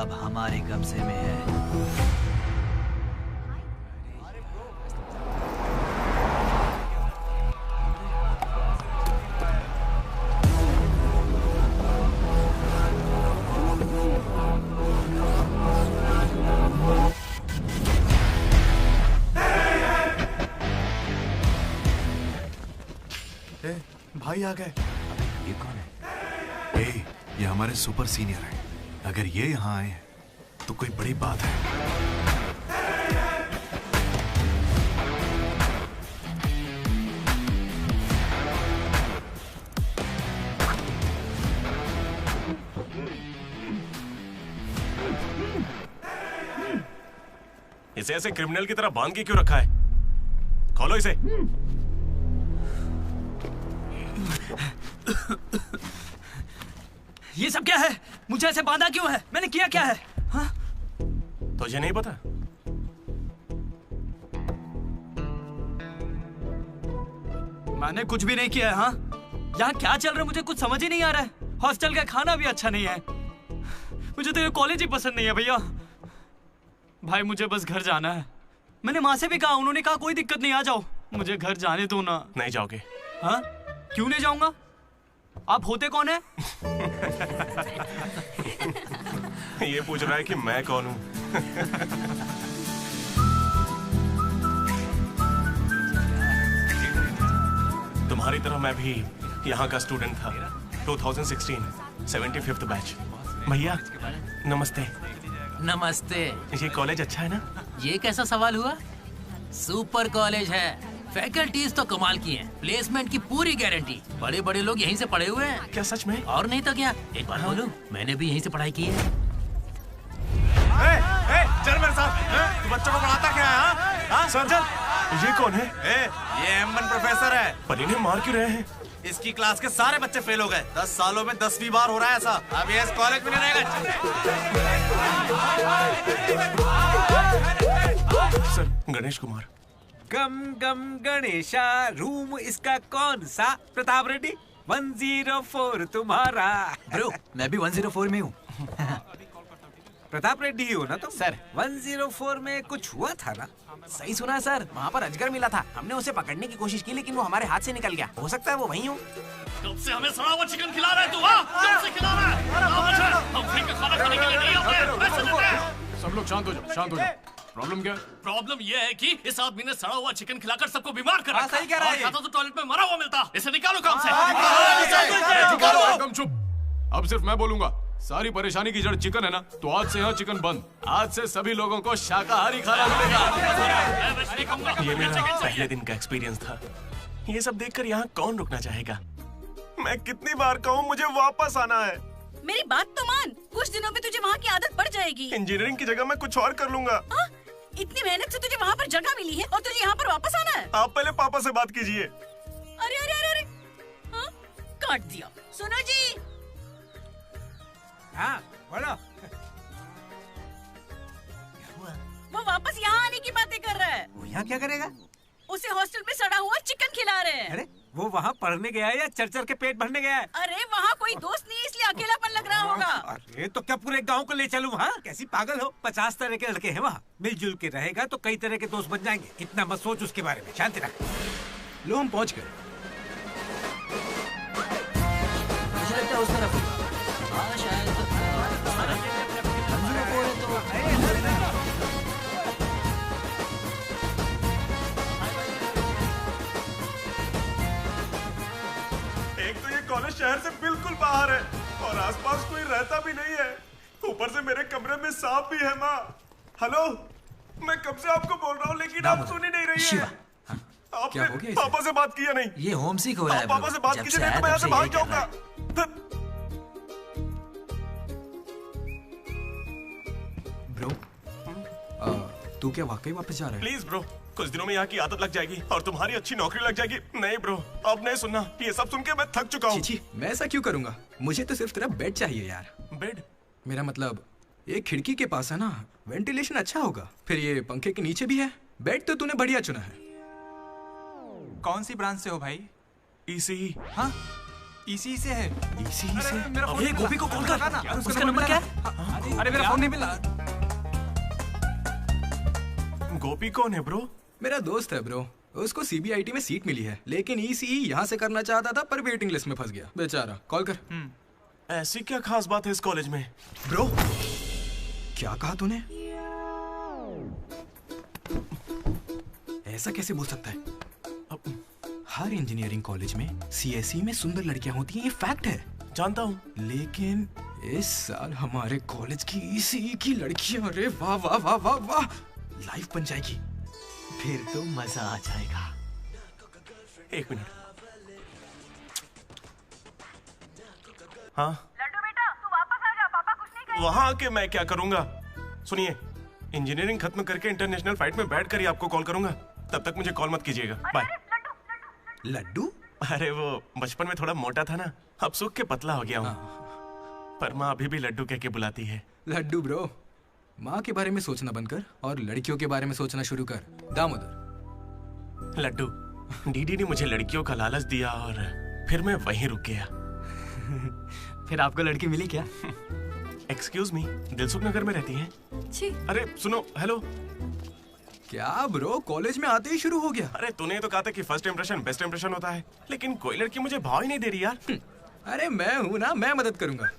अब हमारे कब्जे में है। भाई आ गए। ये कौन है? ये हमारे सुपर सीनियर हैं। अगर ये यहाँ आए तो कोई बड़ी बात है। इसे ऐसे क्रिमिनल की तरह बांध के क्यों रखा है? खोलो इसे। ये सब क्या है? मुझे ऐसे बांधा क्यों है? मैंने किया क्या है? हाँ? तुझे नहीं पता? मैंने कुछ भी नहीं किया है। हाँ? यहाँ क्या चल रहा है मुझे कुछ समझ ही नहीं आ रहा है। हॉस्टल का खाना भी अच्छा नहीं है। मुझे तो ये कॉलेज ही पसंद नहीं है भैया। भाई मुझे बस घर जाना है। मैंने माँ से भी कहा, उन्होंने कहा कोई दिक्कत नहीं, आ जाओ। मुझे घर जाने दो ना। नहीं जाओगे? हाँ? क्यों नहीं जाऊंगा? आप होते कौन है? ये पूछ रहा है कि मैं कौन हूँ। तुम्हारी तरह मैं भी यहाँ का स्टूडेंट था। 2016 75th बैच। भैया नमस्ते। नमस्ते। ये कॉलेज अच्छा है ना? ये कैसा सवाल हुआ? सुपर कॉलेज है। फैकल्टीज तो कमाल की हैं। प्लेसमेंट की पूरी गारंटी। बड़े बड़े लोग यहीं से पढ़े हुए हैं। क्या सच में? और नहीं तो क्या। एक बात बोलूं, मैंने भी यहीं से पढ़ाई की है। चल मेरे साथ। तू बच्चों को पढ़ाता क्या है? हाँ सर, ये कौन है? ये एमन प्रोफेसर है। पर इन्हें मार क्यों रहे हैं? इसकी क्लास के सारे बच्चे फेल हो गए। 10 सालों में 10वीं बार हो रहा है ऐसा। अब ये इस कॉलेज में नहीं रहेगा। सर, गणेश कुमार। गम गम गणेशा। रूम इसका कौन सा? प्रताप रेड्डी 104 तुम्हारा। ब्रो, मैं भी 104 में हूँ। प्रताप रेड्डी ही हो ना तुम? सर 104 में कुछ हुआ था ना? सही सुना है सर। वहाँ पर अजगर मिला था। हमने उसे पकड़ने की कोशिश की लेकिन वो हमारे हाथ से निकल गया। हो सकता है वो वहीं हो। कब से हमें सड़ा हुआ चिकन खिला रहा है तू? कब से खिला रहा है? हम फ्री का खाना खाने के लिए नहीं आते। पैसे देते हैं। सब लोग शांत हो जाओ, शांत हो जाओ। प्रॉब्लम क्या है? प्रॉब्लम ये है कि इस आदमी ने सड़ा हुआ चिकन खिलाकर सबको बीमार कर रखा। सही कह रहा है। खाता तो टॉयलेट में मरा हुआ मिलता। इसे निकालो काम से। एकदम चुप। अब सिर्फ मैं बोलूंगा। सारी परेशानी की जड़ चिकन है ना, तो आज से यहाँ चिकन बंद। आज से सभी लोगों को शाकाहारी खाना मिलेगा। ये मेरा पहले दिन का एक्सपीरियंस था। ये सब देखकर यहाँ कौन रुकना चाहेगा? मैं कितनी बार कहूँ मुझे वापस आना है। मेरी बात तो मान। कुछ दिनों में तुझे वहाँ की आदत पड़ जाएगी। इंजीनियरिंग की जगह मैं कुछ और कर लूंगा। इतनी मेहनत से तुझे वहाँ पर जगह मिली है और तुझे यहाँ पर वापस आना है? आप पहले पापा से बात कीजिए। अरे अरे अरे अरे, हाँ? काट दिया। सुनो जी। हाँ बोलो। वो वापस यहाँ आने की बातें कर रहा है। वो यहाँ क्या करेगा? उसे हॉस्टल में सड़ा हुआ चिकन खिला रहे हैं। अरे वो वहाँ पढ़ने गया है या चर के पेट भरने गया है? अरे वहाँ कोई दोस्त नहीं इसलिए अकेलापन लग रहा होगा। अरे तो क्या पूरे गांव को ले चलूं? हाँ कैसी पागल हो? 50 तरह के लड़के हैं वहाँ। मिलजुल के रहेगा तो कई तरह के दोस्त बन जाएंगे। इतना मत सोच उसके बारे में। शांति रख। लो हम पहुँच गए। मुझे लगता है उस तरफ। हाँ शायद एक तो ये कॉलेज शहर से बिल्कुल बाहर है और आसपास कोई रहता भी नहीं है। ऊपर से मेरे कमरे में सांप भी है। माँ हेलो, मैं कब से आपको बोल रहा हूँ लेकिन आप सुन ही नहीं रही है। आपने पापा से बात किया नहीं? ये होम सिक हो रहा है। पापा से बात कीजिए नहीं तो मैं यहाँ से भाग जाऊंगा। ब्रो, तू क्या वाकई वापस जा रहा है? प्लीज ब्रो, कुछ दिनों में यहाँ की आदत लग जाएगी और तुम्हारी अच्छी नौकरी लग जाएगी। नहीं ब्रो, अब नहीं सुनना। ये सब सुन के मैं थक चुका हूँ। मैं ऐसा क्यों करूँगा? मुझे तो सिर्फ तेरा बेड चाहिए यार। बेड? मेरा मतलब ये खिड़की के पास है ना, वेंटिलेशन अच्छा होगा। फिर ये पंखे के नीचे भी है। बेड तो तूने बढ़िया चुना है। कौन सी ब्रांच से हो भाई? ईसीई। हाँ इसी से है। इसी से? ये गोपी को कॉल कर ना। उसका नंबर क्या है? अरे मेरा फोन नहीं मिला। गोपी कौन है ब्रो? मेरा दोस्त है ब्रो। उसको सीबीआईटी में सीट मिली है, लेकिन ईसीई यहाँ से करना चाहता था पर वेटिंग लिस्ट में फंस गया बेचारा। कॉल कर। ऐसी क्या खास बात है इस कॉलेज में? ब्रो क्या कहा तूने? ऐसा कैसे बोल सकता है? हर इंजीनियरिंग कॉलेज में सीएसई में सुंदर लड़कियां होती हैं, ये फैक्ट है। जानता हूँ, लेकिन इस साल हमारे कॉलेज की ईसीई की लड़कियां, अरे वाह वाह वाह वाह वाह, लाइफ बन जाएगी। फिर तो मजा आ जाएगा। एक मिनट। हाँ लड्डू बेटा, तू वापस आ जा, पापा कुछ नहीं करेंगे। वहां आके मैं क्या करूंगा? सुनिए, इंजीनियरिंग खत्म करके इंटरनेशनल फ्लाइट में बैठ कर ही आपको कॉल करूंगा। तब तक मुझे कॉल मत कीजिएगा। बाय। लड्डू? अरे वो बचपन में थोड़ा मोटा था ना, अब सूख के पतला हो गया हूँ। पर माँ अभी भी लड्डू कह के बुलाती है। लड्डू ब्रो, माँ के बारे में सोचना बंद कर और लड़कियों के बारे में सोचना शुरू कर। दामोदर। लड्डू, डीडी ने मुझे लड़कियों का लालच दिया और फिर मैं वहीं रुक गया। फिर आपको लड़की मिली क्या? एक्सक्यूज मी, दिलसुख नगर में रहती हैं? छी। अरे सुनो, हेलो। क्या ब्रो, कॉलेज में आते ही शुरू हो गया? अरे तूने तो कहा था कि फर्स्ट इंप्रेशन बेस्ट इंप्रेशन होता है, लेकिन कोई लड़की मुझे भाव ही नहीं दे रही यार। अरे मैं हूं ना, मैं मदद करूंगा।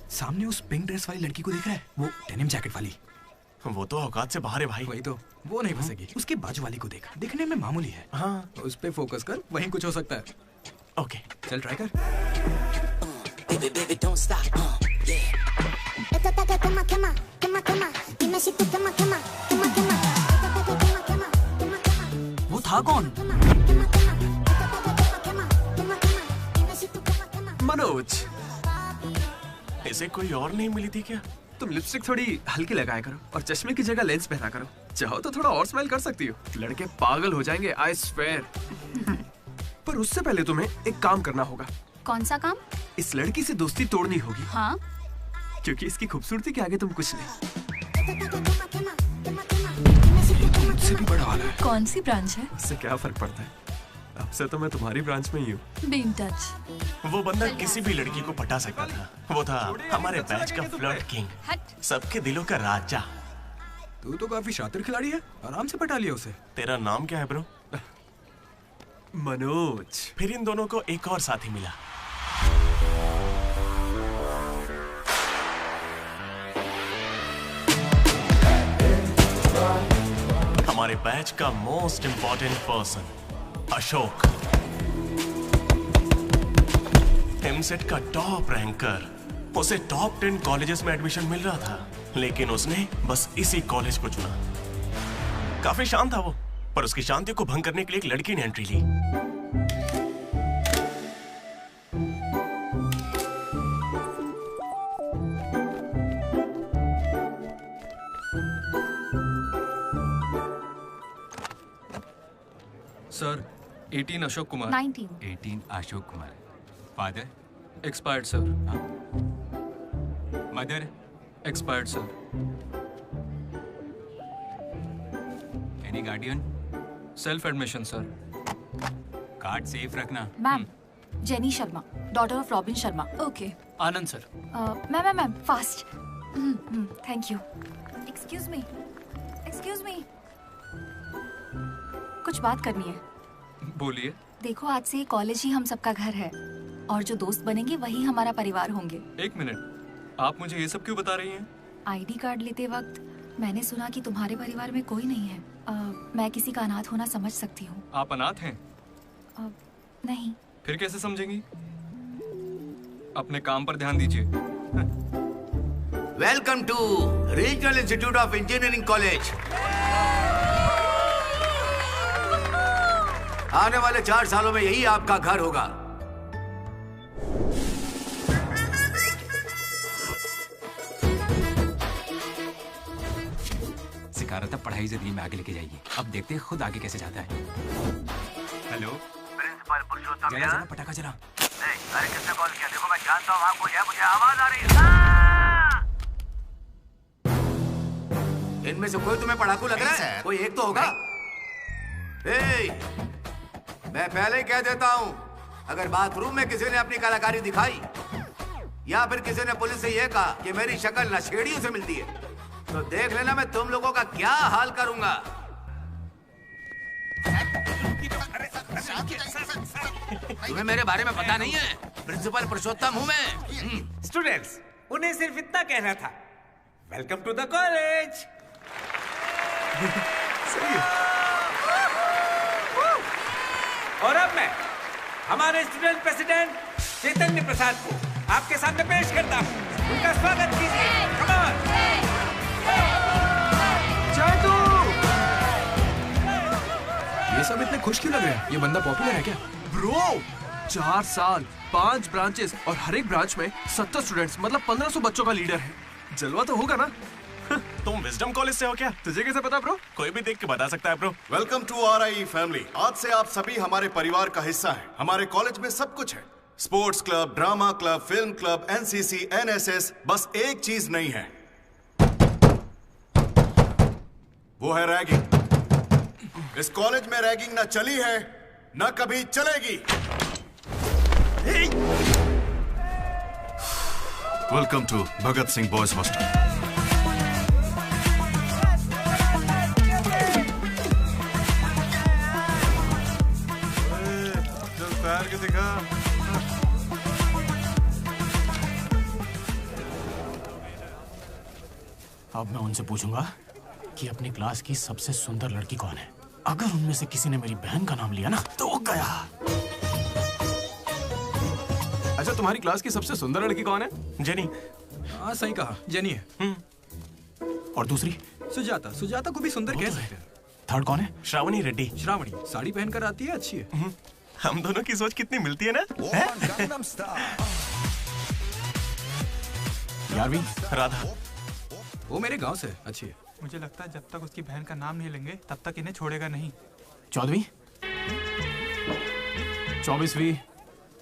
सामने उस पिंक ड्रेस वाली लड़की को देख रहा है? वो डेनिम जैकेट वाली। वो तो औकात से बाहर है भाई। वही तो, वो नहीं फंसेगी। उसके बाजू वाली को देख, दिखने में मामूली है। हाँ, उस पे फोकस कर, वहीं कुछ हो सकता है। ओके, चल ट्राई कर। वो था कौन? मनोज। इसे कोई और नहीं मिली थी क्या? तुम लिपस्टिक थोड़ी हल्की लगाया करो और चश्मे की जगह लेंस पहना करो। चाहो तो थोड़ा और स्माइल कर सकती हो, लड़के पागल हो जाएंगे, आई स्वेयर। पर उससे पहले तुम्हें एक काम करना होगा। कौन सा काम? इस लड़की से दोस्ती तोड़नी होगी। हाँ? क्योंकि इसकी खूबसूरती के आगे तुम कुछ नहीं। मुझसे भी बड़ा वाला है। कौन सी ब्रांच है? उससे क्या फर्क पड़ता है, अब से तो मैं तुम्हारी ब्रांच में ही हूँ। Be in touch. वो बंदा किसी भी लड़की को पटा सकता था। वो था हमारे बैच का फ्लर्ट किंग, सबके दिलों का राजा। तू तो काफी शातिर खिलाड़ी है, आराम से पटा लिया उसे। तेरा नाम क्या है ब्रो? मनोज। फिर इन दोनों को एक और साथी मिला। हमारे बैच का most important person Ashok, EAMCET का टॉप रैंकर। उसे टॉप 10 कॉलेजेस में एडमिशन मिल रहा था, लेकिन उसने बस इसी कॉलेज को चुना। काफी शांत था वो, पर उसकी शांति को भंग करने के लिए एक लड़की ने एंट्री ली। Sir, 18 Ashok Kumar. 19 Ashok Kumar. Father? Expired sir. Mother? Expired sir. Any guardian? Self admission sir. Card safe रखना। Ma'am, Jenny Sharma, daughter of Robin Sharma. Okay. Anand sir. Ma'am fast. Thank you. Excuse me, कुछ बात करनी है। बोलिए। देखो, आज से कॉलेज ही हम सबका घर है और जो दोस्त बनेंगे वही हमारा परिवार होंगे। एक मिनट, आप मुझे ये सब क्यों बता रही हैं? आईडी कार्ड लेते वक्त मैंने सुना कि तुम्हारे परिवार में कोई नहीं है। मैं किसी का अनाथ होना समझ सकती हूँ। आप अनाथ हैं? नहीं। फिर कैसे समझेंगी? अपने काम पर ध्यान दीजिए। Welcome to Regional Institute of Engineering College. आने वाले 4 सालों में यही आपका घर होगा। सिखा रहा था पढ़ाई जिंदगी में आगे लेके जाएगी। अब देखते हैं खुद आगे कैसे जाता है। हेलो, प्रिंसिपल पुरुषोत्तम। जरा पटाखा जरा। अरे किसने कॉल किया? देखो मैं जानता हूँ वहाँ कुछ है, मुझे आवाज आ रही है। इनमें से कोई तुम्हें पढ़ाकू लग रहा है? कोई एक तो होगा। मैं पहले ही कह देता हूँ, अगर बाथरूम में किसी ने अपनी कलाकारी दिखाई या फिर किसी ने पुलिस से यह कहा कि मेरी शक्ल नशेड़ियों से मिलती है, तो देख लेना मैं तुम लोगों का क्या हाल करूंगा। तुम्हें मेरे बारे में पता नहीं है? प्रिंसिपल पुरुषोत्तम हूँ मैं। स्टूडेंट्स, उन्हें सिर्फ इतना कहना था, वेलकम टू द कॉलेज। और अब मैं हमारे स्टूडेंट प्रेसिडेंट चैतन्य प्रसाद को आपके सामने पेश करता हूँ। उनका स्वागत कीजिए। Come on. जादू! ये सब इतने खुश क्यों लग रहे हैं? ये बंदा पॉपुलर है क्या? ब्रो, 4 साल, 5 ब्रांचेस और हर एक ब्रांच में 70 स्टूडेंट्स, मतलब 1500 बच्चों का लीडर है। जलवा तो होगा ना? तुम विजडम कॉलेज से हो क्या? तुझे कैसे पता ब्रो? कोई भी देख के बता सकता है bro. Welcome to RIE family. आज से आप सभी हमारे परिवार का हिस्सा हैं। हमारे कॉलेज में सब कुछ है, sports club, drama club, film club, NCC, NSS। बस एक चीज नहीं है, वो है रैगिंग। इस कॉलेज में रैगिंग ना चली है, ना कभी चलेगी। Welcome to Bhagat Singh boys hostel. के दिखा। अब मैं उनसे पूछूंगा कि अपनी क्लास की सबसे सुंदर लड़की कौन है। अगर उनमें से किसी ने मेरी बहन का नाम लिया ना तो गया। अच्छा, तुम्हारी क्लास की सबसे सुंदर लड़की कौन है? जेनी। हाँ, सही कहा, जेनी है। और दूसरी? सुजाता। सुजाता को भी सुंदर कह सकते हैं। थर्ड कौन है? श्रावणी रेड्डी। श्रावणी साड़ी पहनकर आती है, अच्छी है। हम दोनों की सोच कितनी मिलती है ना? यारवी? राधा। वो मेरे गांव से, अच्छी है। मुझे लगता है जब तक उसकी बहन का नाम नहीं लेंगे तब तक इन्हें छोड़ेगा नहीं। 14वीं? 24वीं?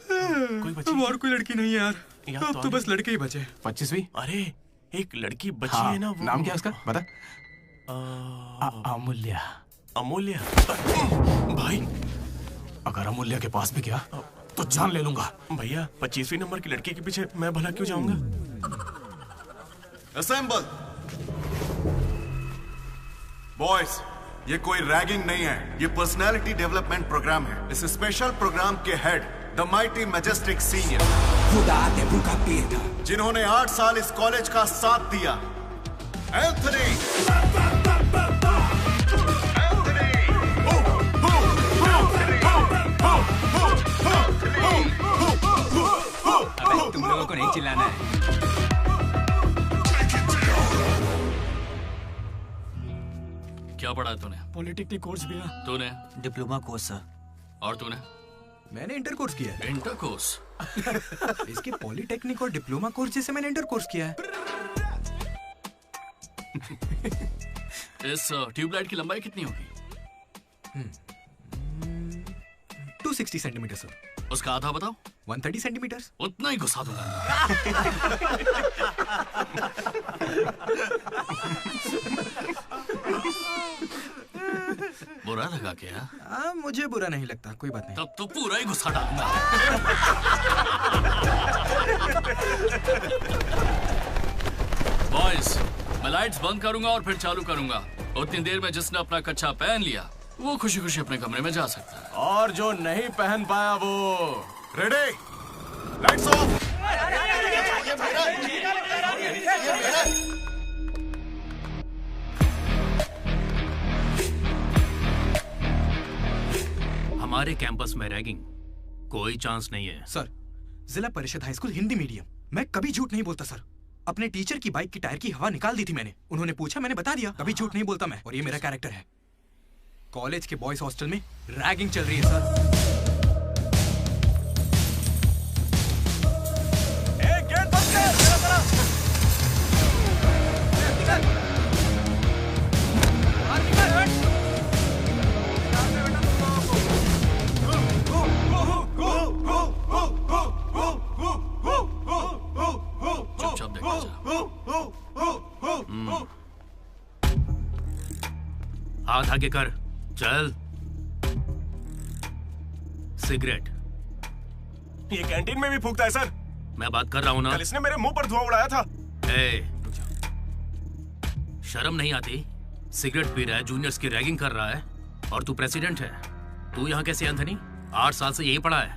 कोई बची? और कोई लड़की नहीं है यार, अब तो बस लड़के ही बचे। 25वीं? अरे एक लड़की बची हाँ, है ना, वो नाम क्या उसका बता? अमूल्य। अमूल्य? भाई अगर अमूल्य के पास भी गया तो जान ले लूंगा। भैया 25वीं नंबर की लड़की के पीछे मैं भला क्यों जाऊंगा? असेंबल। बॉयज, ये कोई रैगिंग नहीं है, ये पर्सनालिटी डेवलपमेंट प्रोग्राम है। इस स्पेशल प्रोग्राम के head the mighty majestic senior, जिन्होंने 8 साल इस कॉलेज का साथ दिया, एंथनी। तुम लोगों को नहीं चिल्लाना है। क्या पढ़ा है तूने? पॉलिटेक्निक कोर्स भी है। तूने? Diploma course sir. और तूने? मैंने इंटर कोर्स किया है। Inter course? इसके पॉलिटेक्निक और डिप्लोमा कोर्स जैसे मैंने इंटर कोर्स किया है। इस ट्यूबलाइट की लंबाई कितनी होगी? 260 सेंटीमीटर सर। उसका आधा बताओ। 130 सेंटीमीटर। उतना ही घुसा दूंगा। बुरा लगा क्या? मुझे बुरा नहीं लगता, कोई बात नहीं। तब तो पूरा ही घुसा डालूंगा। बॉयज, मैं लाइट्स बंद करूंगा और फिर चालू करूंगा। उतनी देर में जिसने अपना कच्छा पहन लिया वो खुशी खुशी अपने कमरे में जा सकता है, और जो नहीं पहन पाया वो रेडी, लाइट्स ऑफ। हमारे कैंपस में रैगिंग कोई चांस नहीं है। सर, जिला परिषद हाई स्कूल हिंदी मीडियम, मैं कभी झूठ नहीं बोलता सर। अपने टीचर की बाइक की टायर की हवा निकाल दी थी मैंने। उन्होंने पूछा, मैंने बता दिया। कभी झूठ नहीं बोलता मैं, और ये मेरा कैरेक्टर है। कॉलेज के बॉयज हॉस्टल में रैगिंग चल रही है सर। गेट बंद कर, मेरा तरफ। चुपचाप देखते जा। हाथ आगे कर, चल। सिगरेट। ये कैंटीन में भी फूकता है सर। मैं बात कर रहा हूँ ना। कल इसने मेरे मुंह पर धुआं उड़ाया था। शर्म नहीं आती? सिगरेट पी रहा है, जूनियर्स की रैगिंग कर रहा है, और तू प्रेसिडेंट है। तू यहाँ कैसे एंथनी? 8 साल से यही पड़ा है।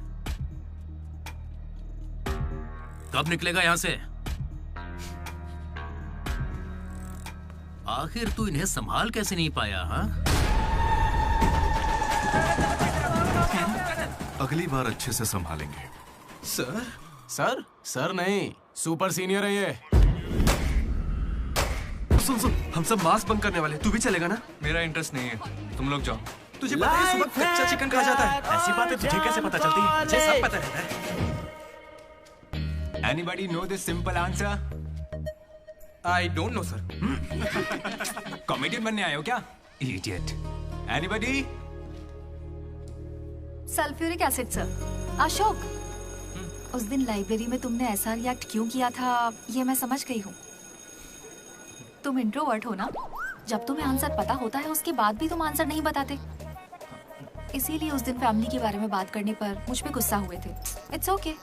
कब निकलेगा यहाँ से? आखिर तू इन्हें संभाल कैसे नहीं पाया? हाँ, अगली बार अच्छे से संभालेंगे। सर? सर? सर नहीं, सुपर सीनियर है ये। सुन सुन, हम सब मास्क बंद करने वाले, तू भी चलेगा ना? मेरा इंटरेस्ट नहीं है, तुम लोग जाओ। तुझे पता है सुबह कच्चा चिकन खा जाता है? ऐसी बातें तुझे कैसे पता चलती है? मुझे सब पता रहता है। Anybody know this simple answer? I don't know, sir. Comedian बनने आए हो क्या? Idiot. Anybody? Sulphuric acid sir. Ashok, उस दिन लाइब्रेरी में तुमने ऐसा रिएक्ट क्यों किया था, ये मैं समझ गई हूँ। तुम इंट्रोवर्ट हो ना? जब तुम्हें आंसर पता होता है उसके बाद भी तुम आंसर नहीं बताते। इसीलिए उस दिन फैमिली के बारे में बात करने पर मुझ पे गुस्सा हुए थे। It's okay.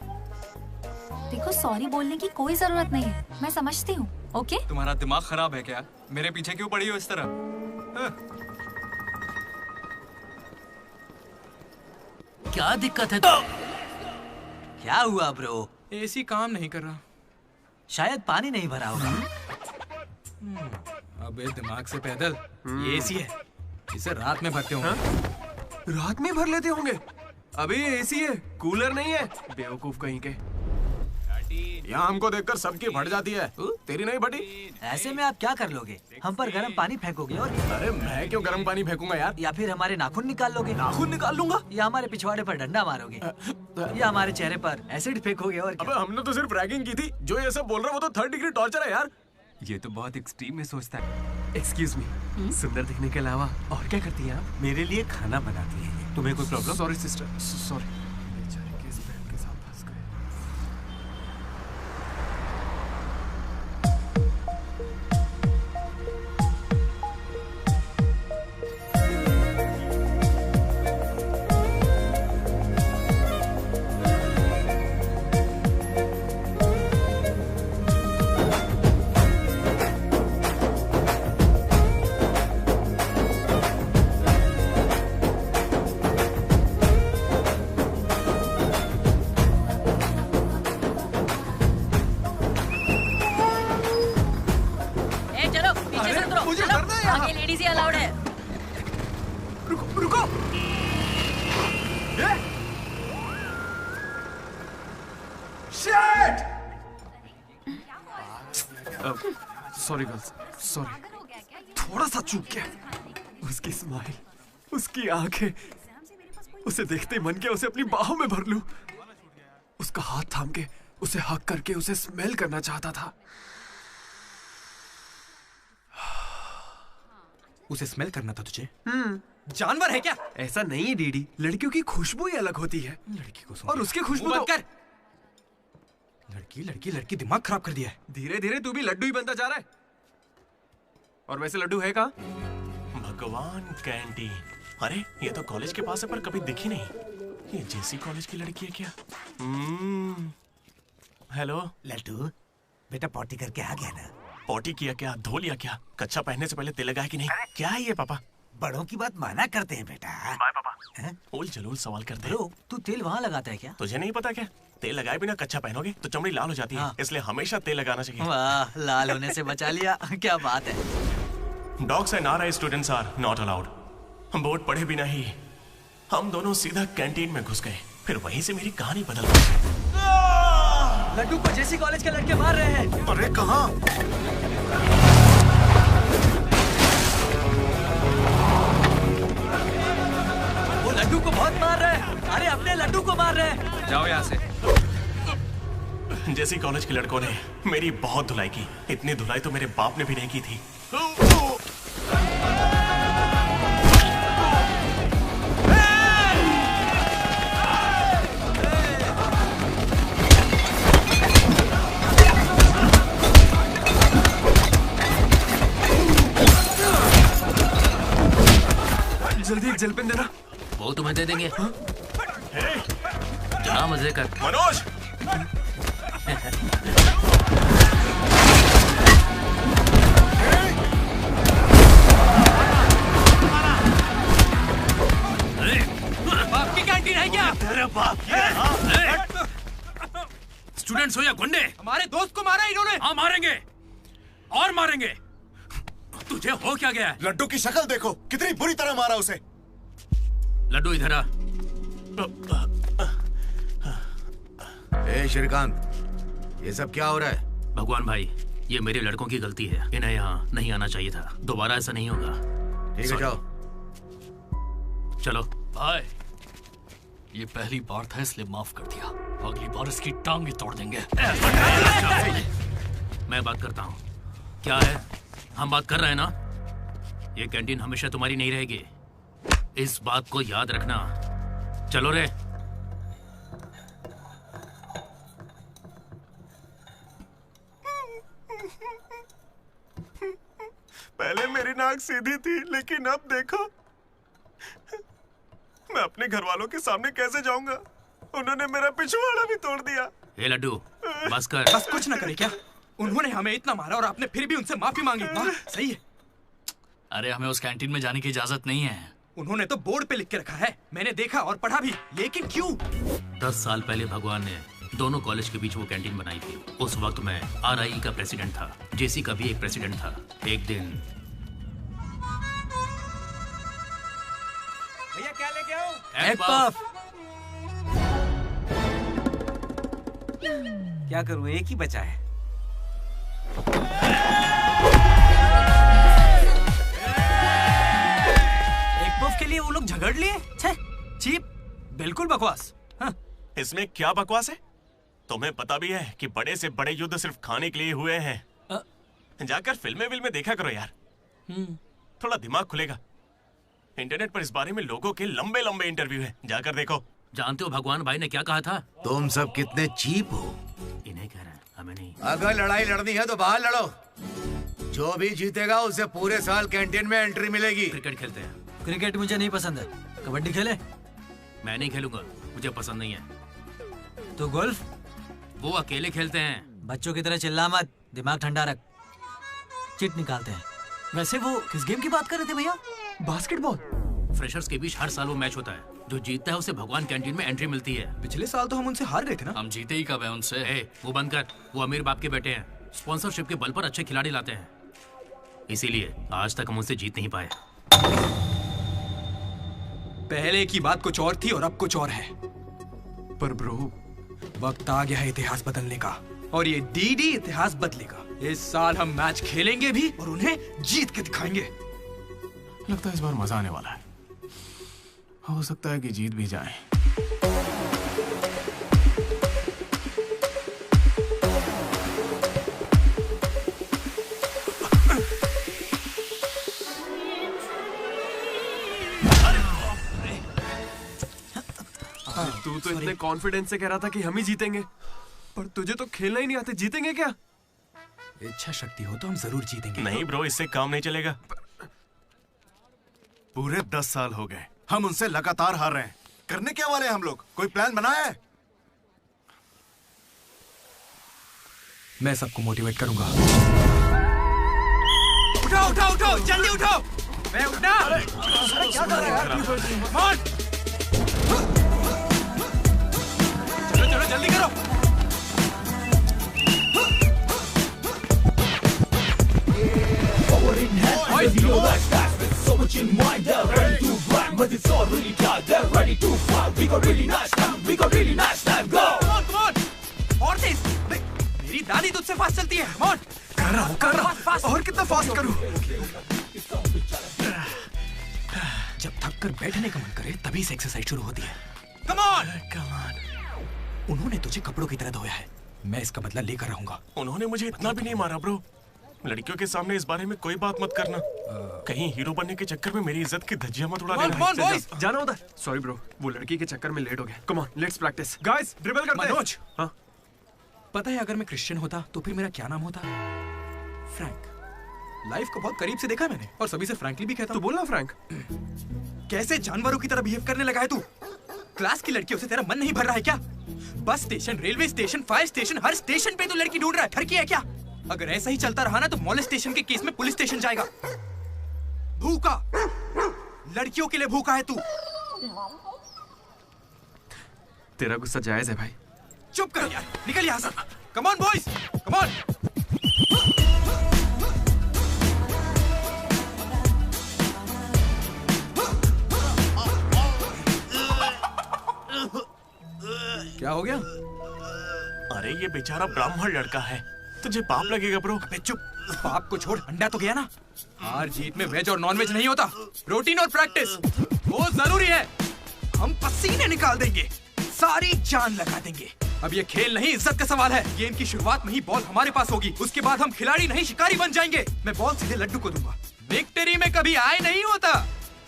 देखो, सॉरी बोलने की कोई जरूरत नहीं है, मैं समझती हूँ। ओके? तुम्हारा दिमाग खराब है क्या? मेरे पीछे क्यों पड़ी हो इस तरह? क्या दिक्कत है? क्या हुआ ब्रो? एसी काम नहीं कर रहा। शायद पानी नहीं भरा होगा। अबे दिमाग से पैदल, ये एसी है, इसे रात में भरते होंगे। रात में भर लेते होंगे? अबे ये एसी है, कूलर नहीं है। बेवकूफ कहीं के। यहाँ हमको देखकर सबकी फट जाती है, तेरी नहीं फटी? ऐसे में आप क्या कर लोगे? हम पर गर्म पानी फेंकोगे और क्या? अरे मैं क्यों गर्म पानी फेंकूंगा यार? या फिर हमारे नाखून निकाल लोगे? नाखून निकाल लूंगा? या हमारे पिछवाड़े पर डंडा मारोगे? या हमारे चेहरे पर एसिड फेंकोगे और क्या? अबे हमने तो सिर्फ रैगिंग की थी, जो ये सब बोल रहा है वो तो 3rd डिग्री टॉर्चर है यार। ये तो बहुत एक्सट्रीम में सोचता है। एक्सक्यूज मी, सुंदर दिखने के अलावा और क्या करती हैं आप? मेरे लिए खाना बनाती है। तुम्हें कोई problem? Sorry sister, sorry. Sorry girls, sorry. थोड़ा सा चूक गया। उसकी स्माइल, उसकी आंखें, उसे देखते ही मन किया उसे अपनी बाहों में भर लूं। उसका हाथ थाम के उसे हक करके उसे स्मेल करना चाहता था। उसे स्मेल करना था तुझे? जानवर है क्या? ऐसा नहीं है डीडी, लड़कियों की खुशबू ही अलग होती है। लड़की को और उसकी खुशबू तो... कर। लड़की दिमाग खराब कर दिया है। धीरे धीरे तू भी लड्डू ही बनता जा रहा है। और वैसे लड्डू है कहाँ? भगवान, कैंटीन। अरे ये तो कॉलेज के पास है पर कभी दिखी नहीं। ये जेसी कॉलेज की लड़की है क्या? हेलो लड्डू, बेटा पॉटी करके आ गया ना? पॉटी किया क्या, धो लिया क्या? कच्चा पहनने से पहले तेल लगाया कि नहीं? क्या है ये पापा? बड़ों की बात माना करते हैं बेटा। बाय पापा। उल जलूल सवाल करते हैं। तू तेल वहाँ लगाता है क्या? तुझे नहीं पता क्या? तेल लगाए बिना कच्चा पहनोगे तो चमड़ी लाल हो जाती है। इसलिए हमेशा तेल लगाना चाहिए। वाह, लाल होने से बचा लिया। क्या बात है। Dogs and RI students are not allowed. Board पढ़े बिना ही हम दोनों सीधा कैंटीन में घुस गए। फिर वहीं से मेरी कहानी बदल गई। लड्डू को जेसी कॉलेज के लड़के मार रहे हैं। अरे कहाँ? वो लड्डू को बहुत मार रहे हैं। अरे अपने लड्डू को मार रहे हैं। जाओ यहाँ से। जेसी कॉलेज के लड़कों ने मेरी बहुत धुलाई की। इतनी धुलाई तो मेरे बाप ने भी नहीं की थी। जल्दी एक जल पेन देना। वो तुम्हें दे देंगे। जा मजे कर। मनोज बाप की कैंटीन है क्या? तेरे बाप की है, हाँ? स्टूडेंट्स हो या गुंडे, हमारे दोस्त को मारा इन्होंने। हाँ मारेंगे और मारेंगे। तुझे हो क्या गया है? लड्डू की शक्ल देखो, कितनी बुरी तरह मारा उसे। लड्डू इधर आ। ए श्रीकांत, ये सब क्या हो रहा है? भगवान भाई, ये मेरे लड़कों की गलती है। इन्हें यहाँ नहीं आना चाहिए था। दोबारा ऐसा नहीं होगा। ठीक है, जाओ। चलो भाई, ये पहली बार था इसलिए माफ कर दिया। अगली बार इसकी टांग भी तोड़ देंगे। मैं बात करता हूँ। क्या है? हम बात कर रहे हैं ना? ये कैंटीन हमेशा तुम्हारी नहीं रहेगी, इस बात को याद रखना। चलो रे। पहले मेरी नाक सीधी थी, लेकिन अब देखो, मैं अपने घर वालों के सामने कैसे जाऊंगा? उन्होंने मेरा पिछवाड़ा भी तोड़ दिया। ए लड्डू, बस कर। बस कुछ ना करे क्या? उन्होंने हमें इतना मारा और आपने फिर भी उनसे माफी मांगी। वाह, सही है। अरे हमें उस कैंटीन में जाने की इजाजत नहीं है। उन्होंने तो बोर्ड पे लिख के रखा है, मैंने देखा और पढ़ा भी, लेकिन क्यों? 10 साल पहले भगवान ने दोनों कॉलेज के बीच वो कैंटीन बनाई थी। उस वक्त मैं RIE का प्रेसिडेंट था, JC का भी एक प्रेसिडेंट था। एक दिन भैया क्या लेके आओ? Egg puff. क्या करूं, एक ही बचा है। एक पफ के लिए वो लोग झगड़ लिए? छे, चीप, बिल्कुल बकवास। हाँ। इसमें क्या बकवास है? तुम्हें पता भी है कि बड़े से बड़े युद्ध सिर्फ खाने के लिए हुए हैं। जाकर फिल्में देखा करो यार, थोड़ा दिमाग खुलेगा। इंटरनेट पर इस बारे में लोगों के लंबे लंबे इंटरव्यू हैं, जाकर देखो। जानते हो भगवान भाई ने क्या कहा था? तुम सब कितने चीप हो। इन्हें कह रहे हैं, हमें नहीं। अगर लड़ाई लड़नी है तो बाहर लड़ो। जो भी जीतेगा उसे पूरे साल कैंटीन में एंट्री मिलेगी। क्रिकेट खेलते हैं। क्रिकेट मुझे नहीं पसंद है। कबड्डी खेले? मैं नहीं खेलूंगा, मुझे पसंद नहीं है। तो गोल्फ? वो अकेले खेलते हैं। बच्चों की तरह चिल्ला मत, दिमाग ठंडा रख। चिट निकालते हैं। वैसे वो किस गेम की बात कर रहे थे भैया? बास्केटबॉल। फ्रेशर्स के बीच हर साल वो मैच होता है। जो जीतता है उसे भगवान कैंटीन में एंट्री मिलती है। पिछले साल तो हम उनसे हार गए थे ना? हम जीते ही कब है उनसे? वो बंद कर, वो अमीर बाप के बेटे हैं। स्पॉन्सरशिप के बल पर अच्छे खिलाड़ी लाते हैं, इसीलिए आज तक हम उनसे जीत नहीं पाए। पहले की बात कुछ और थी और अब कुछ और है। पर ब्रो, वक्त आ गया है इतिहास बदलने का, और ये डीडी इतिहास बदलेगा। इस साल हम मैच खेलेंगे भी और उन्हें जीत के दिखाएंगे। लगता है इस बार मजा आने वाला है। हो सकता है कि जीत भी जाए। तू तो इतने कॉन्फिडेंस से कह रहा था कि हम ही जीतेंगे, पर तुझे तो खेलना ही नहीं आता। जीतेंगे क्या? इच्छा शक्ति हो तो हम जरूर जीतेंगे। नहीं ब्रो, इससे काम नहीं चलेगा। पूरे 10 साल हो गए, हम उनसे लगातार हार रहे हैं। करने क्या वाले हम लोग? कोई प्लान बनाया है? मैं सबको मोटिवेट करूंगा। उठाओ उठाओ उठाओ, जल्दी उठाओ। मैं उठना। अरे क्या कर रहा है यार? चलो चलो जल्दी करो। मेरी दादी तुझसे फास्ट चलती है। कर रहा हूँ। और कितना फास्ट करूँ? जब थक कर बैठने का मन करे तभी से एक्सरसाइज शुरू होती है। Come on! उन्होंने तुझे कपड़ों की तरह धोया है, मैं इसका बदला लेकर रहूंगा। उन्होंने मुझे इतना भी नहीं मारा ब्रो। लड़कियों के सामने इस बारे में कोई बात मत करना। कहीं हीरो बनने के चक्कर में मेरी इज्जत की धज्जियां मत उड़ा देना। जाना होता है। सॉरी ब्रो, वो लड़की के चक्कर में लेट हो गया। Come on, let's practice. Guys, dribble करते हैं। मनोज, हाँ? पता है अगर मैं क्रिश्चियन होता तो फिर मेरा क्या नाम होता? फ्रैंक। लाइफ को बहुत करीब से देखा मैंने और सभी से फ्रैंकली भी कहता। तू बोलना फ्रैंक। कैसे जानवरों की तरह बिहेव करने लगा है तू? क्लास की लड़कियों से तेरा मन नहीं भर रहा है क्या? Bus station, railway station, fire station, हर स्टेशन पे तू लड़की ढूंढ रहा है। ठरकी है क्या? अगर ऐसा ही चलता रहा ना तो मॉलेस्टेशन के केस में पुलिस स्टेशन जाएगा। भूखा, लड़कियों के लिए भूखा है तू। तेरा गुस्सा जायज है भाई। चुप कर यार, निकल यहाँ से। Come on boys, come on. क्या हो गया? अरे ये बेचारा ब्राह्मण लड़का है, तुझे पाप लगेगा ब्रो। अबे चुप, पाप को छोड़, अंडा तो गया ना। हार जीत में वेज और नॉन वेज नहीं होता, प्रोटीन और प्रैक्टिस वो जरूरी है। हम पसीने निकाल देंगे, सारी जान लगा देंगे। अब ये खेल नहीं, इज्जत का सवाल है। गेम की शुरुआत में ही बॉल हमारे पास होगी, उसके बाद हम खिलाड़ी नहीं शिकारी बन जाएंगे। मैं बॉल सीधे लड्डू को दूंगा। विक्ट्री में कभी आए नहीं होता,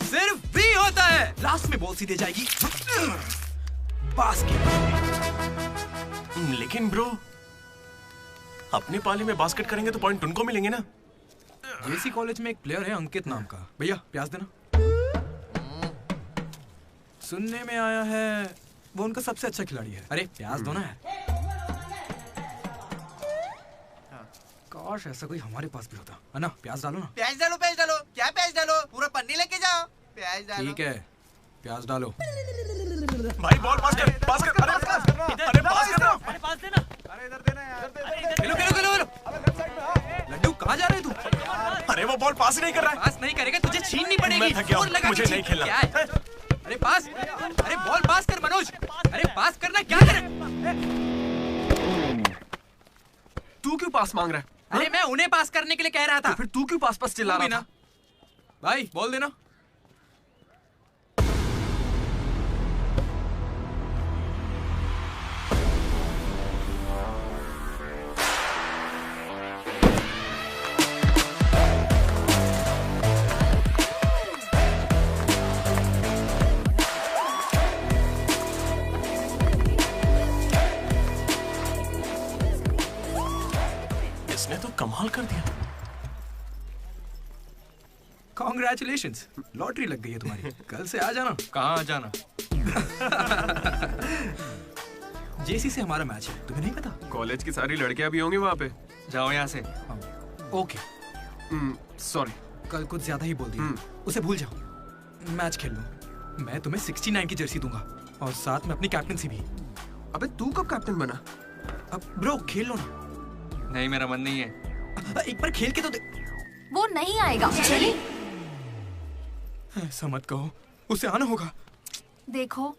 सिर्फ भी होता है। लास्ट में बॉल सीधे जाएगी बास्केट। लेकिन ब्रो, अपने पाले में बास्केट करेंगे तो पॉइंट उनको मिलेंगे ना। जेसी कॉलेज में एक प्लेयर है अंकित नाम का। भैया प्याज देना। सुनने में आया है वो उनका सबसे अच्छा खिलाड़ी है। अरे प्याज दो ना यार। काश ऐसा कोई हमारे पास भी होता है ना। प्याज डालो ना। प्याज डालो, प्याज डालो। क्या प्याज डालो? पूरा पन्नी लेके जाओ। प्याज डालो। ठीक है, प्याज डालो। भाई बॉल पास कर, पास कर। अरे पास कर, अरे पास करना। अरे पास देना। अरे इधर देना यार। खेलो खेलो खेलो खेलो। लड्डू कहाँ जा रहे हैं तू? अरे वो बॉल पास ही नहीं कर रहा है। पास नहीं करेगा तुझे छीननी पड़ेगी। मैं थक गया हूं, जोर लगा के मुझे नहीं खेलना। क्या है? अरे पास, अरे बॉल पास कर मनोज। अरे पास करना, क्या करे? तू क्यों पास मांग रहा है? अरे मैं उन्हें पास करने के लिए कह रहा था। तो फिर तू क्यों पास चिल्ला रहा था? भाई बॉल देना। इसने तो कमाल कर दिया। Congratulations, लॉटरी लग गई है तुम्हारी। कल से आ जाना। कहाँ आ जाना? जेसी से हमारा मैच है, तुम्हें नहीं पता? कॉलेज की सारी लड़कियां भी होंगी वहाँ पे। जाओ यहाँ से। ओके। सॉरी, कल कुछ ज्यादा ही बोल दिया। उसे भूल जाओ। मैच खेल लो। मैं तुम्हें 69 की जर्सी दूंगा और साथ में अपनी कैप्टनसी भी। अबे तू कब कैप्टन बना? अब ब्रो खेल लो ना। नहीं, मेरा मन नहीं है। एक बार खेल के तो वो नहीं आएगा। चलिए। ऐसा मत कहो, उसे आना होगा। देखो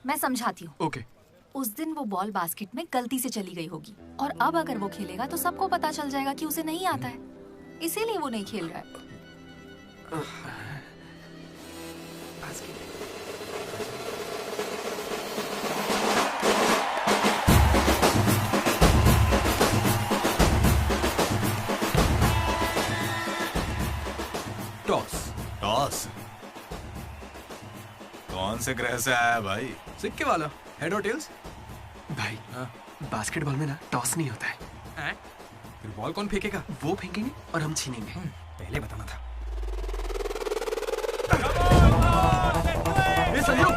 मैं समझाती हूँ। ओके। उस दिन वो बॉल बास्केट में गलती से चली गई होगी और अब अगर वो खेलेगा तो सबको पता चल जाएगा कि उसे नहीं आता है, इसीलिए वो नहीं खेल रहा है। टॉस। टॉस? कौन से ग्रह से आया भाई? सिक्के वाला। हेड और टेल्स? भाई बास्केटबॉल में ना टॉस नहीं होता है। फिर बॉल कौन फेंकेगा? वो फेंकेंगे और हम छीनेंगे। पहले बताना था। ये सहयोग।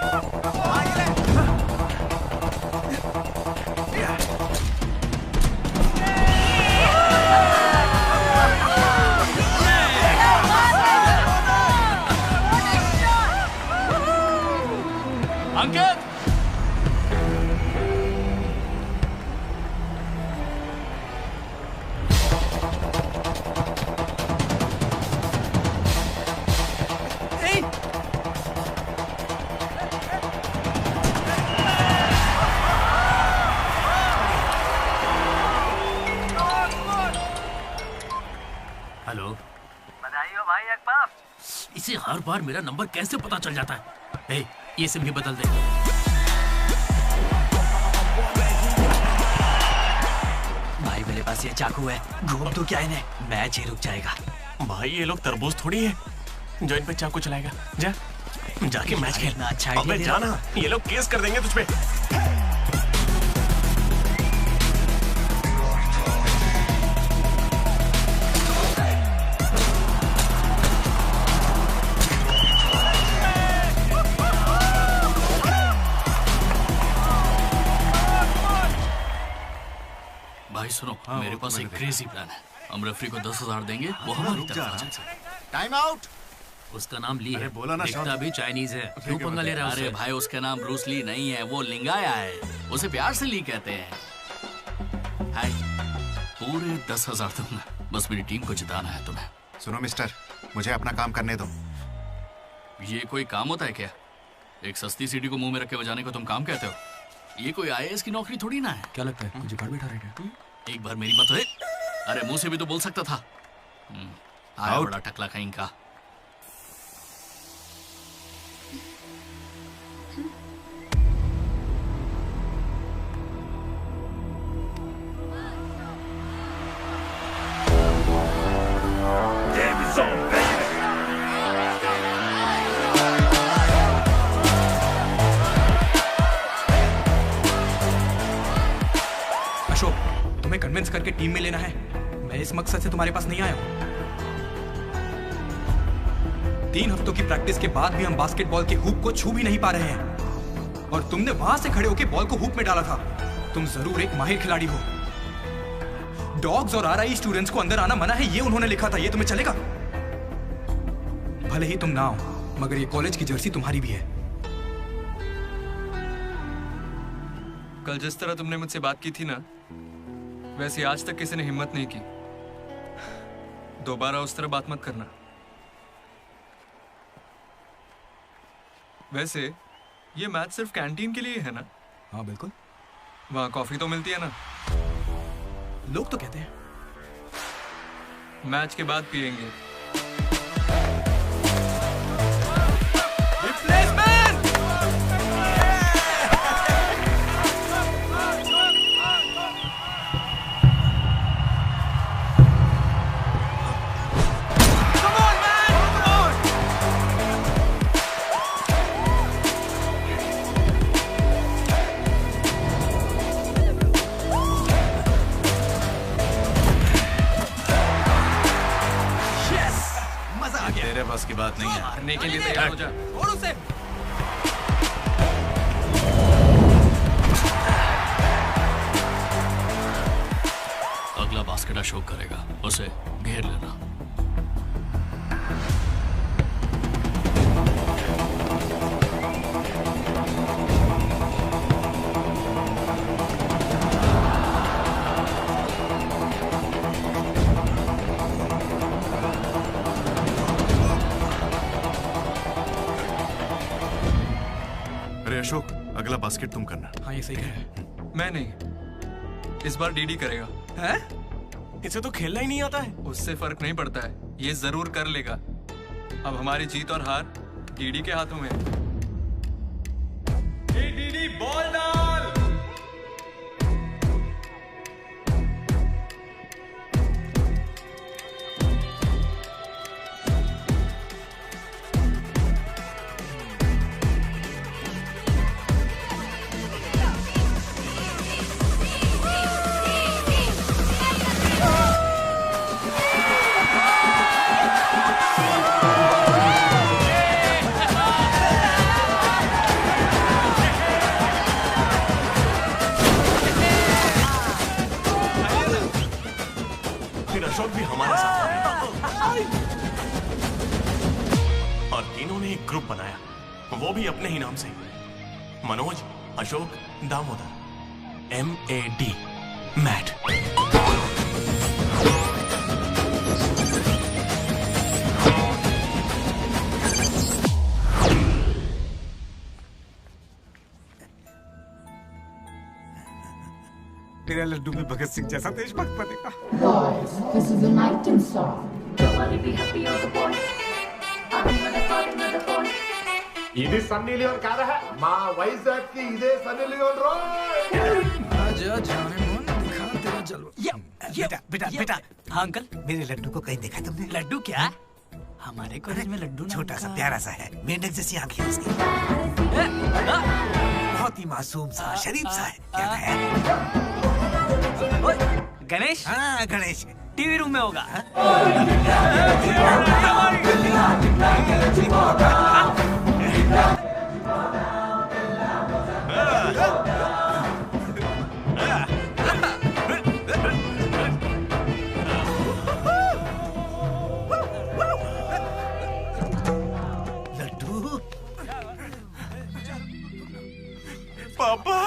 अंकित, हेलो, बधाई हो भाई अकबाफ। इसे हर बार मेरा नंबर कैसे पता चल जाता है? ए, ये सिम भी बदल दे। भाई मेरे पास ये चाकू है, घूम तो क्या इन्हें, मैच ही रुक जाएगा। भाई ये लोग तरबूज थोड़ी है जो इन पे चाकू चलाएगा। जा जाके मैच खेलना। अच्छा अबे जाना, ये लोग केस कर देंगे तुझ पे। सुनो हाँ, मेरे वो पास तो एक मैंने क्रेजी प्लान है। हम रेफरी को 10,000 देंगे, वो हमारी तरफ आ जाएगा। Time out. उसका नाम ली है। बोला ना दिखता भी चाइनीज है, क्यों पंगा ले रहा है अरे उससे? भाई उसका नाम ब्रूस ली नहीं है, वो लिंगाया है। उसे प्यार से ली कहते हैं। हाय, पूरे 10,000 दूंगा, बस मेरी टीम को जिताना है तुम्हें। सुनो मिस्टर, मुझे अपना काम करने दो। ये कोई काम होता है क्या? एक सस्ती सीडी को मुंह में रख के बजाने को तुम काम कहते हो? ये कोई आईएएस की नौकरी थोड़ी ना है। क्या लगता है मुझे बैठा रहेगा? एक बार मेरी बात है। अरे मुंह से भी तो बोल सकता था। आया बड़ा टकला कहीं का। अशोक, तुम्हें कन्विंस करके टीम में लेना है। मैं इस मकसद से तुम्हारे पास नहीं आया हूं। 3 हफ्तों की प्रैक्टिस के बाद भी हम बास्केटबॉल के हुप को छू भी नहीं पा रहे हैं, और तुमने वहां से खड़े होकर बॉल को हुप में डाला था। तुम जरूर एक माहिर खिलाड़ी हो। डॉग्स और आरआई स्टूडेंट्स को अंदर आना मना है, ये उन्होंने लिखा था। ये तुम्हें चलेगा? भले ही तुम ना हो, मगर ये कॉलेज की जर्सी तुम्हारी भी है। कल जिस तरह तुमने मुझसे बात की थी ना, वैसे आज तक किसी ने हिम्मत नहीं की। दोबारा उस तरह बात मत करना। वैसे ये मैच सिर्फ कैंटीन के लिए है ना? हाँ बिल्कुल। वहाँ कॉफी तो मिलती है ना? लोग तो कहते हैं। मैच के बाद पियेंगे। तेरे पास की बात नहीं है। मारने के लिए तैयार हो जा। छोड़ उसे। अगला बास्केट अशोक करेगा, उसे घेर लेना। अशोक, अगला बास्केट तुम करना। हाँ ये सही कह रहा है। मैं नहीं, इस बार डीडी करेगा। हैं? इसे तो खेलना ही नहीं आता है। उससे फर्क नहीं पड़ता है, ये जरूर कर लेगा। अब हमारी जीत और हार डीडी के हाथों में है। डीडी बॉल डाल। अशोक भी हमारे साथ है। और तीनों ने एक ग्रुप बनाया, वो भी अपने ही नाम से। मनोज, अशोक, दामोदर। MAD, मैट। तेरा लड्डू में भगत सिंह जैसा देशभक्त बनेगा। Boys, this is an item song. Nobody be happy on the boys. ఇది సన్నీ లియోన్ కాదా మా వైజాగ్ కి ఇదే సన్నీ లియోన్ రోయ్ आजा जाने मन दिखा तेरा जलवा। बेटा बेटा बेटा। हाँ अंकल, मेरे लड्डू को कहीं देखा तुमने? लड्डू क्या? हमारे कॉलेज में लड्डू छोटा सा प्यारा सा है, मेंढक जैसी आंखें उसकी, बहुत ही मासूम सा, शरीफ सा है। क्या है? गणेश? हाँ गणेश। टीवी रूम में होगा। पापा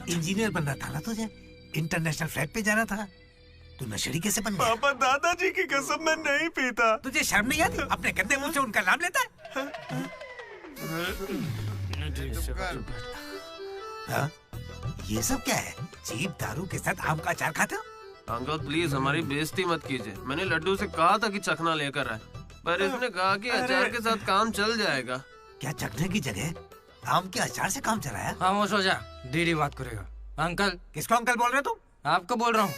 इंजीनियर बनना था ना तुझे, इंटरनेशनल फ्लाइट पे जाना था, तू नशेड़ी कैसे बन गया? पापा दादाजी की कसम मैं नहीं पीता। तुझे शर्म नहीं आती? अपने गंदे मुंह से उनका नाम लेता है? हाँ? ये सब क्या है? चीप दारू के साथ आम का अचार खाते हो? अंकल प्लीज हमारी बेइज्जती मत कीजिए। मैंने लड्डू से कहा था कि चखना लेकर आए, पर इसने कहा कि अचार के साथ काम चल जाएगा। क्या चखने की जगह आम के अचार से काम चलाया? खामोश हो जा, दीदी बात करेगा। अंकल। किसको अंकल बोल रहे हो तुम? आपको बोल रहा हूँ।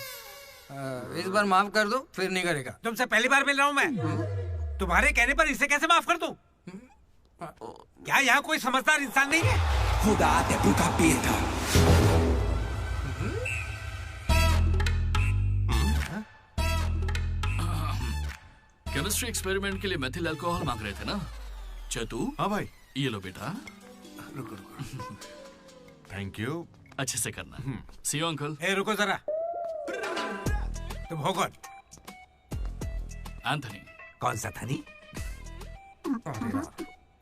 इस बार माफ कर दो, फिर नहीं करेगा। तुमसे पहली बार मिल रहा हूँ मैं। तुम्हारे कहने पर इसे कैसे माफ कर दूं? क्या यहाँ कोई समझदार इंसान नहीं है? खुदा ते भूखा पीता। केमिस्ट्री एक्सपेरिमेंट के लिए मेथिल अल्कोहल मांग रहे थे ना चतु? हाँ भाई। ये लो बेटा। रुको। Thank you. अच्छे से करना। सी यू अंकल। ए रुको जरा, तुम हो कौन? एंथनी। कौन सा थनी?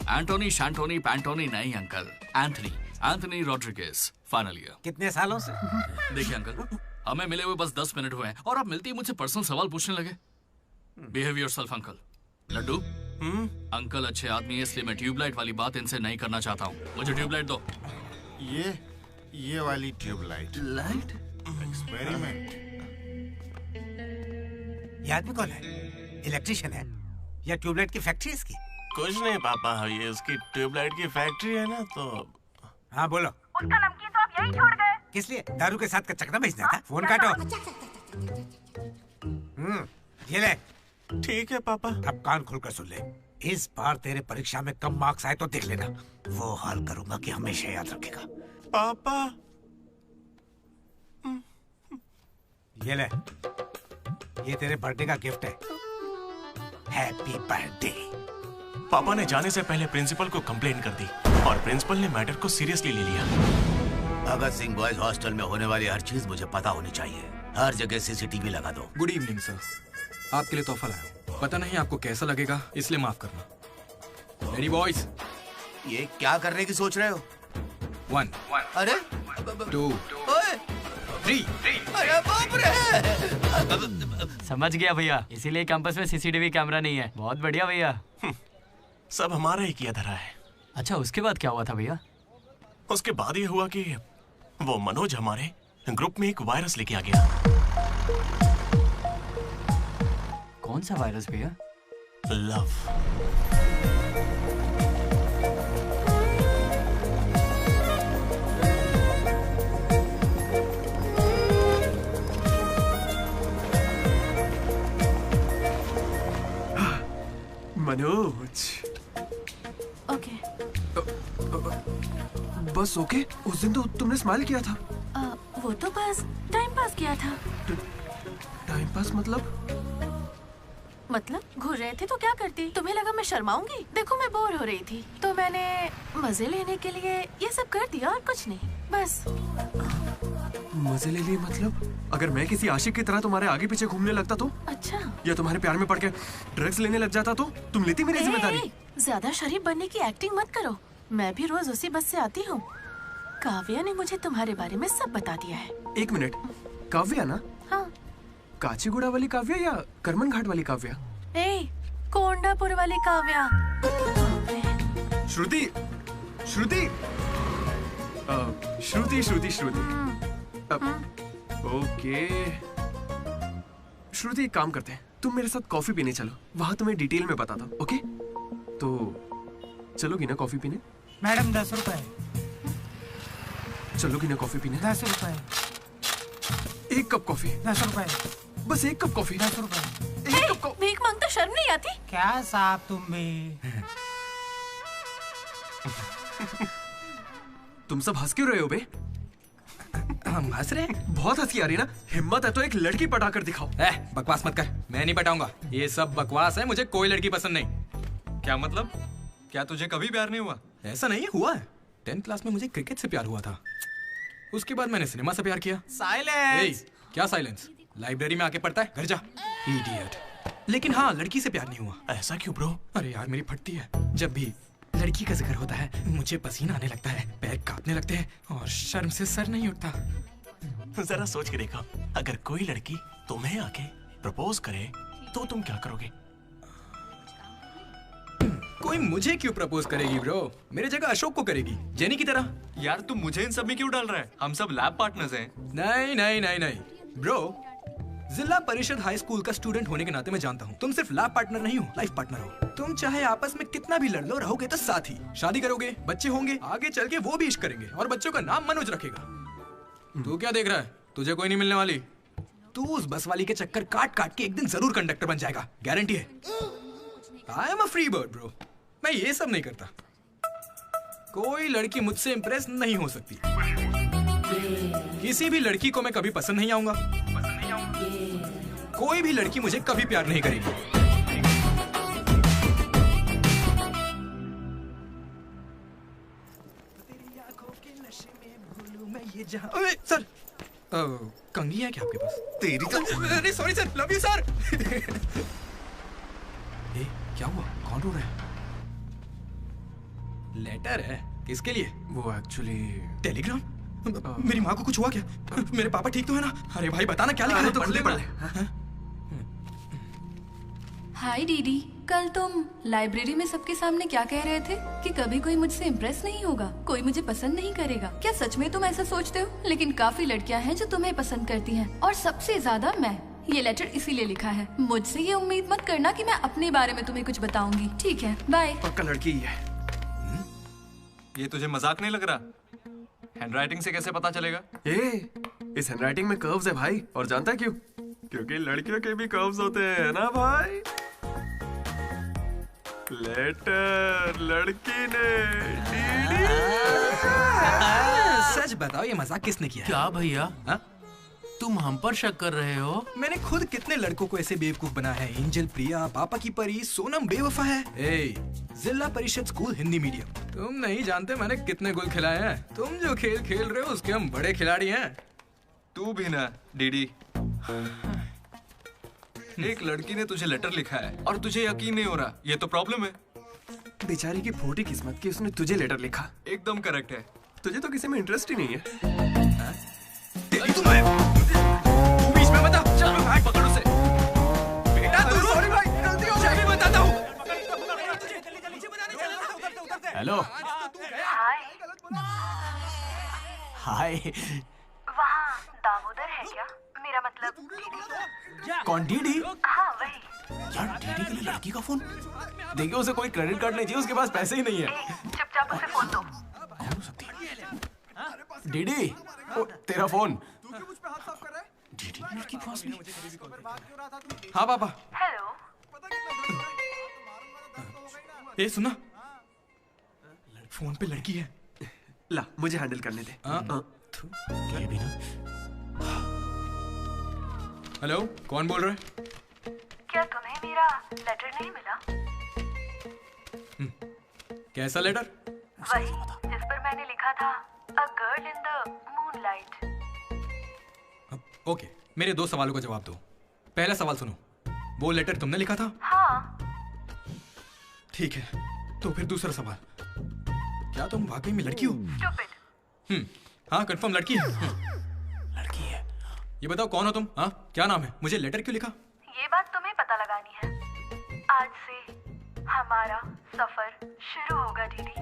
एंटोनी शैंटोनी पैंटोनी नहीं uncle, Anthony Rodriguez, final year. कितने सालों से? देखिए अंकल, हमें मिले हुए बस 10 मिनट हुए हैं और आप मिलते ही मुझसे पर्सनल सवाल पूछने लगे। Behave yourself uncle. Laddu, uncle अच्छे आदमी है इसलिए मैं ट्यूबलाइट वाली बात इनसे नहीं करना चाहता हूँ। मुझे ट्यूबलाइट दो। ये वाली ट्यूबलाइट। लाइट? एक्सपेरिमेंट। ये आदमी कौन है? इलेक्ट्रिशियन है या ट्यूबलाइट की फैक्ट्री है इसकी? कुछ नहीं पापा, ये उसकी ट्यूबलाइट की फैक्ट्री है ना तो। हाँ बोलो। उसका नमकीन तो आप यही छोड़ गए। किस लिए? दारू के साथ का चखना भेजना था? फोन काटो। ये ले। ठीक है पापा। अब कान खोलकर सुन ले। इस बार तेरे परीक्षा में कम मार्क्स आए तो देख लेना, वो हाल करूंगा कि हमेशा याद रखेगा। पापा ये ले, ये तेरे बर्थडे का गिफ्ट है। Happy birthday. पापा ने जाने से पहले प्रिंसिपल को कंप्लेन कर दी और प्रिंसिपल ने मैटर को सीरियसली ले लिया। भगत सिंह बॉयज हॉस्टल में होने वाली हर चीज मुझे पता होनी चाहिए। हर जगह सीसीटीवी लगा दो। गुड इवनिंग सर, आपके लिए तोहफा लाया। पता नहीं आपको कैसा लगेगा, इसलिए माफ करना। Ready boys? ये क्या करने की सोच रहे हो? 1 अरे 2 3। अरे बाप रे! समझ गया भैया, इसीलिए कैंपस में सीसीटीवी कैमरा नहीं है। बहुत बढ़िया भैया। सब हमारा ही किया धरा है। अच्छा, उसके बाद क्या हुआ था भैया? उसके बाद ये हुआ कि वो मनोज हमारे ग्रुप में एक वायरस लेके आ गया। कौन सा वायरस भैया? लव। मनोज। ओके। बस ओके? उस दिन तो तुमने स्माइल किया था। वो तो बस टाइम पास किया था। टाइम पास मतलब घूर रहे थे तो क्या करती? तुम्हें लगा मैं शर्माऊंगी? देखो मैं बोर हो रही थी तो मैंने मजे लेने के लिए ये सब कर दिया और कुछ नहीं, बस। मजे ले लिए मतलब? अगर मैं किसी आशिक की तरह तुम्हारे आगे पीछे घूमने लगता तो? अच्छा। या तुम्हारे प्यार में पड़ के ड्रग्स लेने लग जाता तो? तुम लेती मेरी जिम्मेदारी? ज्यादा शरीफ बनने की एक्टिंग मत करो। मैं भी रोज उसी बस से आती हूँ। काव्या ने मुझे तुम्हारे बारे में सब बता दिया है। 1 मिनट, काव्या ना? हाँ। काचीगुड़ा वाली काव्या या करमन घाट वाली काव्या? कोंडापुर वाली काव्या। श्रुति, श्रुति, श्रुति, श्रुति, श्रुति। ओके श्रुति, एक काम करते हैं, तुम मेरे साथ कॉफी पीने चलो, वहां तुम्हें डिटेल में बताता हूँ। ओके तो चलोगी ना कॉफी पीने? मैडम 10 रुपए। चलोगी ना कॉफी पीने? 10 रुपए। 1 कप कॉफी। 10 रुपए। बस 1 कप कॉफी। 10 रुपए। भीख मांगता शर्म नहीं आती? क्या साहब तुम भी? तुम सब हंस क्यों रहे हो बे? हम हंस रहे हैं? बहुत हंसी आ रही ना। हिम्मत है तो एक लड़की पटा कर दिखाओ। बकवास मत कर, मैं नहीं पटाऊंगा। ये सब बकवास है, मुझे कोई लड़की पसंद नहीं। क्या मतलब? क्या तुझे कभी प्यार नहीं हुआ? ऐसा नहीं हुआ है। 10th क्लास में मुझे क्रिकेट से प्यार हुआ था, उसके बाद मैंने सिनेमा से प्यार किया। साइलेंस। क्या साइलेंस? लाइब्रेरी में आके पढ़ता है, घर जा। इडियट। लेकिन हाँ, लड़की से प्यार नहीं हुआ। ऐसा क्यों ब्रो? अरे यार मेरी फटती है जब भी लड़की का जिक्र होता है मुझे पसीना आने लगता है, पैर कांपने लगते हैं और शर्म से सर नहीं उठता। जरा सोच के देखो, अगर कोई लड़की तुम्हें आके प्रपोज करे तो तुम क्या करोगे? कोई मुझे क्यों प्रपोज करेगी ब्रो? मेरे जगह अशोक को करेगी, जेनी की तरह। यार तुम मुझे इन सब में क्यों डाल रहा है? हम सब लैब पार्टनर्स हैं। नहीं नहीं नहीं नहीं ब्रो, जिला परिषद हाई स्कूल का स्टूडेंट होने के नाते मैं जानता हूँ तुम सिर्फ लैब पार्टनर नहीं हो, लाइफ पार्टनर हो। तुम चाहे आपस में कितना भी लड़ लो, रहोगे तो साथ ही। शादी करोगे, बच्चे होंगे, आगे चल के वो भी इश्क करेंगे और बच्चों का नाम मनोज रखेगा। तू क्या देख रहा है? तुझे कोई नहीं मिलने वाली। तू उस बस वाली के चक्कर काट काट के एक दिन जरूर कंडक्टर बन जाएगा, गारंटी है। I am a free bird bro, मैं ये सब नहीं करता। कोई लड़की मुझसे इंप्रेस नहीं हो सकती। किसी भी लड़की को मैं कभी पसंद नहीं आऊंगा। कोई भी लड़की मुझे कभी प्यार नहीं करेगी। अरे सर, कंघी है क्या आपके पास? तेरी तो अरे sorry sir, love you sir. क्या हुआ? कौन रो रहा है? लेटर है? किसके लिए? वो एक्चुअली टेलीग्राम। मेरी माँ को कुछ हुआ क्या? मेरे पापा ठीक तो है ना? अरे भाई बताना क्या लिखा है? तो खुले पढ़ ले। हाय डीडी, कल तुम लाइब्रेरी में सबके सामने क्या कह रहे थे कि कभी कोई मुझसे इम्प्रेस नहीं होगा, कोई मुझे पसंद नहीं करेगा। क्या सच में तुम ऐसा सोचते हो? लेकिन काफी लड़कियां हैं जो तुम्हें पसंद करती हैं और सबसे ज्यादा मैं। ये लेटर इसीलिए लिखा है। मुझसे ये उम्मीद मत करना कि मैं अपने बारे में तुम्हें कुछ बताऊंगी। ठीक है, बाय। पक्का लड़की ही है। ये तुझे मजाक नहीं लग रहा? हैंडराइटिंग से कैसे पता चलेगा? इस हैंडराइटिंग में कर्व्स है भाई, और जानता है क्यों? क्योंकि लड़कियों के भी कर्व्स होते हैं ना भाई। लेटर लड़की ने सच बताओ, ये मजाक किसने किया? क्या भैया, तुम हम पर शक कर रहे हो? मैंने खुद कितने लड़कों को ऐसे बेवकूफ बना है। एंजल, प्रिया, पापा की परी, सोनम बेवफा है। जिला परिषद स्कूल हिंदी मीडियम। तुम नहीं जानते मैंने कितने गोल खिलाए हैं। तुम जो खेल खेल रहे हो उसके हम बड़े खिलाड़ी हैं। तू भी ना डीडी। एक लड़की ने तुझे लेटर लिखा है और तुझे यकीन नहीं हो रहा, ये तो प्रॉब्लम है। बेचारी की फूटी किस्मत कि उसने तुझे लेटर लिखा। एकदम करेक्ट है। तुझे तो किसी में इंटरेस्ट ही नहीं है। बीच में बता, चल भाई पकड़ उसे। बेटा तू सॉरी भाई, गलती हो गई, बताता हूँ। हेलो। हाय। वहाँ दामोदर है क्या? मेरा मतलब डीडी। कौन डीडी? हाँ वही। यार डीडी के लिए लड़की का फोन? देखिए उसे कोई क्रेडिट कार्ड नहीं चाहिए, उसके पास पैसे ही नहीं है। चुपचाप उसे फोन दो। डीडी, तेरा फोन। डीडी ने लड़की पास नहीं। हाँ पापा। हेलो। ए सुना, फोन पे लड़की है। ला मुझे हैंडल करने दे। क्या भी ना। हेलो, कौन बोल रहा है? क्या तुम्हें मेरा लेटर नहीं मिला? कैसा लेटर? वही जिस पर मैंने लिखा था a girl in the moonlight. Okay, मेरे दो सवालों का जवाब दो। पहला सवाल सुनो, वो लेटर तुमने लिखा था? हाँ। ठीक है, तो फिर दूसरा सवाल, क्या तुम वाकई में लड़की हो? हाँ कंफर्म लड़की है। लड़की है। ये बताओ कौन हो तुम? हाँ क्या नाम है? मुझे लेटर क्यों लिखा? ये बात तुम्हें पता लगानी है। आज से हमारा सफर शुरू होगा दीदी।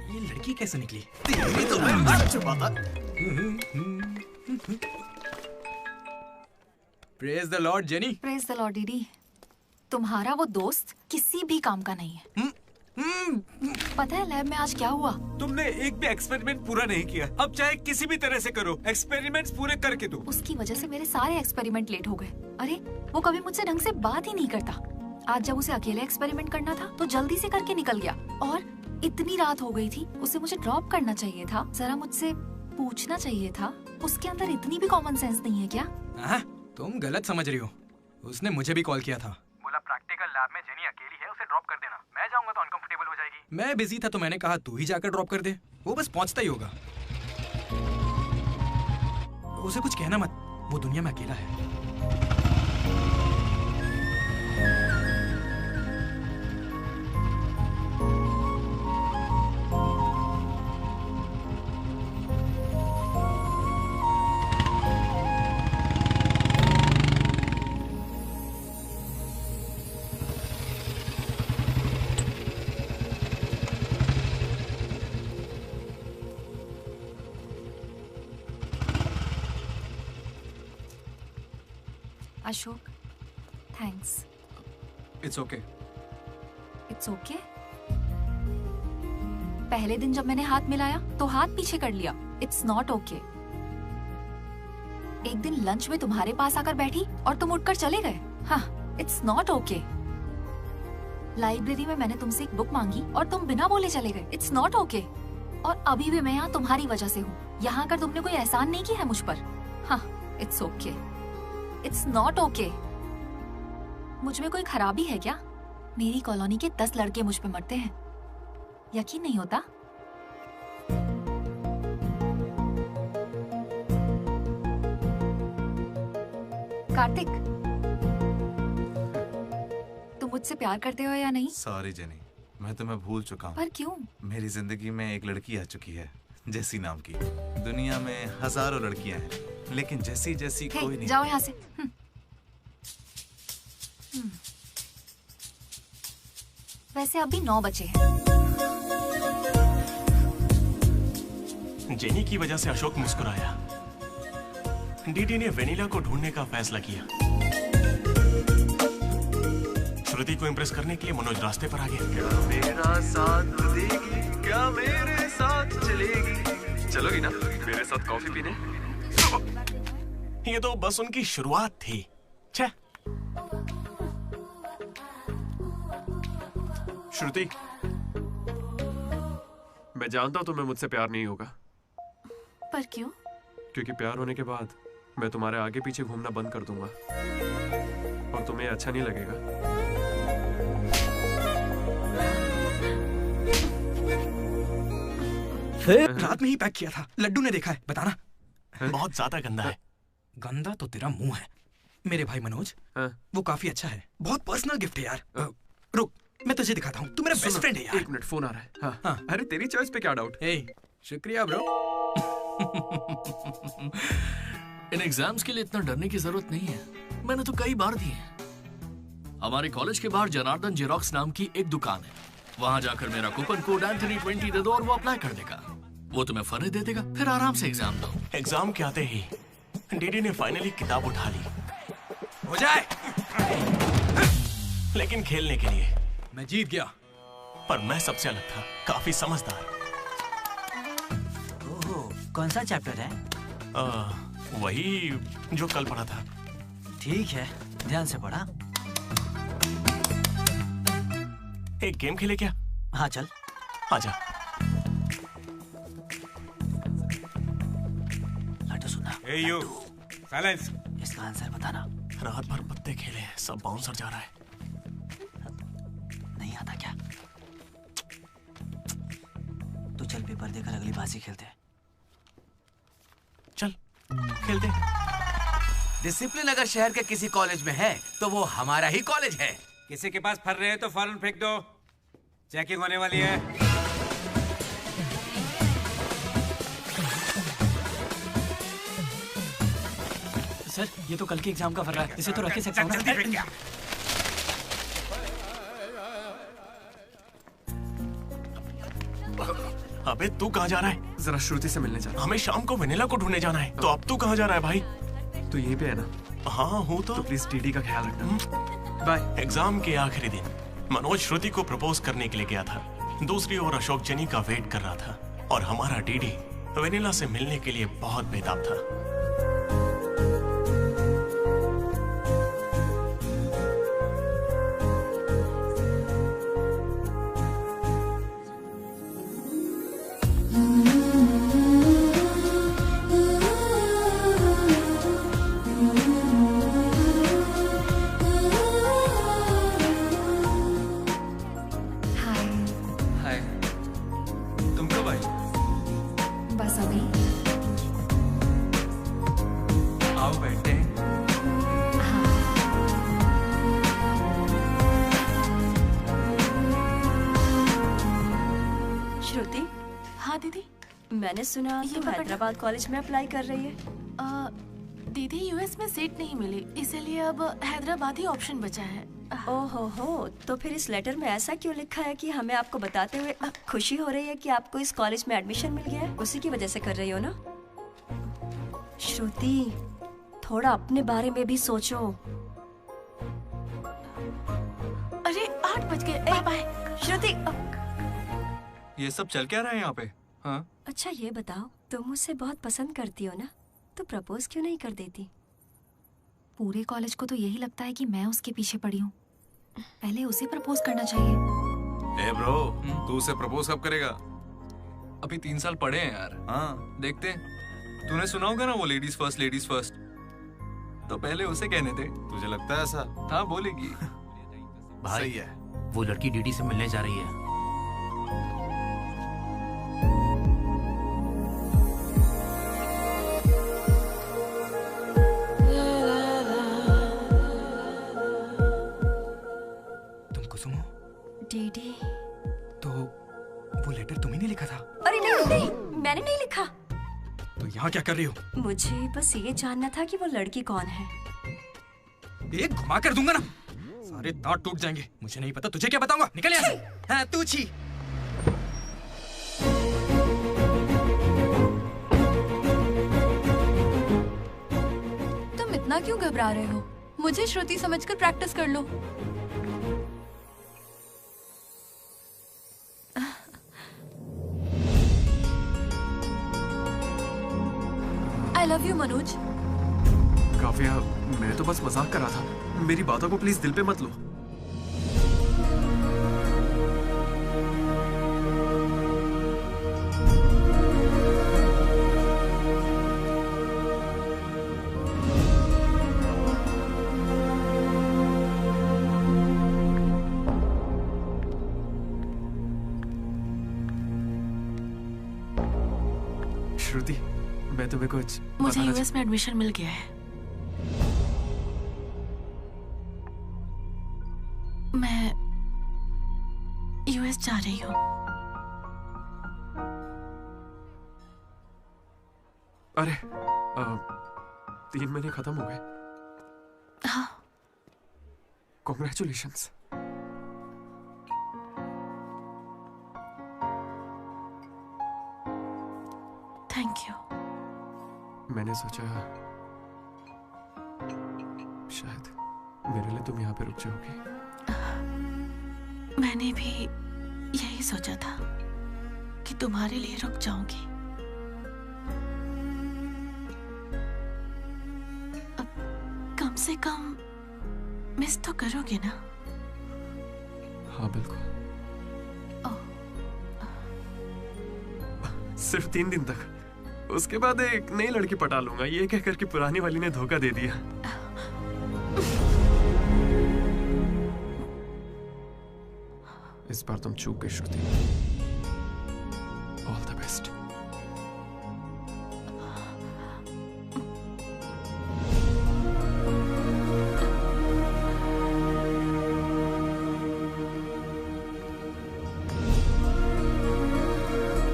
ये लड़की कैसे निकली? तेरी तो मैं मर चुका था। Praise the Lord jenny. Praise the Lord दीदी। तुम्हारा वो दोस्त किसी भी काम का नहीं है। पता है लैब में आज क्या हुआ? तुमने एक भी एक्सपेरिमेंट पूरा नहीं किया। अब चाहे किसी भी तरह से करो, एक्सपेरिमेंट्स पूरे करके दो। उसकी वजह से मेरे सारे एक्सपेरिमेंट लेट हो गए। अरे वो कभी मुझसे ढंग से बात ही नहीं करता। आज जब उसे अकेले एक्सपेरिमेंट करना था तो जल्दी से करके निकल गया। और इतनी रात हो गई थी, उसे मुझे ड्रॉप करना चाहिए था, जरा मुझसे पूछना चाहिए था। उसके अंदर इतनी भी कॉमन सेंस नहीं है क्या? तुम गलत समझ रही हो। उसने मुझे भी कॉल किया था। बोला प्रैक्टिकल लैब में जेनी अकेली है, उसे ड्रॉप कर देना। मैं जाऊंगा तो अनकंफर्टेबल हो जाएगी। मैं बिजी था तो मैंने कहा तू ही जाकर ड्रॉप कर दे, वो बस पहुंचता ही होगा। उसे कुछ कहना मत, वो दुनिया में अकेला है। Ashok, thanks. It's okay. It's okay? पहले दिन जब मैंने हाथ मिलाया तो हाथ पीछे कर लिया। It's not okay. एक दिन लंच में तुम्हारे पास आकर बैठी और तुम उठकर चले गए। हाँ, इट्स नॉट ओके। लाइब्रेरी में मैंने तुमसे एक बुक मांगी और तुम बिना बोले चले गए। It's not okay. और अभी भी मैं यहाँ तुम्हारी वजह से हूँ। यहाँ आकर तुमने कोई एहसान नहीं किया है मुझ पर। हाँ, it's okay. It's not okay. मुझ में कोई खराबी है क्या? मेरी कॉलोनी के 10 लड़के मुझ पे मरते हैं, यकीन नहीं होता? कार्तिक, तुम मुझसे प्यार करते हो या नहीं? सॉरी जेनी, मैं तुम्हें भूल चुका हूँ। पर क्यों? मेरी जिंदगी में एक लड़की आ चुकी है, जेसी नाम की। दुनिया में हजारों लड़कियां हैं, लेकिन जैसी जैसी कोई नहीं। जाओ यहाँ से। वैसे अभी 9 बजे हैं। जेनी की वजह से अशोक मुस्कुराया। डीडी ने वेनिला को ढूंढने का फैसला किया। श्रुति को इम्प्रेस करने के लिए मनोज रास्ते पर आ गया। क्या मेरा साथ देगी, क्या मेरे साथ चलेगी? चलोगी ना मेरे साथ कॉफी पीने? ये तो बस उनकी शुरुआत थी। छे। श्रुति, मैं जानता हूं तुम्हें मुझसे प्यार नहीं होगा। पर क्यों? क्योंकि प्यार होने के बाद मैं तुम्हारे आगे पीछे घूमना बंद कर दूंगा और तुम्हें अच्छा नहीं लगेगा। फिर रात में ही पैक किया था। लड्डू ने देखा है, बताना। बहुत ज्यादा गंदा है। गंदा तो तेरा मुंह है। मेरे भाई मनोज, वो काफी अच्छा है। बहुत पर्सनल गिफ्ट है यार। रुक, मैं तुझे दिखाता हूँ। तू मेरा बेस्ट फ्रेंड है यार। 1 मिनट, फोन आ रहा है। हाँ, हाँ। अरे तेरी चॉइस पे क्या डाउट? शुक्रिया ब्रो। इन एग्जाम्स के लिए इतना डरने की जरूरत नहीं है। मैंने तो कई बार दिए हैं। हमारे कॉलेज के बाहर जनार्दन जेरोक्स नाम की एक दुकान है। वहां जाकर मेरा कूपन कोड एंथनी 20 दे दो और वो अप्लाई कर देगा। वो तुम्हें फर्ज दे देगा, फिर आराम से एग्जाम दो। एग्जाम के आते ही डीडी ने फाइनली किताब उठा ली। हो जाए। लेकिन खेलने के लिए मैं जीत गया। पर मैं सबसे अलग था, काफी समझदार। ओहो, कौन सा चैप्टर है? वही जो कल पढ़ा था। ठीक है, ध्यान से पढ़ा। एक गेम खेले क्या? हाँ चल। आजा। लड्डू सुना। Hey you, silence. इसका आंसर बताना। रात भर पत्ते खेले, सब बाउंसर जा रहा है। नहीं आता क्या? तो चल पेपर देकर अगली बाजी खेलते हैं। चल खेलते। डिसिप्लिन अगर शहर के किसी कॉलेज में है तो वो हमारा ही कॉलेज है। किसी के पास फर रहे हैं तो फौरन फेंक दो। चेकिंग होने वाली है। सर, ये तो कल के एग्जाम का फर रहा है। इसे तो रख ही सकता हूं ना? जल्दी फेंक क्या? अबे तू कहाँ जा रहा है? जरा श्रुति से मिलने जा। हमें शाम को वेनिला को ढूंढने जाना है। तो अब तू कहाँ जा रहा है भाई? तू यहीं पे है ना? हाँ हूँ तो प्लीज डीडी का ख्याल रखना। बाय। एग्जाम के आखिरी दिन मनोज श्रुति को प्रपोज करने के लिए गया था। दूसरी ओर अशोक जेनी का वेट कर रहा था और हमारा डीडी वेनिला से मिलने के लिए बहुत बेताब था। मैंने सुना तुम हैदराबाद कॉलेज में अप्लाई कर रही है। दीदी यूएस में सीट नहीं मिली, इसीलिए अब हैदराबाद ही ऑप्शन बचा है। ओहो, तो फिर इस लेटर में ऐसा क्यों लिखा है कि हमें आपको बताते हुए खुशी हो रही है कि आपको इस कॉलेज में एडमिशन मिल गया है? उसी की वजह से कर रही हो ना? श्रुति, थोड़ा अपने बारे में भी सोचो। अरे 8 बज गए। Bye bye. श्रुति, ये सब चल क्या रहा है यहाँ पे? हाँ? अच्छा ये बताओ, तुम मुझसे बहुत पसंद करती हो ना, तो प्रपोज क्यों नहीं कर देती? पूरे कॉलेज को तो यही लगता है कि मैं उसके पीछे पड़ी हूँ। पहले उसे प्रपोज करना चाहिए। ए ब्रो, तू उसे प्रपोज कब करेगा? अभी 3 साल पड़े हैं यार। हाँ देखते हैं। तूने सुना होगा ना वो लेडीज फर्स्ट, तो पहले उसे कहने दे। तुझे लगता है ऐसा? हाँ बोलेगी। भाई सही है। वो लड़की डीडी से मिलने जा रही है। तुम कुसुम हो? डीडी। तो वो लेटर तुम्ही ने लिखा था? अरे नहीं नहीं, मैंने नहीं लिखा। तो यहाँ क्या कर रही हो? मुझे बस ये जानना था कि वो लड़की कौन है। एक घुमा कर दूंगा ना, सारे दांत टूट जाएंगे। मुझे नहीं पता, तुझे क्या बताऊंगा? निकल यहाँ से। हाँ तू छी। तुम इतना क्यों घबरा रहे हो? मुझे श्रुति समझकर प्रैक्टिस कर लो। I love you, Manoj. Kavya, मैं तो बस मजाक कर रहा था। मेरी बातों को प्लीज दिल पे मत लो। श्रुति, मैं तुम्हें कुछ मुझे यूएस में एडमिशन मिल गया है। मैं यूएस जा रही हूँ। अरे 3 महीने खत्म हो गए। हाँ। कॉन्ग्रेचुलेशंस। Thank you. मैंने सोचा शायद मेरे लिए तुम यहाँ पे रुक जाओगी। मैंने भी यही सोचा था कि तुम्हारे लिए रुक जाऊंगी। अब कम से कम मिस तो करोगे ना? हाँ बिल्कुल। सिर्फ 3 दिन तक, उसके बाद एक नई लड़की पटा लूंगा, ये कहकर कि पुरानी वाली ने धोखा दे दिया। इस बार तुम चूक गई Shruti. All the best.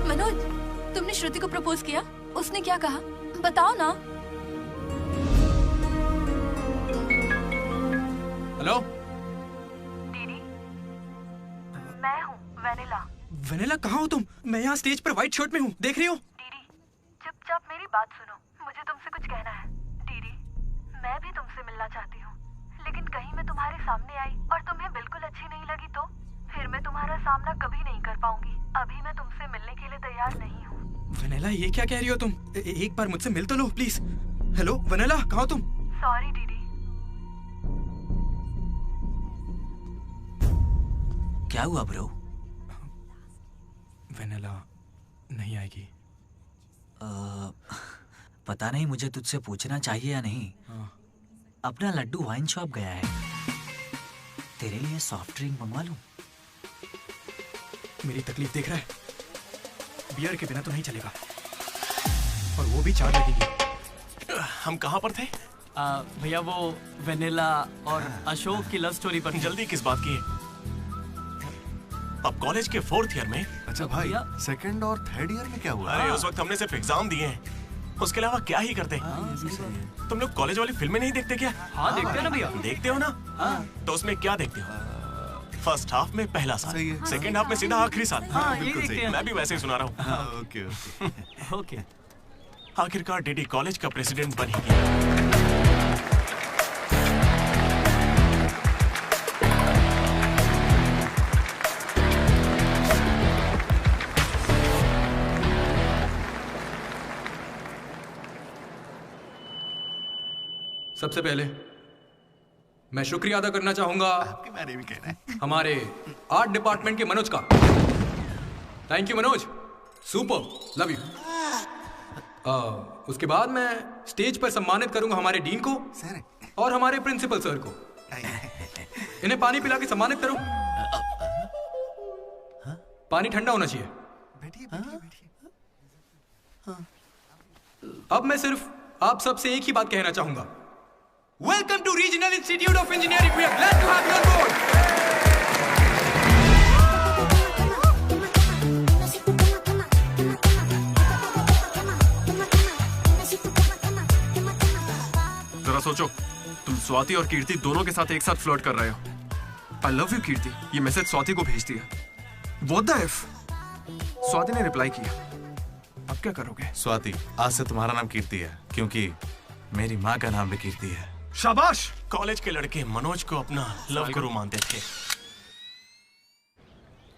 Manoj, तुमने श्रुति को प्रपोज किया? उसने क्या कहा? बताओ ना। हेलो दीदी, मैं हूँ वेनिला। वेनिला, कहाँ हो तुम? मैं यहाँ स्टेज पर व्हाइट शर्ट में हूँ, देख रही हो? दीदी, चुपचाप मेरी बात सुनो, मुझे तुमसे कुछ कहना है। दीदी, मैं भी तुमसे मिलना चाहती हूँ, लेकिन कहीं मैं तुम्हारे सामने आई और तुम्हें बिल्कुल अच्छी नहीं लगी तो फिर मैं तुम्हारा सामना कभी नहीं कर पाऊंगी। अभी मैं तुमसे मिलने के लिए तैयार नहीं हूँ। वेनिला, ये क्या कह रही हो तुम? एक बार मुझसे मिल तो लो प्लीज। हेलो वेनिला, कहाँ हो तुम? सॉरी दीदी। क्या हुआ ब्रो? वेनिला नहीं आएगी। पता नहीं, मुझे तुझसे पूछना चाहिए या नहीं। अपना लड्डू वाइन शॉप गया है, तेरे लिए सॉफ्ट ड्रिंक मंगवा लूं? मेरी तकलीफ देख रहा है? बियर के बिना तो नहीं चलेगा, और वो भी 4 लगेगी। हम कहाँ पर थे? भैया वो वेनिला और अशोक की लव स्टोरी पर। जल्दी किस बात की? अब कॉलेज के 4th ईयर में। अच्छा भाई, 2nd और 3rd ईयर में क्या हुआ? अरे उस वक्त हमने सिर्फ एग्जाम दिए हैं, उसके अलावा क्या ही करते। तुम लोग कॉलेज वाली फिल्में नहीं देखते क्या? हाँ देखते हैं ना भैया। देखते हो ना? तो उसमें क्या देखते हो? फर्स्ट हाफ में पहला साल, सेकंड हाफ में सीधा आखिरी साल। हाँ, ये देखते हैं। मैं भी वैसे ही सुना रहा हूँ। Okay okay. आखिरकार डीडी कॉलेज का प्रेसिडेंट बन ही गया। सबसे पहले मैं शुक्रिया अदा करना चाहूंगा आपके बारे में कहना है हमारे आर्ट डिपार्टमेंट के मनोज का। Thank you Manoj, super, love you. उसके बाद मैं स्टेज पर सम्मानित करूंगा हमारे डीन को और हमारे प्रिंसिपल सर को। इन्हें पानी पिला के सम्मानित करो। पानी ठंडा होना चाहिए। अब मैं सिर्फ आप सबसे एक ही बात कहना चाहूंगा। Welcome to Regional Institute of Engineering, we are glad to have you on board. जरा सोचो, तुम स्वाति और कीर्ति दोनों के साथ एक साथ फ्लर्ट कर रहे हो। आई लव यू कीर्ति, ये मैसेज स्वाति को भेज दिया। What the if? स्वाति ने रिप्लाई किया। अब क्या करोगे? स्वाति, आज से तुम्हारा नाम कीर्ति है क्योंकि मेरी माँ का नाम भी कीर्ति है। शाबाश। कॉलेज के लड़के मनोज को अपना लव गुरु मानते थे,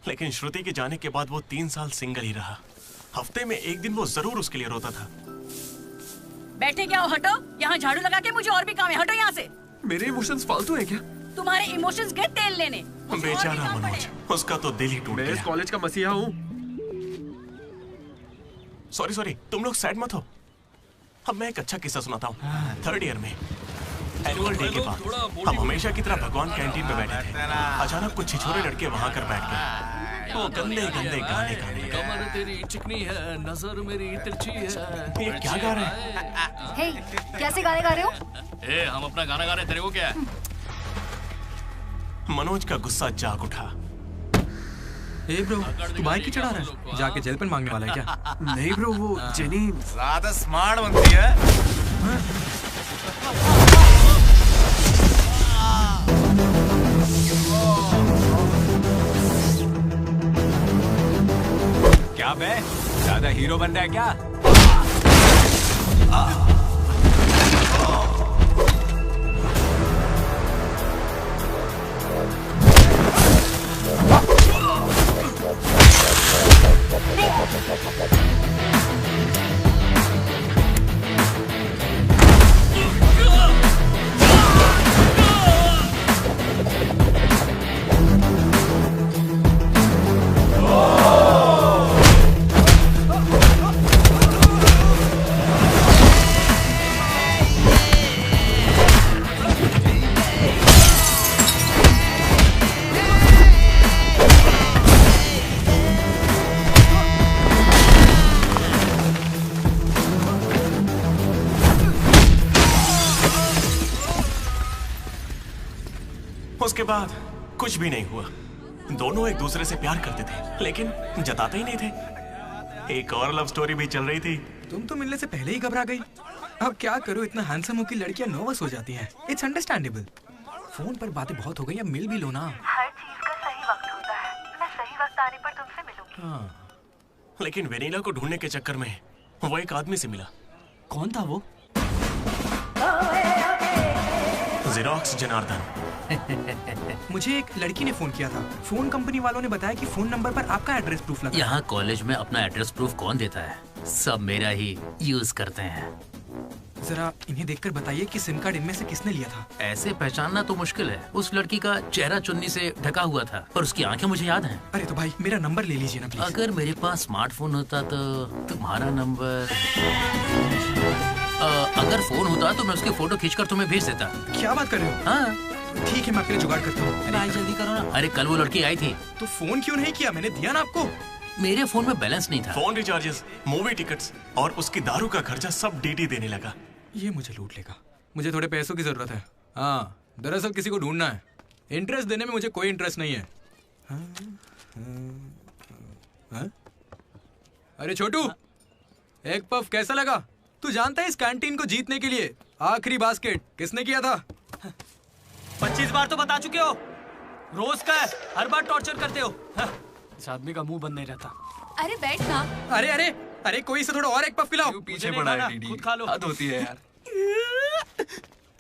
लेकिन श्रुति के जाने के बाद वो 3 साल सिंगल ही रहा। हफ्ते में एक दिन वो जरूर उसके लिए रोता था। बैठे क्या हो, हटो। यहाँ झाड़ू लगा के मुझे और भी काम है, हटो यहाँ से। मेरे इमोशंस फालतू है क्या? तुम्हारे इमोशंस गए तेल लेने। बेचारा मनोज, उसका तो दिल ही टूट गया। मैं इस कॉलेज का मसीहा हूँ। सॉरी, तुम लोग सैड मत हो। अब मैं एक अच्छा किस्सा सुनाता हूँ। 3rd ईयर में एनुअल डे के बाद हम हमेशा की तरह भगवान कैंटीन में बैठे थे। अचानक कुछ छिछोरे लड़के वहाँ कर बैठ गए। वो गंदे गंदे गाने गाने। कमर तेरी चिकनी है, नजर मेरी तिरछी है। ये क्या गा रहे हैं? हे, कैसे गाने गा रहे हो? ए, हम अपना गाना गा रहे हैं, तेरे को क्या है? मनोज का गुस्सा जाग उठा। ए ब्रो, तू बाइक ही चढ़ा रहा है? जाके जेल पेन मांगने वाला है क्या? नहीं ब्रो, वो जेनी ज्यादा स्मार्ट बनती है। क्या बे, ज्यादा हीरो बन रहा है क्या? उसके बाद कुछ भी नहीं हुआ। दोनों एक दूसरे से प्यार करते थे लेकिन जताते ही नहीं थे। एक और लव स्टोरी भी चल रही थी। तुम तो मिलने से पहले ही घबरा गई। अब क्या करूं, इतना हैंडसम हो कि लड़कियां नर्वस हो जाती हैं। It's understandable. फोन पर बातें बहुत हो गई, अब मिल भी लो ना। हर चीज का सही वक्त होता है। मैं सही वक्त आने पर तुमसे मिलूंगी। हाँ। लेकिन वेनिला को ढूंढने के चक्कर में वो एक आदमी से मिला। कौन था वो? जेरोक्स जनार्दन। मुझे एक लड़की ने फोन किया था। फोन कंपनी वालों ने बताया कि फोन नंबर पर आपका एड्रेस प्रूफ लगा। यहाँ कॉलेज में अपना एड्रेस प्रूफ कौन देता है? सब मेरा ही यूज करते हैं। जरा इन्हें देखकर बताइए कि सिम कार्ड इनमें से किसने लिया था। ऐसे पहचानना तो मुश्किल है। उस लड़की का चेहरा चुन्नी से ढका हुआ था पर उसकी आंखें मुझे याद हैं। अरे तो भाई मेरा नंबर ले लीजिए ना प्लीज। अगर मेरे पास स्मार्टफोन होता तो तुम्हारा नंबर, अगर फोन होता तो मैं उसकी फोटो खींचकर तुम्हें भेज देता। क्या बात कर रहे हो? हाँ ठीक है, मैं आपके लिए जुगाड़ करता हूँ। भाई जल्दी करो ना। अरे कल वो लड़की आई थी। तो फोन क्यों नहीं किया? मैंने दिया ना आपको। मेरे फोन में बैलेंस नहीं था। फोन रिचार्जेस, मूवी टिकट्स और उसकी दारू का खर्चा सब डीडी देने लगा। ये मुझे लूट लेगा। मुझे थोड़े पैसों की जरूरत है। हाँ, दरअसल किसी को ढूंढना है। इंटरेस्ट देने में मुझे कोई इंटरेस्ट नहीं है। हाँ? अरे छोटू, एक पफ कैसा लगा? तू जानता है इस कैंटीन को जीतने के लिए आखिरी बास्केट किसने किया था? 25 बार तो बता चुके हो। रोज का है, हर बार टॉर्चर करते हो। इस आदमी का मुंह बंद नहीं रहता। अरे बैठ ना। अरे अरे अरे, कोई से थोड़ा और एक पफ खिलाओ। पीछे पड़ा है डीडी। खुद खा लो। हद होती है यार।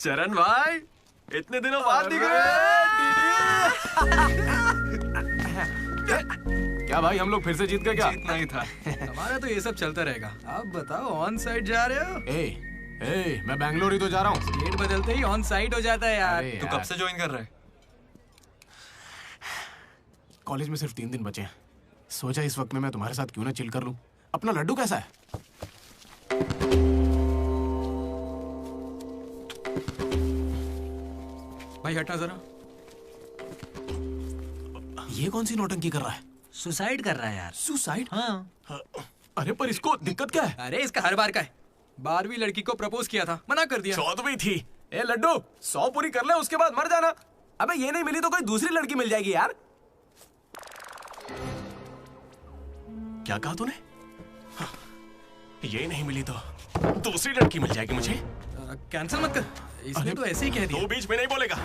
चरण भाई, इतने दिनों बाद दिख रहे हैं। क्या भाई, हम लोग फिर से जीत गए क्या? जीतना ही था। हमारा तो ये सब चलता रहेगा। आप बताओ, ऑन साइड जा रहे हो? ए, मैं बैंगलोर ही तो जा रहा हूँ। स्टेट बदलते ही ऑन साइट हो जाता है यार। तू कब से ज्वाइन कर रहा है? कॉलेज में सिर्फ 3 दिन बचे हैं। सोचा इस वक्त में मैं तुम्हारे साथ क्यों ना चिल कर लूं। अपना लड्डू कैसा है? भाई हटना जरा। ये कौन सी नौटंकी कर रहा है? सुसाइड कर रहा है यार। सुसाइड? हाँ। अरे पर इसको दिक्कत क्या है? अरे इसका हर बार का है। 12वीं लड़की को प्रपोज किया था, मना कर दिया। 14वीं थी। ए लड्डू 100 पूरी कर ले, उसके बाद मर जाना। अबे ये नहीं मिली तो कोई दूसरी लड़की मिल जाएगी यार। क्या कहा तूने? हाँ, ये नहीं मिली तो दूसरी लड़की मिल जाएगी मुझे। कैंसिल मत कर, इसने तो ऐसे ही कह दिया। तू बीच में नहीं बोलेगा।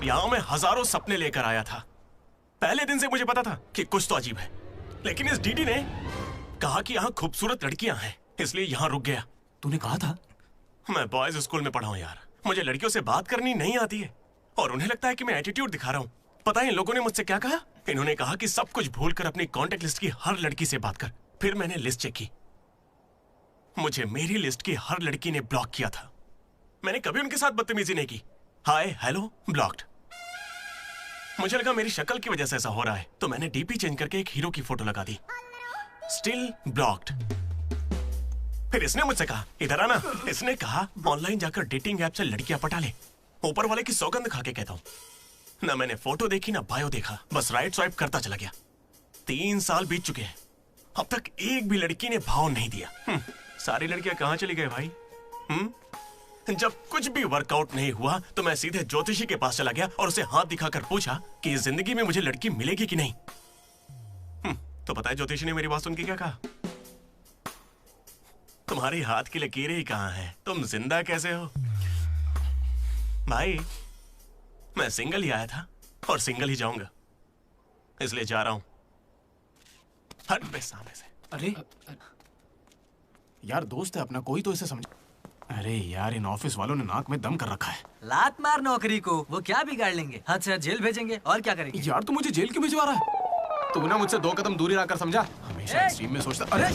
यहाँ मैं हजारों सपने लेकर आया था। पहले दिन से मुझे पता था कि कुछ तो अजीब है, लेकिन इस डीडी ने कहा कि यहाँ खूबसूरत लड़कियां हैं, इसलिए यहाँ रुक गया। तूने कहा था? मैं बॉयज स्कूल में पढ़ा हूँ यार। मुझे लड़कियों से बात करनी नहीं आती है और उन्हें लगता है कि मैं एटीट्यूड दिखा रहा हूँ। पता है इन लोगों ने मुझसे क्या कहा? इन्होंने कहा कि सब कुछ भूलकर अपनी कॉन्टेक्ट लिस्ट की हर लड़की से बात कर। फिर मैंने लिस्ट चेक की, मुझे मेरी लिस्ट की हर लड़की ने ब्लॉक किया था। मैंने कभी उनके साथ बदतमीजी नहीं की। Hi hello blocked. मुझे लगा मेरी शक्ल की वजह से ऐसा हो रहा है, तो मैंने डीपी चेंज करके एक हीरो की फोटो लगा दी। Still blocked. फिर इसने मुझसे कहा इधर आना। इसने कहा ऑनलाइन जाकर डेटिंग ऐप से लड़कियां पटा ले। ऊपर वाले की सौगंध खा के कहता हूं, ना मैंने फोटो देखी ना बायो देखा, बस राइट स्वाइप करता चला गया। 3 साल बीत चुके हैं, अब तक एक भी लड़की ने भाव नहीं दिया। सारी लड़कियां कहां चली गई भाई? जब कुछ भी वर्कआउट नहीं हुआ तो मैं सीधे ज्योतिषी के पास चला गया और उसे हाथ दिखाकर पूछा कि इस जिंदगी में मुझे लड़की मिलेगी कि नहीं। तो पता है ज्योतिषी ने मेरी बात सुन के क्या कहा? तुम्हारी हाथ की लकीरें ही कहां हैं, तुम जिंदा कैसे हो? भाई मैं सिंगल ही आया था और सिंगल ही जाऊंगा, इसलिए जा रहा हूं। हट बे सामने से। अरे यार दोस्त है अपना, कोई तो इसे समझ। अरे यार इन ऑफिस वालों ने नाक में दम कर रखा है। लात मार नौकरी को, वो क्या बिगाड़ लेंगे? हद से हद जेल भेजेंगे और क्या करेंगे? यार तू मुझे जेल क्यों भिजवा रहा है? तू ना मुझसे 2 कदम दूरी रखकर समझा। हमेशा एक्सट्रीम में सोचता। अरे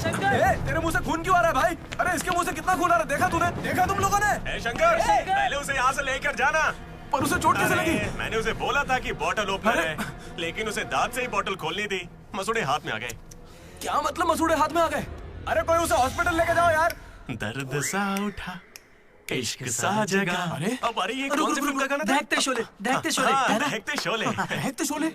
तेरे मुंह से खून क्यों आ रहा है भाई? अरे इसके मुंह से कितना खून आ रहा है, देखा तूने? देखा तुम लोगों ने? शंकर पहले उसे यहाँ से लेकर जाना। पर उसे चोट कैसे लगी? मैंने उसे बोला था कि बॉटल ओपनर है, लेकिन उसे दांत से ही बॉटल खोलनी थी। मसूड़े हाथ में आ गए। क्या मतलब मसूड़े हाथ में आ गए? अरे कोई उसे हॉस्पिटल लेके जाओ यार। दर्द सा उठा इश्क सा जगा। अरे अब अरे ये कौन सी फिल्म का गाना था? दहकते शोले, दहकते शोले। दहकते शोले। दहकते शोले।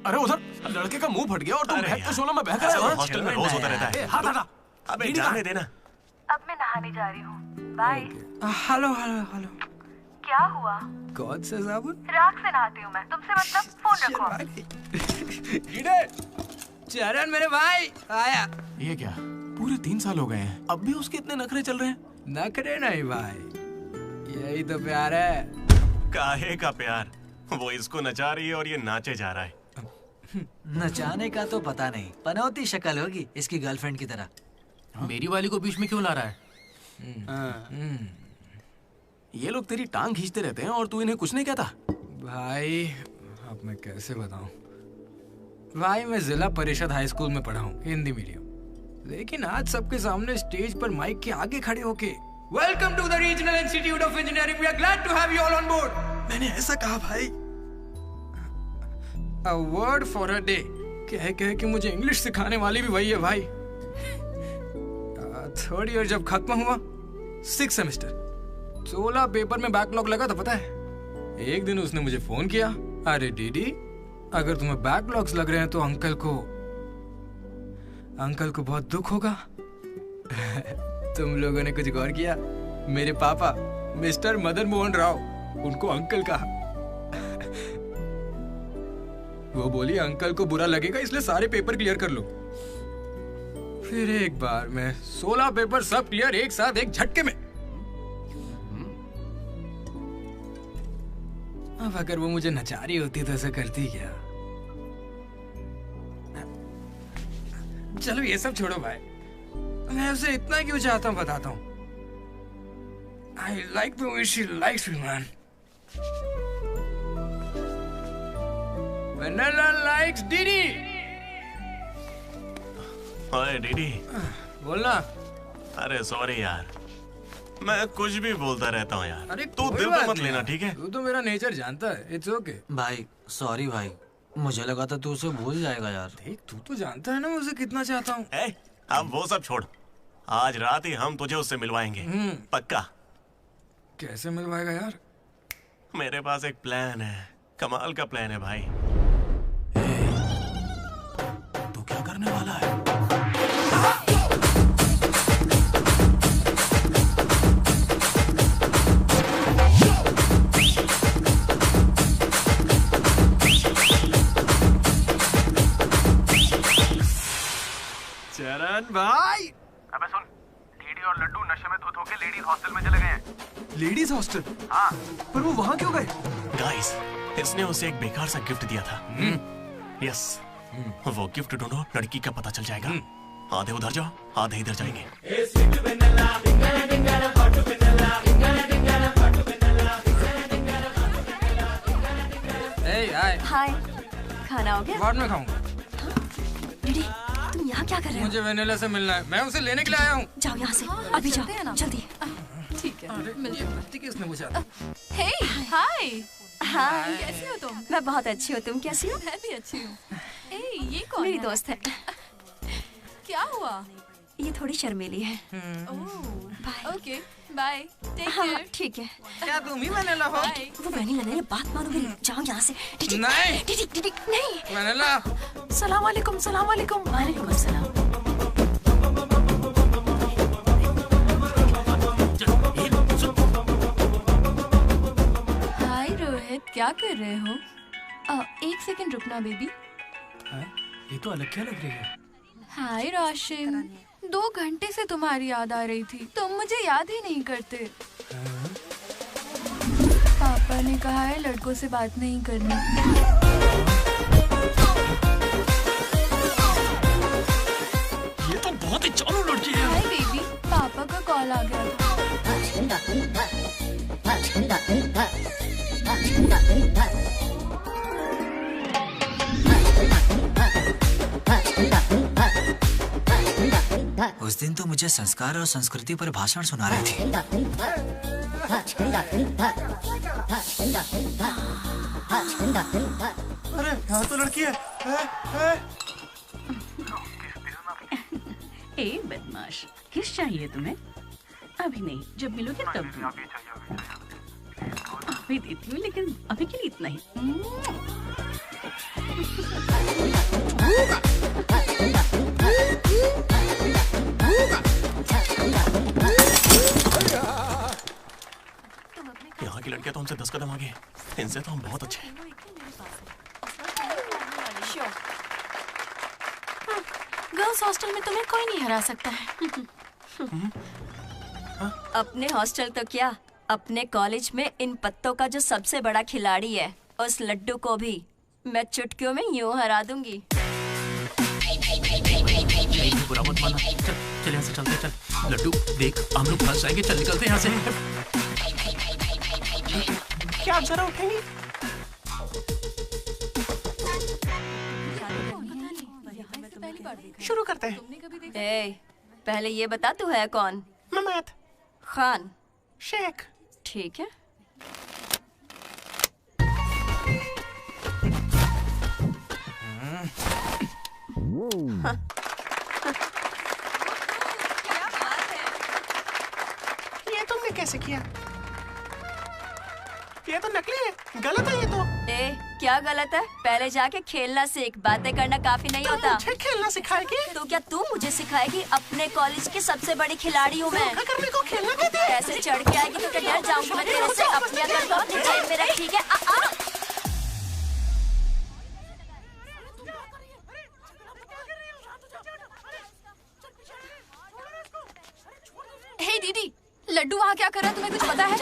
अरे उधर लड़के का मुंह फट गया और तुम दहकते शोले में बहक रहे हो। हॉस्टल में रोज होता रहता है। हाथ हटा। अबे जाने देना। अब मैं नहाने जा रही हूँ, बाय। Hello hello hello. क्या हुआ? कौन सा साबुन? राख से नहाती हूँ मैं, तुमसे मतलब फोन रखो। चरण मेरे भाई आया। ये क्या पूरे 3 साल हो गए हैं, अब भी उसके इतने नखरे चल रहे हैं? नखरे नहीं भाई, यही तो प्यार है। काहे का प्यार? वो इसको नचा रही है और ये नाचे जा रहा है। नचाने का तो पता नहीं, पनौती शक्ल होगी इसकी गर्लफ्रेंड की तरह। मेरी वाली को बीच में क्यों ला रहा है? ये लोग तेरी टांग खींचते रहते हैं और तू इन्हें कुछ नहीं कहता। भाई अब मैं कैसे बताऊं? भाई मैं जिला परिषद हाई स्कूल में पढ़ा हूँ, हिंदी मीडियम। लेकिन आज सबके सामने स्टेज पर माइक के आगे खड़े होके welcome to the Regional Institute of Engineering, we are glad to have you all on board. मैंने ऐसा कहा भाई, a word for a day कह के मुझे इंग्लिश सिखाने वाली भी वही है भाई। 3rd ईयर जब खत्म हुआ, 6th सेमेस्टर, 16 पेपर में बैकलॉग लगा था पता है। एक दिन उसने मुझे फोन किया, अरे डीडी अगर तुम्हें बैकलॉग्स लग रहे हैं तो अंकल को बहुत दुख होगा। तुम लोगों ने कुछ गौर किया? मेरे पापा मिस्टर मदन मोहन राव, उनको अंकल कहा। वो बोली अंकल को बुरा लगेगा इसलिए सारे पेपर क्लियर कर लो। फिर एक बार मैं 16 पेपर सब क्लियर एक साथ एक झटके में। अब अगर वो मुझे नचा रही होती तो ऐसा करती क्या? चलो ये सब छोड़ो भाई, मैं उसे इतना क्यों चाहता हूँ बताता हूँ। I like the way she likes me, man. Vanilla likes Didi. ओए डीडी। बोलना। अरे सॉरी यार, मैं कुछ भी बोलता रहता हूँ यार। अरे तू कोई दिल बात पे मत नहीं लेना, यार। ठीक है? तू तो मेरा नेचर जानता है। It's okay. भाई सॉरी भाई, मुझे लगा था तू उसे भूल जाएगा यार। देख तू तो जानता है ना मैं उसे कितना चाहता हूँ। अब वो सब छोड़, आज रात ही हम तुझे उससे मिलवाएंगे, पक्का। कैसे मिलवाएगा यार? मेरे पास एक प्लान है, कमाल का प्लान है भाई। तू क्या करने वाला है? चरण भाई। अबे सुन, डीडी और लड्डू नशे में धुत होके लेडीज हॉस्टल में चले गए हैं। Ladies hostel? हाँ। पर वो वहाँ क्यों गए? गाइस, इसने उसे एक बेकार सा गिफ्ट दिया था। यस, वो गिफ्ट ढूंढो, लड़की का पता चल जाएगा। आधे उधर जाओ, आधे इधर जाएंगे। हाय, खाना हो गया? बाद में खाऊंगा। डीडी, तुम यहाँ क्या कर रहे हो? मुझे वेनिला से मिलना है, मैं उसे लेने के लिए आया हूँ। जाओ यहाँ से, अभी जाओ, जल्दी। ठीक है, मिलते किसने पूछा? हे, हाय। हाय। कैसी हो तुम? मैं बहुत अच्छी हूँ, तुम कैसी हो? मैं भी अच्छी हूँ। ए, ये कौन मेरी है? दोस्त है। क्या हुआ? ये थोड़ी शर्मीली है। Okay, bye. टेक हाँ, केयर। ठीक है। क्या तुम ही वेनिला हो? वो वेनिला नहीं है, बात मानो मेरी। जाओ यहाँ से। डीडी, नहीं। डीडी, डीडी, नहीं। वेनिला। सलाम वालेकुम, सलाम वालेकुम। वालेकुम अस्सलाम। हाय रोहित, क्या कर रहे हो? एक सेकंड रुकना बेबी। ये तो अलग क्या लग रही है? हाय रोशन, 2 घंटे से तुम्हारी याद आ रही थी, तुम मुझे याद ही नहीं करते। पापा ने कहा है लड़कों से बात नहीं करनी। ये तो बहुत ही चालू लड़की है। हाय बेबी, पापा का कॉल आ गया था। उस दिन तो मुझे संस्कार और संस्कृति पर भाषण सुना रहे थे। अरे यहाँ तो लड़की है। ए बदमाश, किस चाहिए तुम्हें? अभी नहीं, जब मिलोगे तब दूँ। अभी देती हूँ, लेकिन अभी के लिए इतना ही। यहाँ की लड़कियां तो हमसे 10 कदम आगे हैं। इनसे तो हम बहुत अच्छे हैं। गर्ल्स हॉस्टल में तुम्हें कोई नहीं हरा सकता है। अपने हॉस्टल तो क्या, अपने कॉलेज में इन पत्तों का जो सबसे बड़ा खिलाड़ी है, उस लड्डू को भी मैं चुटकियों में यूं हरा दूंगी। बुरा मत माना। चल यहाँ से चलते, चल। लड्डू देख, हम लोग फंस जाएंगे। चल निकलते यहाँ से। क्या आप जरा उठेंगे? शुरू करते हैं। ए, पहले ये बता तू है कौन? ममैद खान शेख। ठीक है। ये तुमने कैसे किया? ये तो नकली है, गलत है ये तो। ए, क्या गलत है? पहले जाके खेलना सीख, बातें करना काफी नहीं होता। मुझे खेलना सिखाएगी? तो क्या तू मुझे सिखाएगी? अपने कॉलेज की सबसे बड़ी खिलाड़ी हूँ मैं। करने को खेलना कहते हैं। ऐसे चढ़ के आएगी तो क्या डर जाऊंगी मैं तेरे से? अपनी अगर तो अपनी जेब में रख, ठीक है? हे दीदी, लड्डू वहाँ क्या कर रहा है, तुम्हें कुछ पता है?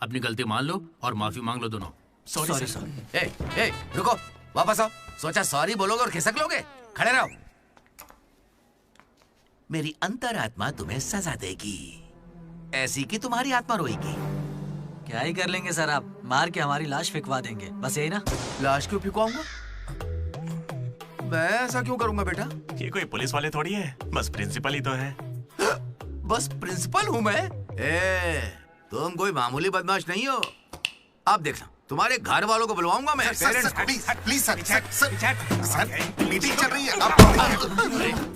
अपनी गलती मान लो और माफी मांग लो दोनों। Sorry sir. ए, रुको, वापस आओ। सोचा सॉरी बोलोगे और खिसक लोगे? खड़े रहो। मेरी अंतरात्मा तुम्हें सजा देगी, ऐसी कि तुम्हारी आत्मा रोएगी। क्या ही कर लेंगे सर आप, मार के हमारी लाश फिकवा देंगे, बस यही ना। लाश क्यों फिकवाऊंगा? मैं ऐसा क्यों करूंगा बेटा? ये कोई पुलिस वाले थोड़ी है, बस प्रिंसिपल ही तो है। बस प्रिंसिपल हूँ मैं? तुम कोई मामूली बदमाश नहीं हो। आप देखना, तुम्हारे घर वालों को बुलवाऊंगा मैं। प्लीज सर, मीटिंग चल रही है।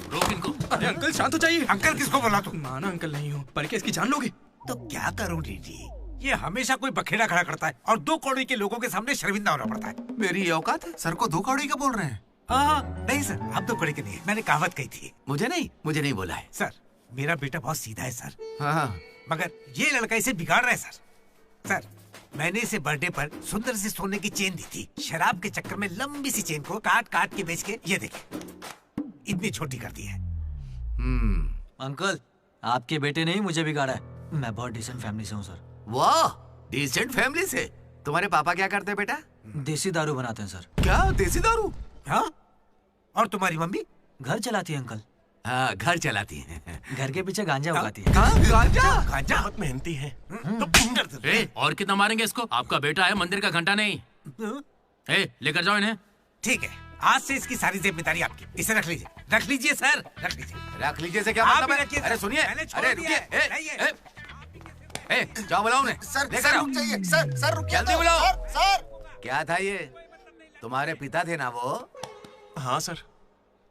रोक इनको। अरे अंकल शांत हो जाइए। अंकल किसको बोला तू? माना अंकल नहीं हो, पर क्या इसकी जान लोगे? तो क्या करूं डीडी, ये हमेशा कोई बखेड़ा खड़ा करता है और 2 कौड़ी के लोगों के सामने शर्मिंदा होना पड़ता है। मेरी औकात है? सर को 2 कौड़ी का बोल रहे हैं? नहीं सर, आप 2 कौड़ी के नहीं है, मैंने कहावत कही थी। मुझे नहीं बोला है सर। मेरा बेटा बहुत सीधा है सर। हाँ। मगर ये लड़का इसे बिगाड़ रहा है सर। सर, मैंने इसे बर्थडे पर सुंदर से सोने की चेन दी थी। शराब के चक्कर में लंबी सी चेन को काट काट के बेच के ये देखिए इतनी छोटी कर दी है। अंकल, आपके बेटे ने ही मुझे बिगाड़ा है। मैं बहुत डिसेंट फैमिली से हूँ सर। वाह, डिसेंट फैमिली से? तुम्हारे पापा क्या करते हैं बेटा? देसी दारू बनाते हैं सर। क्या देसी दारू? हाँ। और तुम्हारी मम्मी? घर चलाती है अंकल। हाँ, घर चलाती है। घर के पीछे गांजा उगाती है। गांजा बहुत मेहनती है। और कितना मारेंगे इसको? आपका बेटा है, मंदिर का घंटा नहीं। लेकर जाओ इन्हें। ठीक है, आज से इसकी सारी जिम्मेदारी आपकी। इसे रख लीजिए। रख लीजिए सर, रख लीजिए। रख लीजिए से क्या मतलब है? अरे सुनिए, अरे रुकिए। जाओ बुलाओ उन्हें। सर रुक जाइए। सर रुकिए। जल्दी बुलाओ। सर क्या था ये? तुम्हारे पिता थे ना वो? हाँ सर।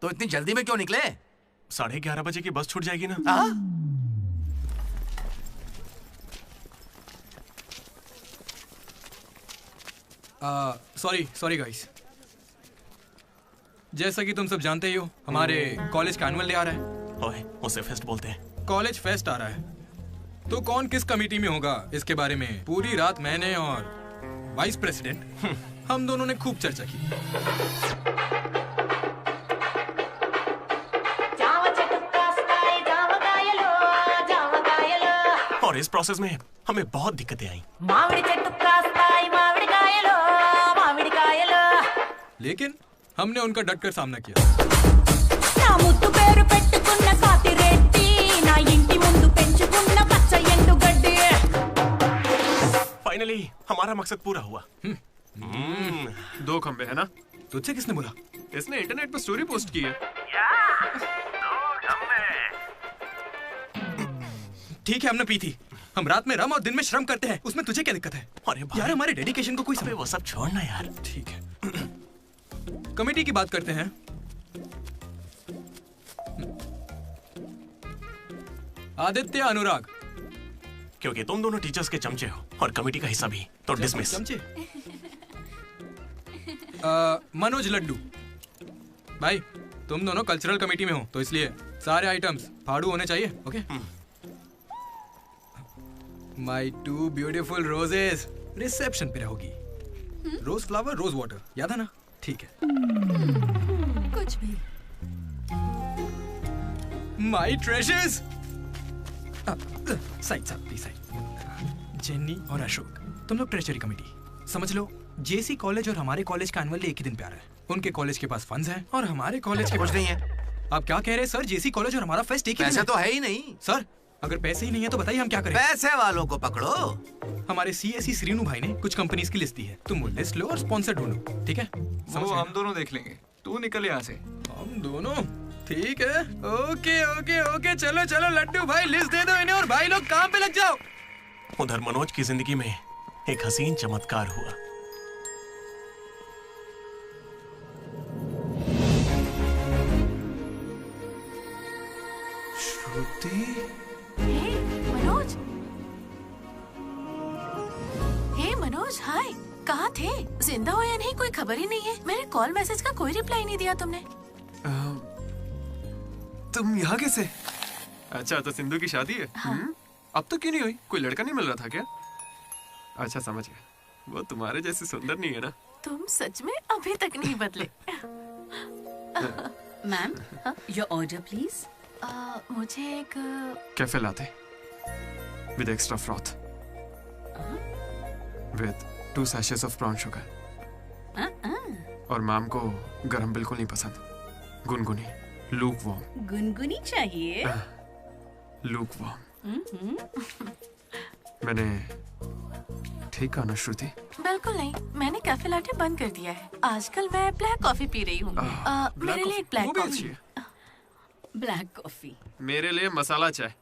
तो इतनी जल्दी में क्यों निकले? 11:30 बजे की बस छूट जाएगी ना। Sorry guys. जैसा कि तुम सब जानते ही हो, हमारे कॉलेज का एनुअल डे आ रहा है। ओए, उसे फेस्ट बोलते हैं। कॉलेज फेस्ट आ रहा है, तो कौन किस कमेटी में होगा इसके बारे में पूरी रात मैंने और वाइस प्रेसिडेंट हम दोनों ने खूब चर्चा की। और इस प्रोसेस में हमें बहुत दिक्कतें आई। लेकिन हमने उनका डटकर सामना किया। फाइनली हमारा मकसद पूरा हुआ। 2 खंबे है ना? तुझसे किसने बोला? इसने इंटरनेट पर स्टोरी पोस्ट की है। ठीक है, हमने पी थी। हम रात में रम और दिन में श्रम करते हैं, उसमें तुझे क्या दिक्कत है? अरे यार, हमारे डेडिकेशन को कोई समझ। वो सब छोड़ना यार। ठीक है, कमेटी की बात करते हैं। आदित्य, अनुराग। क्योंकि तुम दोनों टीचर्स के चमचे हो और कमेटी का हिस्सा भी, तो डिसमिस। चमचे। मनोज, लड्डू। भाई, तुम दोनों कल्चरल कमेटी में हो, तो इसलिए सारे आइटम्स फाड़ू होने चाहिए। Okay? My 2 beautiful roses reception पे रहोगी। रोज फ्लावर, रोज वाटर, याद है ना? ठीक है। कुछ भी। My treasures. Side side. Jenny और अशोक, तुम लोग ट्रेजरी कमेटी। समझ लो, जेसी कॉलेज और हमारे कॉलेज का एनुअल डे एक ही दिन पे आ रहा है। उनके कॉलेज के पास फंड्स हैं और हमारे कॉलेज के कुछ पास नहीं है। आप क्या कह रहे हैं सर? जेसी कॉलेज और हमारा फेस्ट एक ही दिन पैसे तो है ही नहीं सर। अगर पैसे ही नहीं है तो बताइए हम क्या करें? पैसे वालों को पकड़ो। हमारे सीएससी श्रीनु भाई ने कुछ कंपनीज की लिस्ट दी है, तुम वो लिस्ट लो और स्पॉन्सर ढूंढो। ठीक है? वो हम दोनों देख लेंगे, तू निकल यहाँ से। हम दोनों? ठीक है। ओके ओके ओके, चलो चलो लड्डू भाई, लिस्ट दे दो इन्हें और भाई लोग काम पे लग जाओ। उधर मनोज की जिंदगी में एक हसीन चमत्कार हुआ। मनोज। हे मनोज, हाय। कहाँ थे? जिंदा हो या नहीं कोई खबर ही नहीं है। मेरे कॉल मैसेज का कोई रिप्लाई नहीं दिया तुमने। तुम यहाँ कैसे? अच्छा, तो सिंधु की शादी है? हाँ। अब तो क्यों नहीं हुई? कोई लड़का नहीं मिल रहा था क्या? अच्छा, समझ गया। वो तुम्हारे जैसे सुंदर नहीं है ना? तुम सच में अभी तक नहीं बदले। Ma'am, your order please. मुझे एक cafe latte with extra froth. With 2 sachets of brown sugar. और मैम को गरम बिल्कुल नहीं पसंद, गुनगुनी, लूक वार्म। गुनगुनी चाहिए। Lukewarm. मैंने ठीक कहा ना श्रुति? बिल्कुल नहीं, मैंने कैफे लाटे बंद कर दिया है। आजकल मैं ब्लैक कॉफी पी रही हूँ। मेरे लिए एक ब्लैक कॉफी। Black coffee. मेरे लिए मसाला चाय।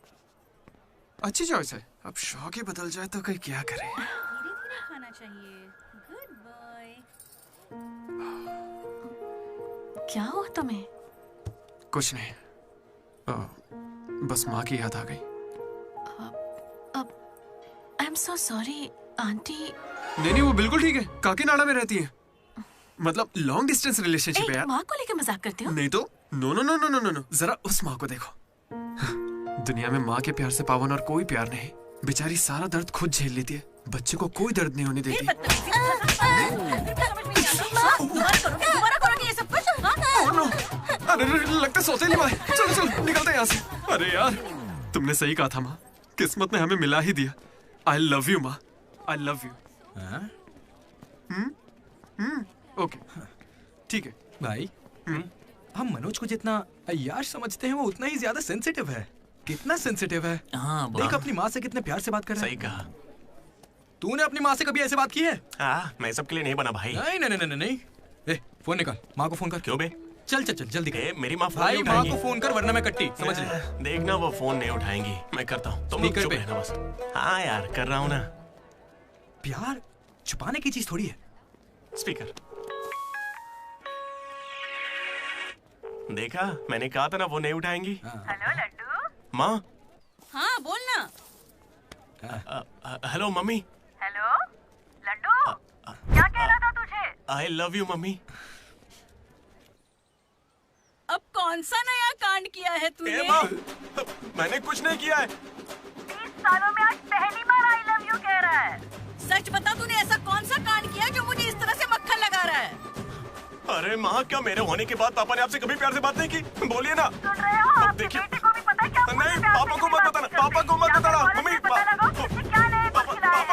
अच्छी चॉइस है। अब शौक ही बदल जाए तो कोई क्या करे। धीरे-धीरे खाना चाहिए। Good boy. क्या हुआ तुम्हें? कुछ नहीं, बस माँ की याद आ गई। I am so sorry aunty. नहीं, वो बिल्कुल ठीक है। काकीनाडा में रहती है, मतलब लॉन्ग डिस्टेंस रिलेशनशिप है यार। माँ को लेकर मजाक करते हो? नहीं तो no no no no no no, जरा उस माँ को देखो। दुनिया में माँ के प्यार से पावन और कोई प्यार नहीं। बेचारी सारा दर्द खुद झेल लेती है, बच्चे को कोई दर्द नहीं होने देती। अरे लगता सौतेली माँ है। चलो चलो निकलते हैं यहाँ से। अरे यार तुमने सही कहा था माँ, किस्मत ने हमें मिला ही दिया। आई लव यू माँ, आई लव यू। ओके ठीक है भाई। हम मनोज को जितना अय्याश समझते हैं वो उतना ही ज्यादा सेंसिटिव है। कितना सेंसिटिव है। हाँ, देख अपनी माँ से कितने प्यार से बात कर रहा है। सही कहा। तूने अपनी माँ से कभी ऐसे बात की है? मैं सबके लिए नहीं बना भाई। नहीं नहीं नहीं नहीं। ए, फोन निकाल, माँ को फोन कर। क्यों बे? चल चल चल जल्दी कर। मेरी माँ फोन भाई नहीं माँ उठाएंगी। को फोन कर वरना मैं कट्टी, समझ ले। देखना वो फोन नहीं उठाएंगी, मैं करता हूँ। तुम लोग चुप रहना बस। हाँ यार कर रहा हूँ ना। प्यार छुपाने की चीज थोड़ी है। स्पीकर। देखा, मैंने कहा था ना वो नहीं उठाएंगी। हेलो लड्डू। माँ। हाँ बोलना। Hello mummy. हेलो लड्डू, क्या कहना था तुझे? I love you mummy. अब कौन सा नया कांड किया है तूने? माँ, मैंने कुछ नहीं किया है। 30 सालों में आज पहली बार आई लव यू कह रहा है। सच बता, तूने ऐसा कौन सा कांड किया जो मुझे इस तरह से मक्खन लगा रहा है? अरे माँ, क्या मेरे होने के बाद पापा ने आपसे कभी प्यार से बात नहीं की? बोलिए ना। सुन रहे हो? आपके बेटे को भी पता है क्या? नहीं, पापा को मत बताना, पापा को मत बताना। मम्मी, पापा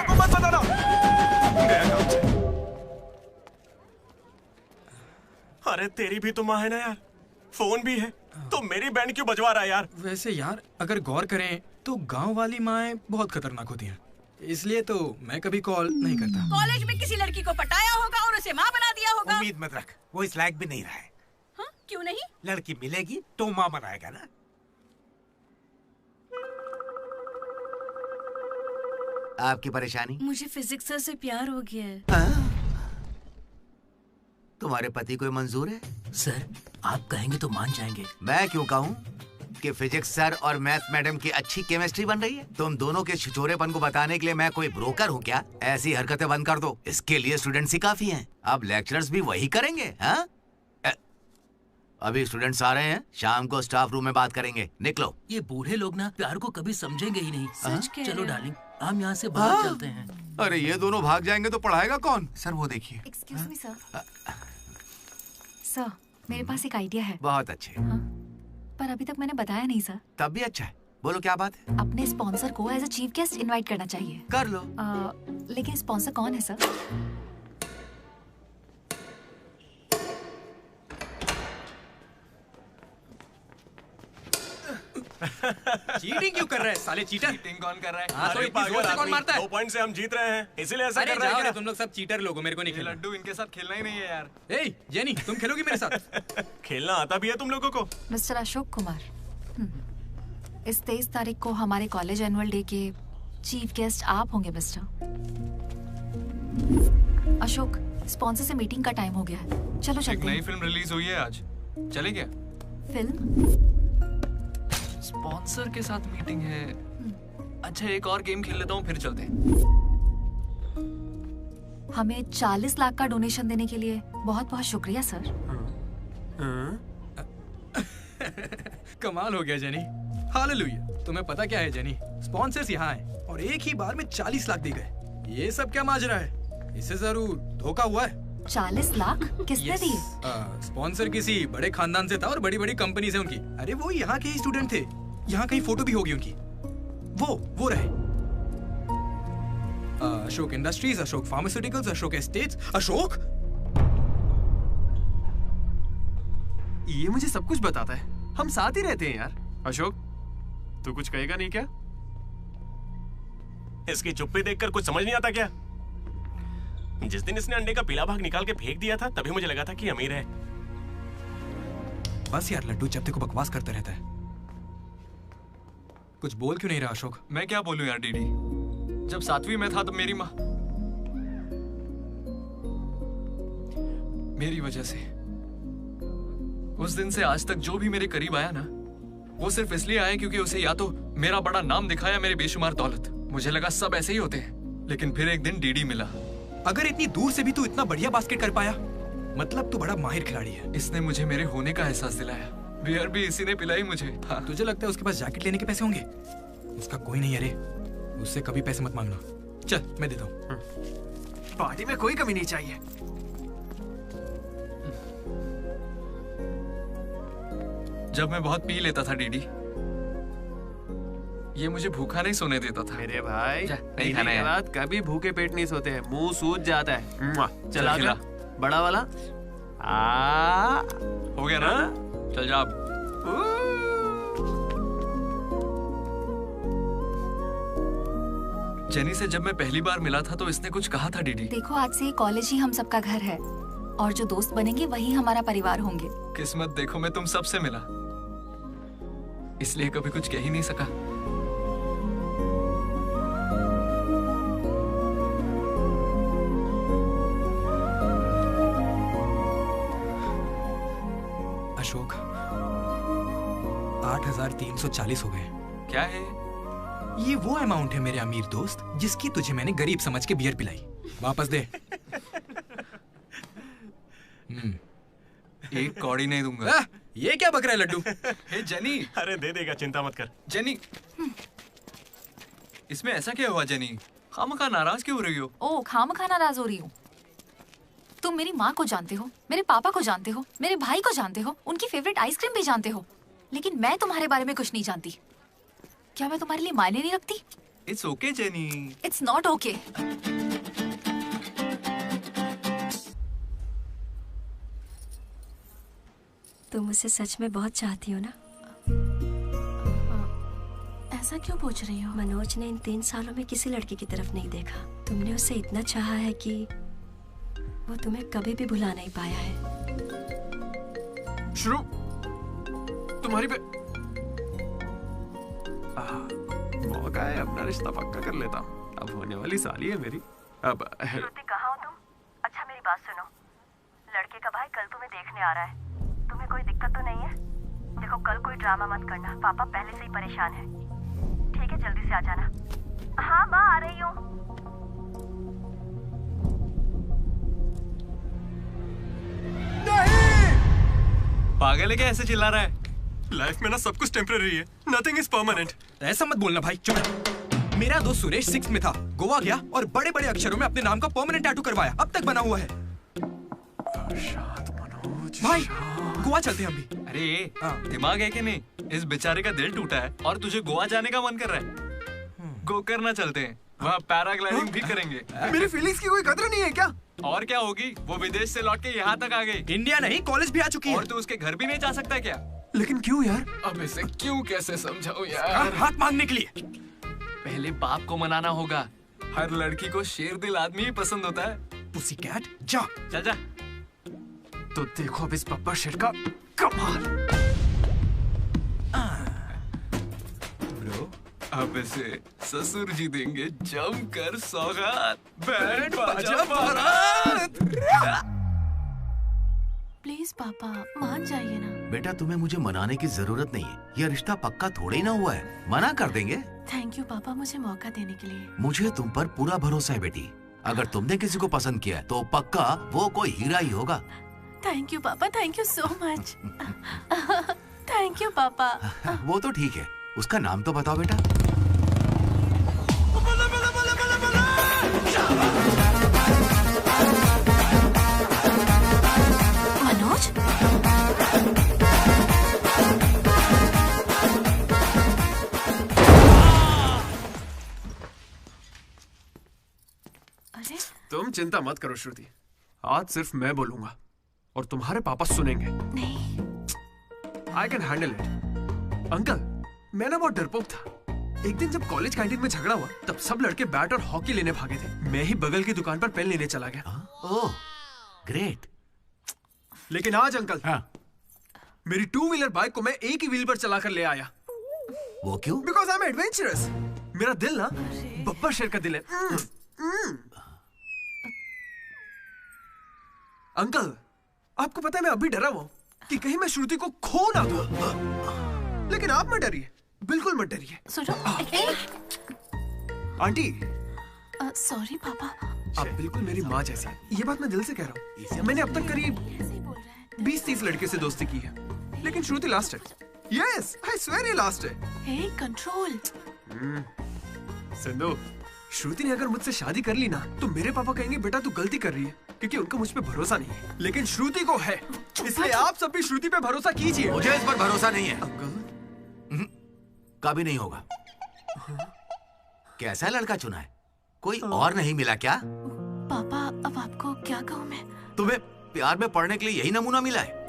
को मत बताना। अरे तेरी भी तो माँ है ना यार, फोन भी है, तो मेरी बैंड क्यों बजवा रहा है यार? वैसे यार अगर गौर करें तो गांव वाली माएं बहुत खतरनाक होती हैं, इसलिए तो मैं कभी कॉल नहीं करता। कॉलेज में किसी लड़की को पटाया होगा और उसे माँ बना दिया होगा। उम्मीद मत रख, वो इस लायक भी नहीं रहा है। हाँ? क्यों नहीं? लड़की मिलेगी तो माँ बनाएगा ना। आपकी परेशानी? मुझे फिजिक्स सर से प्यार हो गया है। तुम्हारे पति को मंजूर है? सर आप कहेंगे तो मान जाएंगे। मैं क्यों कहूँ कि फिजिक्स सर और मैथ मैडम की अच्छी केमिस्ट्री बन रही है। तुम दोनों के छिछोरेपन को बताने के लिए मैं कोई ब्रोकर हूँ क्या? ऐसी हरकतें बंद कर दो, इसके लिए स्टूडेंट्स ही काफी हैं। अब लेक्चरर्स भी वही करेंगे। हाँ, अभी स्टूडेंट्स आ रहे हैं, शाम को स्टाफ रूम में बात करेंगे। निकलो। ये बूढ़े लोग ना प्यार को कभी समझेंगे ही नहीं। सच कह चलो रहे हो। डार्लिंग, हम यहाँ से बाहर चलते हैं। अरे ये दोनों भाग जाएंगे तो पढ़ाएगा कौन? सर वो देखिए। Excuse me sir. सर मेरे पास एक आइडिया है। बहुत अच्छे। पर अभी तक मैंने बताया नहीं सर। तब भी अच्छा है, बोलो क्या बात है? अपने स्पॉन्सर को as a chief guest invite करना चाहिए। कर लो। लेकिन स्पॉन्सर कौन है सर? चीटिंग क्यों कर रहे हैं साले चीटर? चीटिंग कौन कर रहा है? हाँ, तो इतनी जोर से कौन मारता है? 2 पॉइंट से हम जीत रहे हैं, इसीलिए ऐसा अरे कर रहे जाओ हैं रे, क्या? तुम लोग सब चीटर लोग हो, मेरे को नहीं खेलना। लड्डू इनके साथ खेलना ही नहीं है यार। ए जेनी, तुम खेलोगी मेरे साथ? खेलना आता भी है तुम लोगों को? मिस्टर अशोक कुमार, इस 23 तारीख को हमारे कॉलेज एनुअल डे के चीफ गेस्ट आप होंगे मिस्टर अशोक। स्पॉन्सर से मीटिंग का टाइम हो गया है, चलो एक चलते नई हैं। फिल्म रिलीज हुई है आज, चले क्या? फिल्म? स्पॉन्सर के साथ मीटिंग है। अच्छा एक और गेम खेल लेता हूँ फिर चलते हैं। हमें 40 लाख का डोनेशन देने के लिए बहुत बहुत शुक्रिया सर। कमाल हो गया जेनी, हालेलुया। तुम्हें पता क्या है जेनी, स्पॉन्सर्स यहाँ आए और एक ही बार में 40 लाख दे गए। ये सब क्या माजरा है? इससे जरूर धोखा हुआ है। 40 लाख किसने दिए? स्पॉन्सर किसी बड़े खानदान से था और बड़ी बड़ी कंपनी से उनकी। अरे वो यहाँ के ही स्टूडेंट थे, यहाँ कहीं फोटो भी होगी उनकी। वो रहे। Ashok industries, Ashok pharmaceuticals, Ashok estates, Ashok. ये मुझे सब कुछ बताता है, हम साथ ही रहते हैं यार। अशोक, तू कुछ कहेगा नहीं क्या? इसकी चुप्पी देखकर कुछ समझ नहीं आता क्या? जिस दिन इसने अंडे का पीला भाग निकाल के फेंक दिया था, तभी मुझे लगा था कि अमीर है। बस यार लड्डू, जब देखो बकवास करता रहता है। कुछ बोल क्यों नहीं रहा अशोक? मैं क्या बोलूं यार डीडी, जब 7वीं में था तो मेरी माँ मेरी वजह से उस दिन से आज तक जो भी मेरे करीब आया ना, वो सिर्फ इसलिए आया क्योंकि उसे या तो मेरा बड़ा नाम दिखाया, मेरे बेशुमार दौलत। मुझे लगा सब ऐसे ही होते हैं, लेकिन फिर एक दिन डीडी मिला। अगर इतनी दूर से भी तू इतना बढ़िया बास्केट कर पाया, मतलब तू बड़ा माहिर खिलाड़ी है। इसने मुझे मेरे होने का एहसास दिलाया। बियर भी इसी ने पिलाई मुझे। हाँ। तुझे लगता है उसके पास जैकेट लेने के पैसे होंगे? उसका कोई नहीं, अरे उससे कभी पैसे मत मांगना। चल मैं देता हूँ। पार्टी में कोई कमी नहीं चाहिए। जब मैं बहुत पी लेता था डीडी, ये मुझे भूखा नहीं सोने देता था। मेरे भाई नहीं खाना है। बाद कभी भूखे पेट नहीं सोते हैं, मुंह सूज जाता है। चल आगे, बड़ा वाला। हो गया ना? चल जा अब। जेनी से जब मैं पहली बार मिला था तो इसने कुछ कहा था डीडी। देखो, आज से कॉलेज ही हम सबका घर है और जो दोस्त बनेंगे वही हमारा परिवार होंगे। किस्मत देखो, मैं तुम सबसे मिला, इसलिए कभी कुछ कह ही नहीं सका। अशोक, 8,340 हो गए। क्या है ये? वो अमाउंट है मेरे अमीर दोस्त जिसकी तुझे मैंने गरीब समझ के बियर पिलाई। वापस दे। एक कौड़ी नहीं दूंगा। ये क्या बक रहा है लड्डू? हे जेनी। अरे दे देगा, चिंता मत कर। जेनी, इसमें ऐसा क्या हुआ जेनी? खामखा नाराज क्यों हो रही हो? ओ, खामखा नाराज हो रही हूँ? तुम मेरी माँ को जानते हो, मेरे पापा को जानते हो, मेरे भाई को जानते हो, उनकी फेवरेट आइसक्रीम भी जानते हो, लेकिन मैं तुम्हारे बारे में कुछ नहीं जानती। क्या मैं तुम्हारे लिए मायने नहीं रखती? It's okay jenny. It's not okay. तुम मुझसे सच में बहुत चाहती हो ना? ऐसा क्यों पूछ रही हो? मनोज ने इन 3 सालों में किसी लड़की की तरफ नहीं देखा। तुमने उसे इतना चाहा है कि वो तुम्हें कभी भी भुला नहीं पाया है। शुरू तुम्हारी पे मौका है, अपना रिश्ता पक्का कर लेता हूँ। अब होने वाली साली है मेरी। अब श्रुति, कहाँ हो तुम? अच्छा मेरी बात सुनो, लड़के का भाई कल तुम्हें देखने आ रहा है। तुम्हें कोई दिक्कत तो नहीं है? देखो, कल कोई ड्रामा मत करना, पापा पहले से ही परेशान है। ठीक है, जल्दी से आ जाना। हाँ माँ, आ रही हूँ। पागल है क्या, ऐसे चिल्ला रहा है? लाइफ में ना सब कुछ टेम्परेरी है, नथिंग इज परमानेंट। ऐसा मत बोलना भाई, चुप। मेरा दोस्त सुरेश 6th में था, गोवा गया और बड़े बड़े अक्षरों में अपने नाम का परमानेंट टैटू करवाया, अब तक बना हुआ है। भाई गोवा चलते हैं हम भी। अरे दिमाग है कि नहीं? इस बेचारे का दिल टूटा है और तुझे गोवा जाने का मन कर रहा है। गो करना चलते हैं, वहाँ पैराग्लाइडिंग भी करेंगे। मेरी फीलिंग्स की कोई कदर नहीं है क्या? और क्या होगी, वो विदेश से लौट के यहाँ तक आ गई। इंडिया नहीं, कॉलेज भी आ चुकी है। और तू उसके घर भी नहीं जा सकता क्या? लेकिन क्यों यार? अब इसे क्यों कैसे समझाऊं यार? हाथ मांगने के लिए। पहले बाप को मनाना होगा। हर लड़की को शेर दिल आदमी ही पसंद होता है। पुसीकैट, जा। चल जा। तो देखो अब इस बब्बर शेर का कमाल। ब्रो, अब इसे ससुर जी देंगे जमकर सौगात। बैंड बाजा बारात। प्लीज पापा, मान जाइए ना। बेटा, तुम्हें मुझे मनाने की जरूरत नहीं है, यह रिश्ता पक्का थोड़े ही ना हुआ है, मना कर देंगे। थैंक यू पापा, मुझे मौका देने के लिए। मुझे तुम पर पूरा भरोसा है बेटी। अगर तुमने किसी को पसंद किया तो पक्का वो कोई हीरा ही होगा। थैंक यू पापा, thank you so much. Thank you पापा। वो तो ठीक है, उसका नाम तो बताओ बेटा। मनोज, चिंता मत करो श्रुति, आज सिर्फ मैं बोलूंगा और तुम्हारे पापा सुनेंगे। नहीं, I can handle it. Uncle, मैं ना बहुत डरपोक था। एक दिन जब कॉलेज कैंटीन में झगड़ा हुआ तब सब लड़के बैट और हॉकी लेने भागे थे। मैं ही बगल की दुकान पर पेन लेने चला गया। ओह, ग्रेट। लेकिन आज अंकल, मेरी 2 व्हीलर बाइक को मैं एक ही व्हील पर चलाकर ले आया। वो क्यों? Because I am adventurous. मेरा दिल ना बब्बर शेर का दिल है। अंकल, आपको पता है मैं अभी डरा हुआ हूं कि कहीं मैं श्रुति को खो ना दूं। लेकिन आप मत डरिए, बिल्कुल मत डरिए। सुनो, आंटी, सॉरी पापा। आप बिल्कुल मेरी माँ जैसी हैं। ये बात मैं दिल से कह रहा हूँ। मैंने अब तक करीब 20-30 लड़के से दोस्ती की है, लेकिन श्रुति लास्ट है। यस, आई स्वेयर ये लास्ट है। हे, कंट्रोल। सिंधु, श्रुति ने अगर मुझसे शादी कर ली ना तो मेरे पापा कहेंगे बेटा तू गलती कर रही है, क्योंकि उनको मुझ पे भरोसा नहीं है। लेकिन श्रुति को है, इसलिए आप सब भी श्रुति पे भरोसा कीजिए। मुझे इस पर भरोसा नहीं है अंकल, कभी नहीं होगा। कैसा लड़का चुना है? कोई और नहीं मिला क्या? पापा, अब आपको क्या कहूँ मैं? तुम्हें प्यार में पड़ने के लिए यही नमूना मिला है?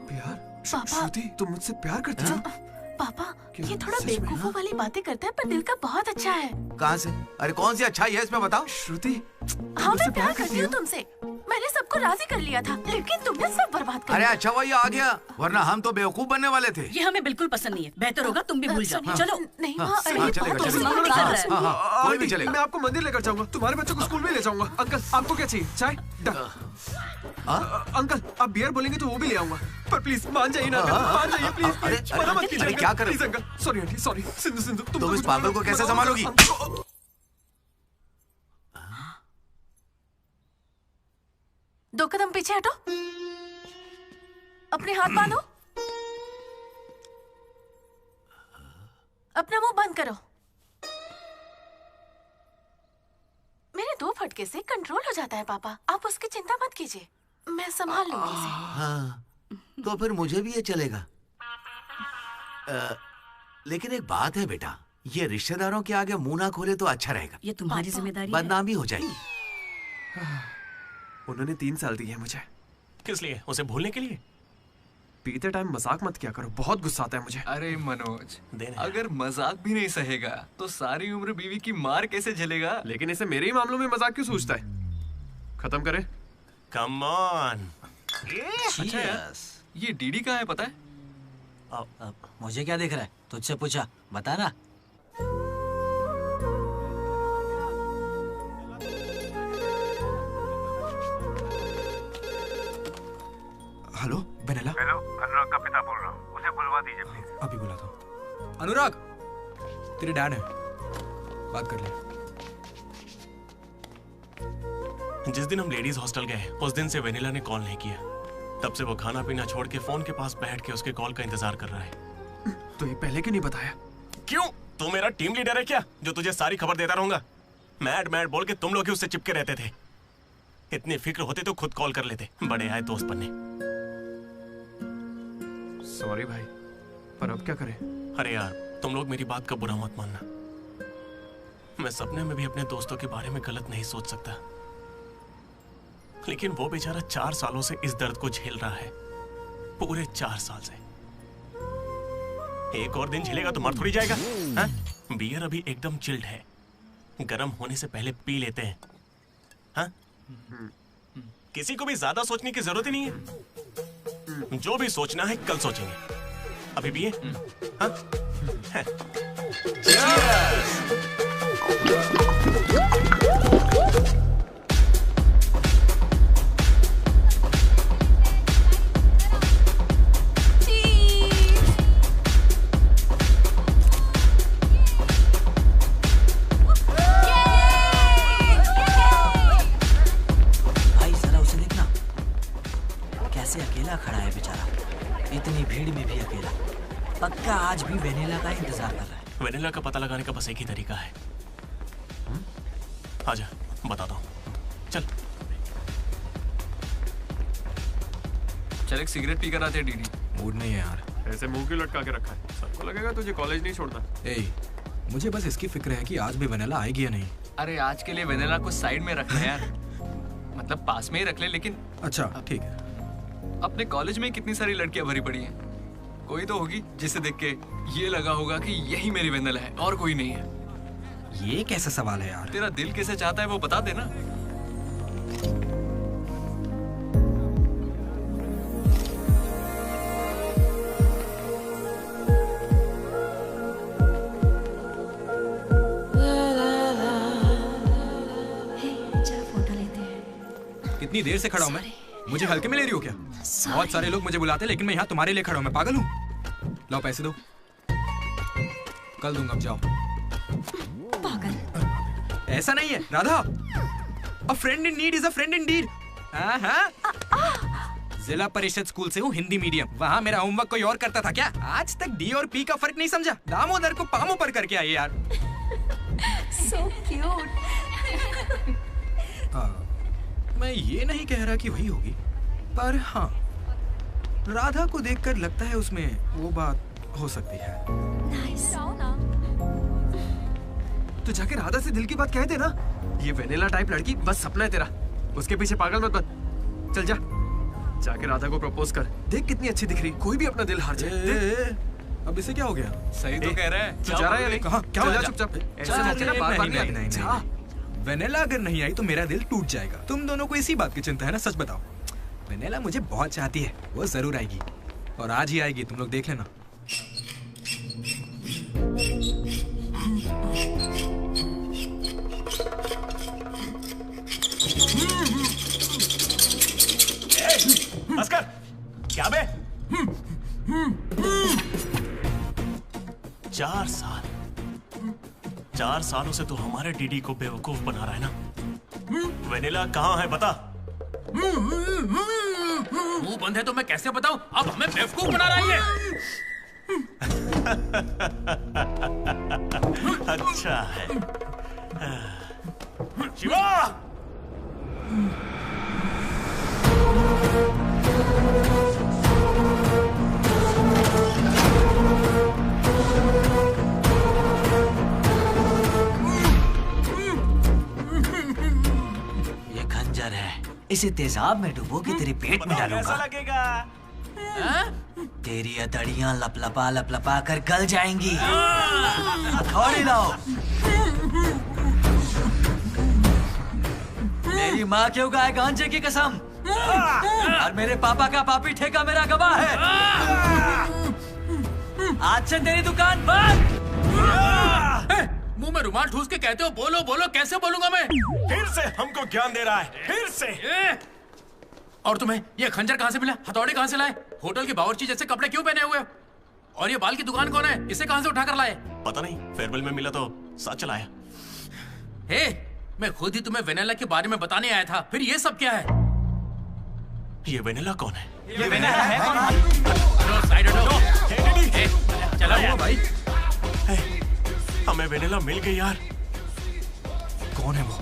प्यार? श्रुति, तुम मुझसे प्यार करती हो? पापा, ये थोड़ा बेवकूफों वाली बातें करता है, पर दिल का बहुत अच्छा है। कहाँ से? अरे कौन सी अच्छाई है इसमें बताओ। श्रुति, हाँ, मैं प्यार करती हूँ तुमसे। मैंने सबको राजी कर लिया था, लेकिन तुमने सब बर्बाद कर अरे दिया। अच्छा हुआ ये आ गया, वरना हम तो बेवकूफ बनने वाले थे। ये हमें बिल्कुल पसंद नहीं है। बेहतर होगा तुम भी भूल जाओ। चलो। नहीं, कोई भी चलेगा। मैं आपको मंदिर लेकर जाऊंगा, तुम्हारे बच्चों को स्कूल में ले जाऊंगा। अंकल, आपको क्या चाहिए? चाय? अंकल, आप बियर बोलेंगे तो वो भी ले आऊंगा, पर प्लीज मान जाइए ना, मान जाइए प्लीज। मना मत कीजिए। क्या कर please uncle, sorry aunty, sorry. Sindhu, तुम इस पागल को कैसे संभालोगी? दो कदम पीछे हटो, अपने हाथ बांधो, अपना मुंह बंद करो। मेरे 2 फटके से कंट्रोल हो जाता है पापा, आप उसकी चिंता मत कीजिए, मैं संभाल लूंगी इसे। हाँ, तो फिर मुझे भी ये चलेगा। लेकिन एक बात है बेटा, ये रिश्तेदारों के आगे मुंह ना खोले तो अच्छा रहेगा। ये तुम्हारी जिम्मेदारी है। बदनामी हो जाएगी। उन्होंने 3 साल दिए मुझे। किस लिए? उसे भूलने के लिए? पीते टाइम मजाक मत किया करो, बहुत गुस्सा आता है मुझे। अरे मनोज, अगर मजाक भी नहीं सहेगा तो सारी उम्र बीवी की मार कैसे झेलेगा? लेकिन इसे मेरे ही मामलों में मजाक क्यों सोचता है? खत्म करे। Come on. अच्छा यार, ये डीडी कहाँ है पता है? मुझे क्या दिख रहा है? तुझसे पूछा, बता ना। Hello vanilla. हेलो, अनुराग का पिता बोल रहा हूँ, उसे बुलवा दीजिए प्लीज। अभी बुलाता हूँ। अनुराग, तेरे डैड है, बात कर ले। जिस दिन हम लेडीज हॉस्टल गए उस दिन से वेनिला ने कॉल नहीं किया। तब से वो खाना पीना छोड़ के फोन के पास बैठ के उसके कॉल का इंतजार कर रहा है। तो ये पहले क्यों नहीं बताया? क्यों? तू मेरा टीम लीडर है क्या, जो तुझे सारी खबर देता रहूंगा? मैड मैड बोल के तुम लोग ही उससे चिपके रहते थे। इतनी फिक्र होती तो खुद कॉल कर लेते, बड़े आए दोस्त बनने। सॉरी भाई, पर अब क्या करें? अरे यार, तुम लोग मेरी बात का बुरा मत मानना। मैं सपने में भी अपने दोस्तों के बारे में गलत नहीं सोच सकता, लेकिन वो बेचारा 4 सालों से इस दर्द को झेल रहा है, पूरे 4 साल से। एक और दिन झेलेगा तो मर थोड़ी जाएगा। हा? बियर अभी एकदम चिल्ड है, गर्म होने से पहले पी लेते हैं। हा? किसी को भी ज्यादा सोचने की जरूरत ही नहीं है। जो भी सोचना है कल सोचेंगे, अभी भी है। भाई जरा उसे देखना, कैसे अकेला खड़ा है बेचारा, इतनी भीड़ में भी अकेला। पक्का आज भी वेनिला का इंतजार कर रहा है। वेनिला का पता लगाने का बस एक ही तरीका है। आजा, बताता हूँ। चल चल एक सिगरेट पी कर आते हैं डीडी। मूड नहीं है यार। ऐसे मुंह क्यों लटका के रखा है? सबको लगेगा तुझे कॉलेज नहीं छोड़ता। ए, मुझे बस इसकी फिक्र है कि आज भी वेनिला आएगी या नहीं। अरे आज के लिए वेनिला को साइड में रख ले यार, मतलब पास में ही रख ले, लेकिन अच्छा ठीक है। अपने कॉलेज में कितनी सारी लड़कियां भरी पड़ी हैं, कोई तो होगी जिसे देख के ये लगा होगा कि यही मेरी वेनिला है और कोई नहीं है। ये कैसा सवाल है यार? तेरा दिल कैसे चाहता है वो बता देना। कितनी देर से खड़ा हूँ मैं? मुझे हल्के में ले रही हो क्या? बहुत सारे लोग मुझे बुलाते लेकिन मैं यहाँ तुम्हारे लिए खड़ा हूँ। मैं पागल हूँ? लाओ पैसे दो, कल दूंगा, अब जाओ। पागल। ऐसा नहीं है Radha, a friend in need is a friend in deed. Zila Parishad school से हूँ, हिंदी मीडियम। वहाँ मेरा होमवर्क कोई और करता था क्या? आज तक डी और पी का फर्क नहीं समझा। दामोदर को पामो पर करके आई यार। So cute. मैं ये नहीं कह रहा कि वही होगी, पर हाँ, राधा को देखकर लगता है उसमें वो बात हो सकती है। तो जाके राधा से दिल की बात कह दे ना। ये वेनिला टाइप लड़की बस सपना है तेरा, उसके पीछे पागल मत बन। चल जा, जाके राधा को प्रपोज कर। देख कितनी अच्छी दिख रही, कोई भी अपना दिल हार जाए। अब इसे क्या हो गया? सही तो कह रहा है। तू जा रहा है या नहीं? कहाँ? क्या हो गया? चुपचाप ऐसे मौके ना बार-बार नहीं आते। वेनिला अगर नहीं आई तो मेरा दिल टूट जाएगा। तुम दोनों को इसी बात की चिंता है ना? सच बताओ। वेनिला मुझे बहुत चाहती है, वो जरूर आएगी, और आज ही आएगी, तुम लोग देख लेना। अस्कर, क्या बे? 4 सालों से तो हमारे डीडी को बेवकूफ बना रहा है ना। वेनिला कहाँ है बता। मुंह बंद है तो मैं कैसे बताऊं? अब हमें बेवकूफ बना रहा है ये। अच्छा है। शिवा! ये खंजर है, इसे तेजाब में डुबो के तेरे पेट में डालूंगा। कैसा लगेगा? तेरी अतड़ियां लपलपा लपलपा कर गल जाएंगी। हथौड़ी लाओ। मेरी माँ क्यों गाय गांजे की कसम, और मेरे पापा का पापी ठेका मेरा गवाह है। आज से तेरी दुकान बंद। मुंह में रुमाल ठूस के कहते हो बोलो बोलो, कैसे बोलूंगा मैं? फिर से हमको ज्ञान दे रहा है, फिर से। और तुम्हें ये खंजर कहाँ से मिला? हथौड़ी कहाँ से लाए? होटल के बावर्ची जैसे कपड़े क्यों पहने हुए हो? और ये बाल की दुकान कौन है? इसे कहाँ से उठाकर लाए? पता नहीं, फेयरवेल में मिला तो साथ चलाया। हे, मैं खुद ही तुम्हें वेनिला के बारे में बताने आया था, फिर ये सब क्या है? ये वेनिला कौन है? ये वेनिला है कौन? साइड हटो। चला हुआ भाई। हमें वेनिला मिल गई यार। कौन है वो?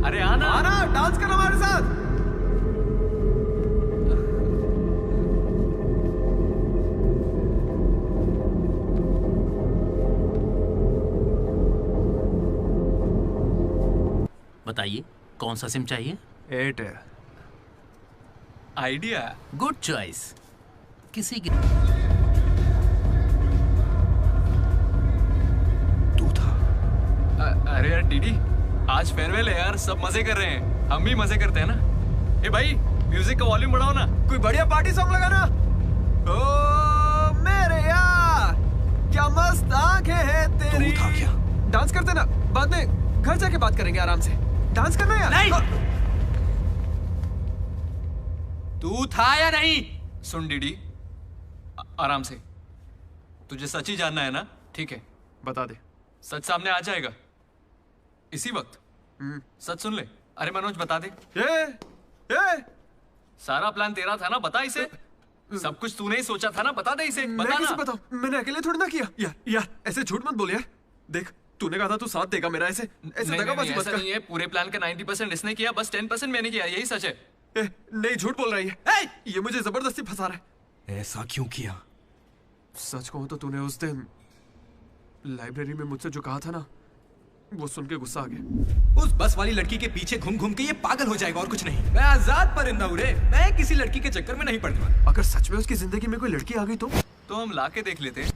अरे आना आना, डांस कर हमारे साथ। बताइए कौन सा सिम चाहिए? एयरटेल। आइडिया। Good choice. किसी की अरे यार डीडी, आज फेयरवेल है यार, सब मजे कर रहे हैं, हम भी मजे करते हैं ना। ए भाई, म्यूजिक का वॉल्यूम बढ़ाओ ना, कोई बढ़िया पार्टी सॉन्ग लगाना। ओ क्या मस्त आंखें हैं तेरी। तू था क्या? डांस करते ना, बाद में घर जाके बात करेंगे आराम से। डांस करना यार। नहीं। तू था या नहीं? सुन डीडी, आराम से। तुझे सच ही जानना है ना? ठीक है, बता दे। सच सामने आ जाएगा इसी वक्त। सच सुन ले। अरे मनोज बता दे। सारा प्लान तेरा था ना, बता इसे। सब कुछ तूने ही सोचा था ना, बता दे इसे। मैं बता कैसे ना। बताऊं? मैंने अकेले थोड़ी ना किया। यार ऐसे झूठ मत बोल यार। देख तूने कहा था तू साथ देगा मेरा, ऐसे दगाबाजी मत ऐसा कर। नहीं है। पूरे प्लान का 90% इसने किया, बस 10% मैंने किया। यही सच है। नहीं, झूठ बोल रही है। ये मुझे जबरदस्ती फंसा रहा है। ऐसा क्यों किया? सच कहूं तो तूने उस दिन लाइब्रेरी में मुझसे जो कहा था ना, वो सुन के गुस्सा आ गया। उस बस वाली लड़की के पीछे घूम घूम के ये पागल हो जाएगा और कुछ नहीं। मैं आजाद परिंदा हूं रे। मैं किसी लड़की के चक्कर में नहीं पड़ने वाला। अगर सच में उसकी जिंदगी में कोई लड़की आ गई तो हम ला के देख लेते हैं।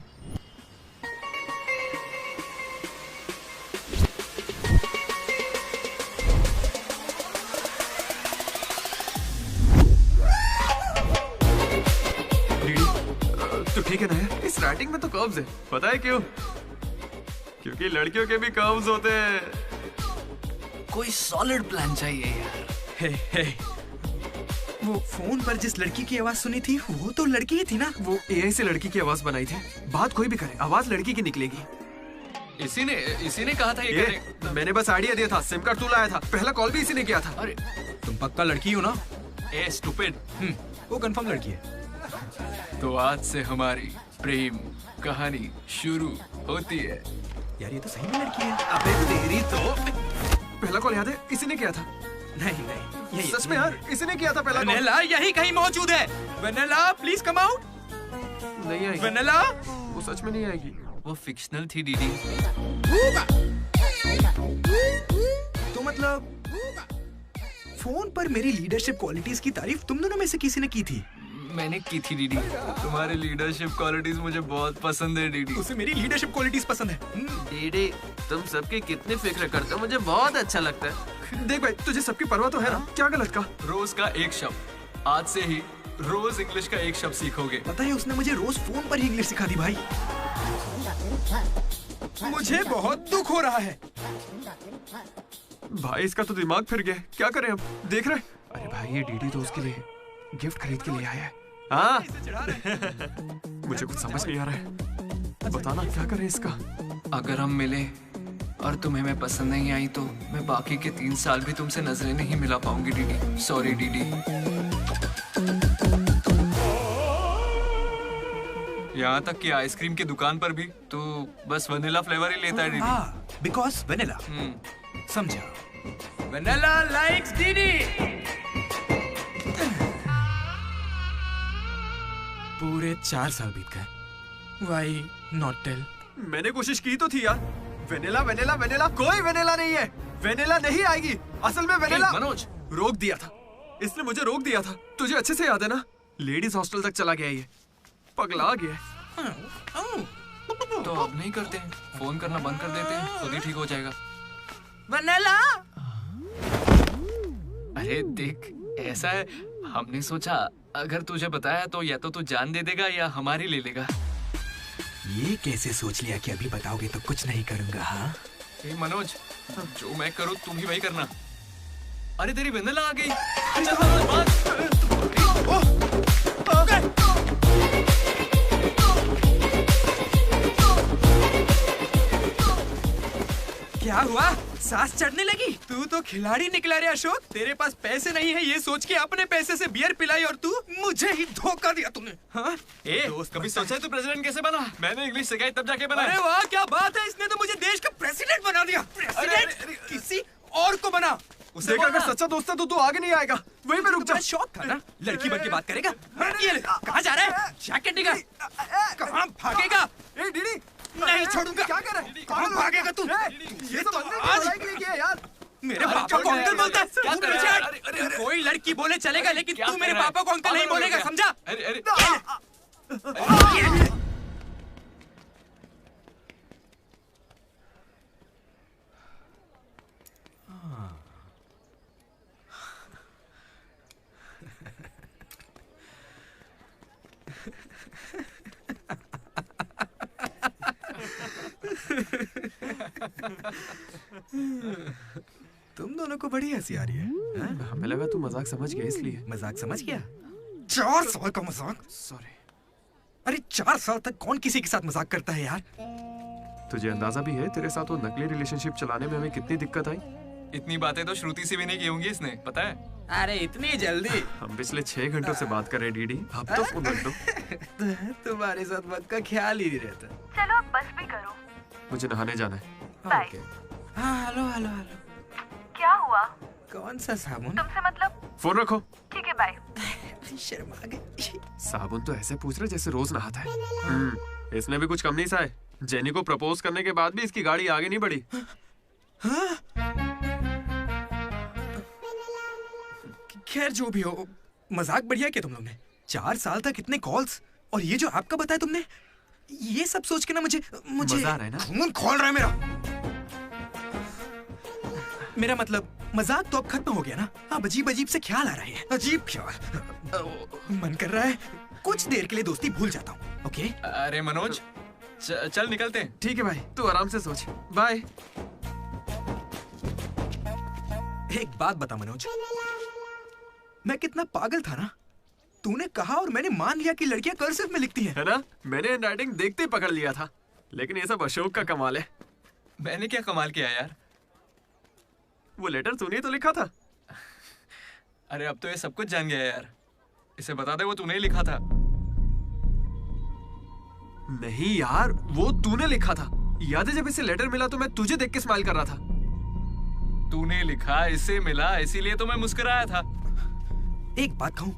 तो ठीक है ना यार, इस राइटिंग में तो कर्व्स है। पता है क्यों? क्योंकि लड़कियों के भी कर्व्स होते हैं। कोई सॉलिड प्लान चाहिए यार। हे वो फोन पर जिस लड़की की आवाज सुनी थी वो तो लड़की ही थी ना। वो एआई से लड़की की आवाज बनाई थी। बात कोई भी करे, आवाज लड़की की निकलेगी। इसी ने कहा था ये करने। मैंने बस आइडिया दिया था। सिम कार्ड तू लाया था। पहला कॉल भी इसी ने किया था। अरे तुम पक्का लड़की हो ना? ए स्टूपिड। वो कंफर्म लड़की है। तो आज से हमारी प्रेम कहानी शुरू होती है। यार ये तो सही में लड़की है। अबे तेरी तो। पहला कॉल याद है? इसी ने किया था। नहीं यही सच में यार, इसी ने किया था पहला कॉल। वेनेला यही कहीं मौजूद है। Vennela please come out. नहीं आएगी। वेनेला वो सच में नहीं आएगी। वो फिक्शनल थी डीडी। तो मतलब फोन पर मेरी लीडरशिप क्वालिटीज की तारीफ तुम दोनों में से किसी ने की थी? मैंने की थी डीडी। तुम्हारी लीडरशिप क्वालिटीज मुझे बहुत पसंद है डीडी। उसे मेरी लीडरशिप क्वालिटीज पसंद है। डीडी तुम सबकी कितनी फिक्र करते हो, मुझे बहुत अच्छा लगता है। देख भाई, तुझे सबकी परवाह तो है ना? क्या गलत का? रोज का एक शब्द। आज से ही रोज इंग्लिश का एक शब्द सीखोगे। पता है उसने मुझे रोज फोन पर ही इंग्लिश सिखा दी भाई। मुझे बहुत दुख हो रहा है भाई। इसका तो दिमाग फिर गया। क्या करें अब? देख रहे? अरे भाई ये डीडी तो उसके लिए गिफ्ट खरीद के लिए आया है। हाँ मुझे कुछ समझ नहीं आ रहा है। बताना क्या करें इसका। अगर हम मिले और तुम्हें मैं पसंद नहीं आई तो मैं बाकी के 3 साल भी तुमसे नजरें नहीं मिला पाऊंगी डीडी। Sorry DD. यहाँ तक कि आइसक्रीम की दुकान पर भी तू बस वनीला फ्लेवर ही लेता है डीडी। Because vanilla. समझा? Vanilla likes DD. पूरे 4 साल बीत गए। Why not tell? मैंने कोशिश की तो थी यार। वेनिला वेनिला वेनिला, कोई वेनिला नहीं है। वेनिला नहीं आएगी। असल में वेनिला मनोज रोक दिया था। इसने मुझे रोक दिया था। तुझे अच्छे से याद है ना? लेडीज हॉस्टल तक चला गया ये। पगला गया। तो अब नहीं करते हैं, फोन करना बंद कर देते हैं, खुद ही ठीक हो जाएगा। वेनिला। अरे देख ऐसा है, हमने सोचा अगर तुझे बताया तो या तो तू जान दे देगा या हमारी ले लेगा। ये कैसे सोच लिया कि अभी बताओगे तो कुछ नहीं करूंगा? हाँ मनोज, जो मैं करूँ तुम ही वही करना। अरे तेरी वेनिला आ गई। चल मनोज बात। क्या हुआ? सांस चढ़ने लगी? तू तो खिलाड़ी निकला रे अशोक। तेरे पास पैसे नहीं है ये सोच के अपने पैसे से बियर पिलाई और तू मुझे ही धोखा दिया तूने। हाँ? कभी सोचा है तू प्रेसिडेंट कैसे बना? मैंने इंग्लिश सिखाई तब जाके बना। अरे वाह क्या बात है, इसने तो मुझे देश का प्रेसिडेंट बना दिया। प्रेसिडेंट किसी और को बना। देख अगर सच्चा दोस्त है तो तू आगे नहीं आएगा। वहीं पे रुक जा। शौक था ना लड़की बन के बात करेगा। कहाँ जा रहा है? जैकेट निकाल। कहाँ भागेगा? डीडी नहीं छोड़ूंगा। क्या कर रहा है? कहाँ भागेगा तू? ये तो आज किया यार। मेरे पापा को अंकल बोलता है। क्या कर रहा है? कोई लड़की बोले चलेगा लेकिन तू मेरे पापा को अंकल नहीं बोलेगा, समझा? तुम दोनों को बड़ी हंसी आ रही है। हमें लगा तू मजाक समझ गया इसलिए। मजाक समझ गया? 4 साल का मजाक? सॉरी। अरे 4 साल तक कौन किसी के साथ मजाक करता है यार? तुझे अंदाजा भी है तेरे साथ वो नकली रिलेशनशिप चलाने में हमें कितनी दिक्कत आई? इतनी बातें तो श्रुति से भी नहीं की होंगी इसने, पता है? अरे इतनी जल्दी? हम पिछले 6 घंटों से बात कर रहे हैं डीडी, अब तो फोन रख दो। तुम्हारे साथ वक्त का ख्याल ही नहीं रहता। चलो अब बस भी करो। मुझे नहाने जाना है। बाय। हाँ हेलो हेलो हेलो। क्या हुआ? कौन सा साबुन? तुमसे मतलब? फोन रखो। ठीक है बाय। शर्मा गई। साबुन तो ऐसे पूछ रहे जैसे रोज नहाता है। इसमें भी कुछ कम नहीं सा है। जेनी को प्रपोज करने के बाद भी इसकी गाड़ी आगे नहीं बढ़ी। खैर जो भी हो, मजाक बढ़िया किया तुम लोग ने। 4 साल तक इतने कॉल्स, और ये जो आपका बताया तुमने, ये सब सोच के ना मुझे मजा आ रहा है ना? खून खोल रहा है मेरा मतलब मजाक तो अब खत्म हो गया ना। अब अजीब अजीब से ख्याल आ रहे हैं। अजीब ख्याल। मन कर रहा है कुछ देर के लिए दोस्ती भूल जाता हूँ। ओके? अरे मनोज, चल निकलते हैं। ठीक है भाई, तू आराम से सोच। बाय। एक बात बता मनोज, मैं कितना पागल था ना। तूने कहा और मैंने मान लिया कि लड़कियां कर्सिव में लिखती हैं। है ना? मैंने हैंडराइटिंग देखते ही पकड़ लिया था। लेकिन ये सब अशोक का कमाल है। मैंने क्या कमाल किया यार? वो लेटर तूने तो लिखा था। अरे अब तो ये सब कुछ जान गया यार। इसे बता दे वो तूने ही लिखा था। नहीं यार, वो तूने लिखा था। याद है जब इसे लेटर मिला तो मैं तुझे देख के स्माइल कर रहा था। तूने लिखा, इसे मिला, इसीलिए तो मैं मुस्कुराया था। एक बात कहूं,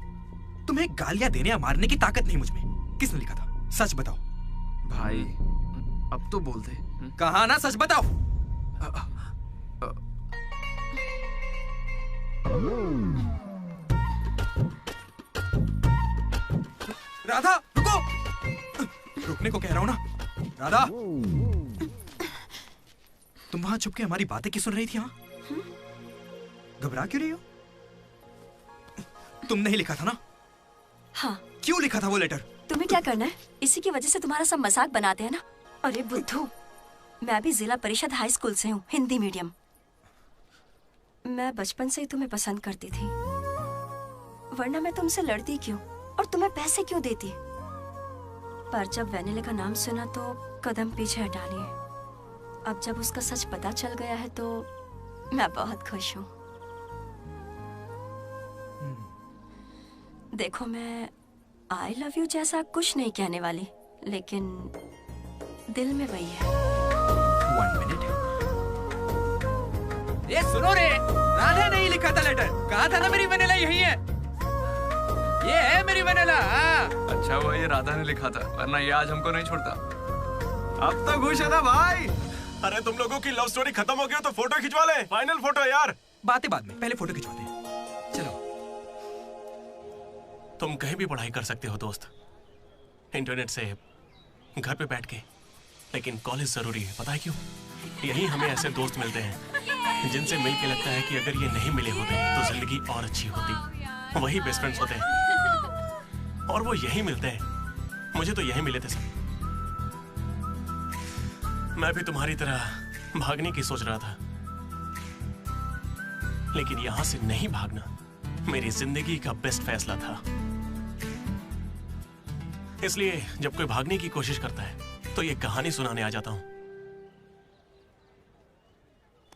तुम्हें गालियां देने या मारने की ताकत नहीं मुझ में। किसने लिखा था? सच बताओ। भाई अब तो बोल दे। कहा ना, सच बताओ। राधा रुको। रुकने को कह रहा हूं ना। राधा, तुम वहां छुप के हमारी बातें क्यों सुन रही थी? घबरा क्यों रही हो? तुमने ही लिखा था ना? हाँ। क्यों लिखा था वो लेटर? तुम्हें क्या करना है? इसी की वजह से तुम्हारा सब मजाक बनाते हैं ना। अरे बुद्धू, मैं भी जिला परिषद हाई स्कूल से हूँ, हिंदी मीडियम। मैं बचपन से ही तुम्हें पसंद करती थी, वरना मैं तुमसे लड़ती क्यों और तुम्हें पैसे क्यों देती? पर जब वेनिला का नाम सुना तो कदम पीछे हटा लिए। अब जब उसका सच पता चल गया है तो मैं बहुत खुश हूँ। देखो, मैं आई लव यू जैसा कुछ नहीं कहने वाली, लेकिन दिल में वही है। 1 मिनट। ये सुनो रे, राधा ने ही लिखा था लेटर। कहा था ना मेरी वेनिला यही है। ये है मेरी वेनिला। अच्छा हुआ ये राधा ने लिखा था, वरना ये आज हमको नहीं छोड़ता। अब तो खुश है ना भाई? अरे तुम लोगों की लव स्टोरी खत्म हो गई तो फोटो खिंचवा ले। फाइनल फोटो यार। बातें बाद में, पहले फोटो खिंचवाते हैं। चलो। तुम कहीं भी पढ़ाई कर सकते हो दोस्त, इंटरनेट से, घर पे बैठ के, लेकिन कॉलेज जरूरी है। पता है क्यों? यही हमें ऐसे दोस्त मिलते हैं जिनसे मिलके लगता है कि अगर ये नहीं मिले होते तो जिंदगी और अच्छी होती। वही बेस्ट फ्रेंड्स होते हैं और वो यही मिलते हैं। मुझे तो यही मिले थे सब। मैं भी तुम्हारी तरह भागने की सोच रहा था, लेकिन यहां से नहीं भागना मेरी जिंदगी का बेस्ट फैसला था। इसलिए जब कोई भागने की कोशिश करता है तो ये कहानी सुनाने आ जाता हूं।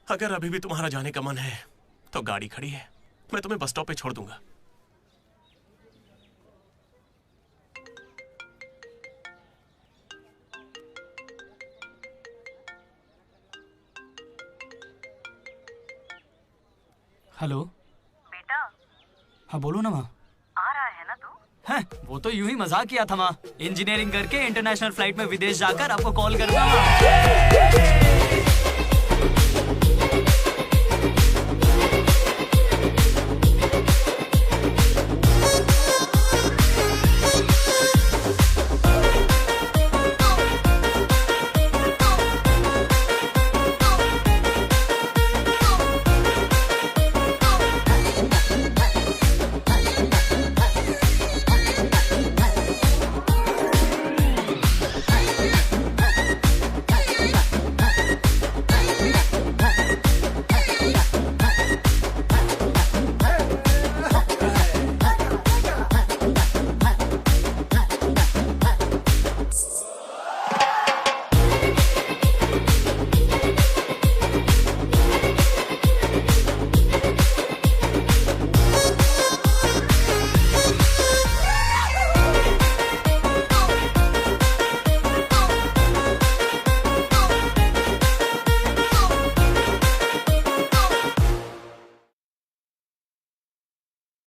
अगर अभी भी तुम्हारा जाने का मन है तो गाड़ी खड़ी है, मैं तुम्हें बस स्टॉप पे छोड़ दूंगा। हेलो बेटा। हाँ बोलो ना माँ। आ रहा है ना तू? हैं, वो तो यूं ही मजाक किया था माँ। इंजीनियरिंग करके इंटरनेशनल फ्लाइट में विदेश जाकर आपको कॉल करना।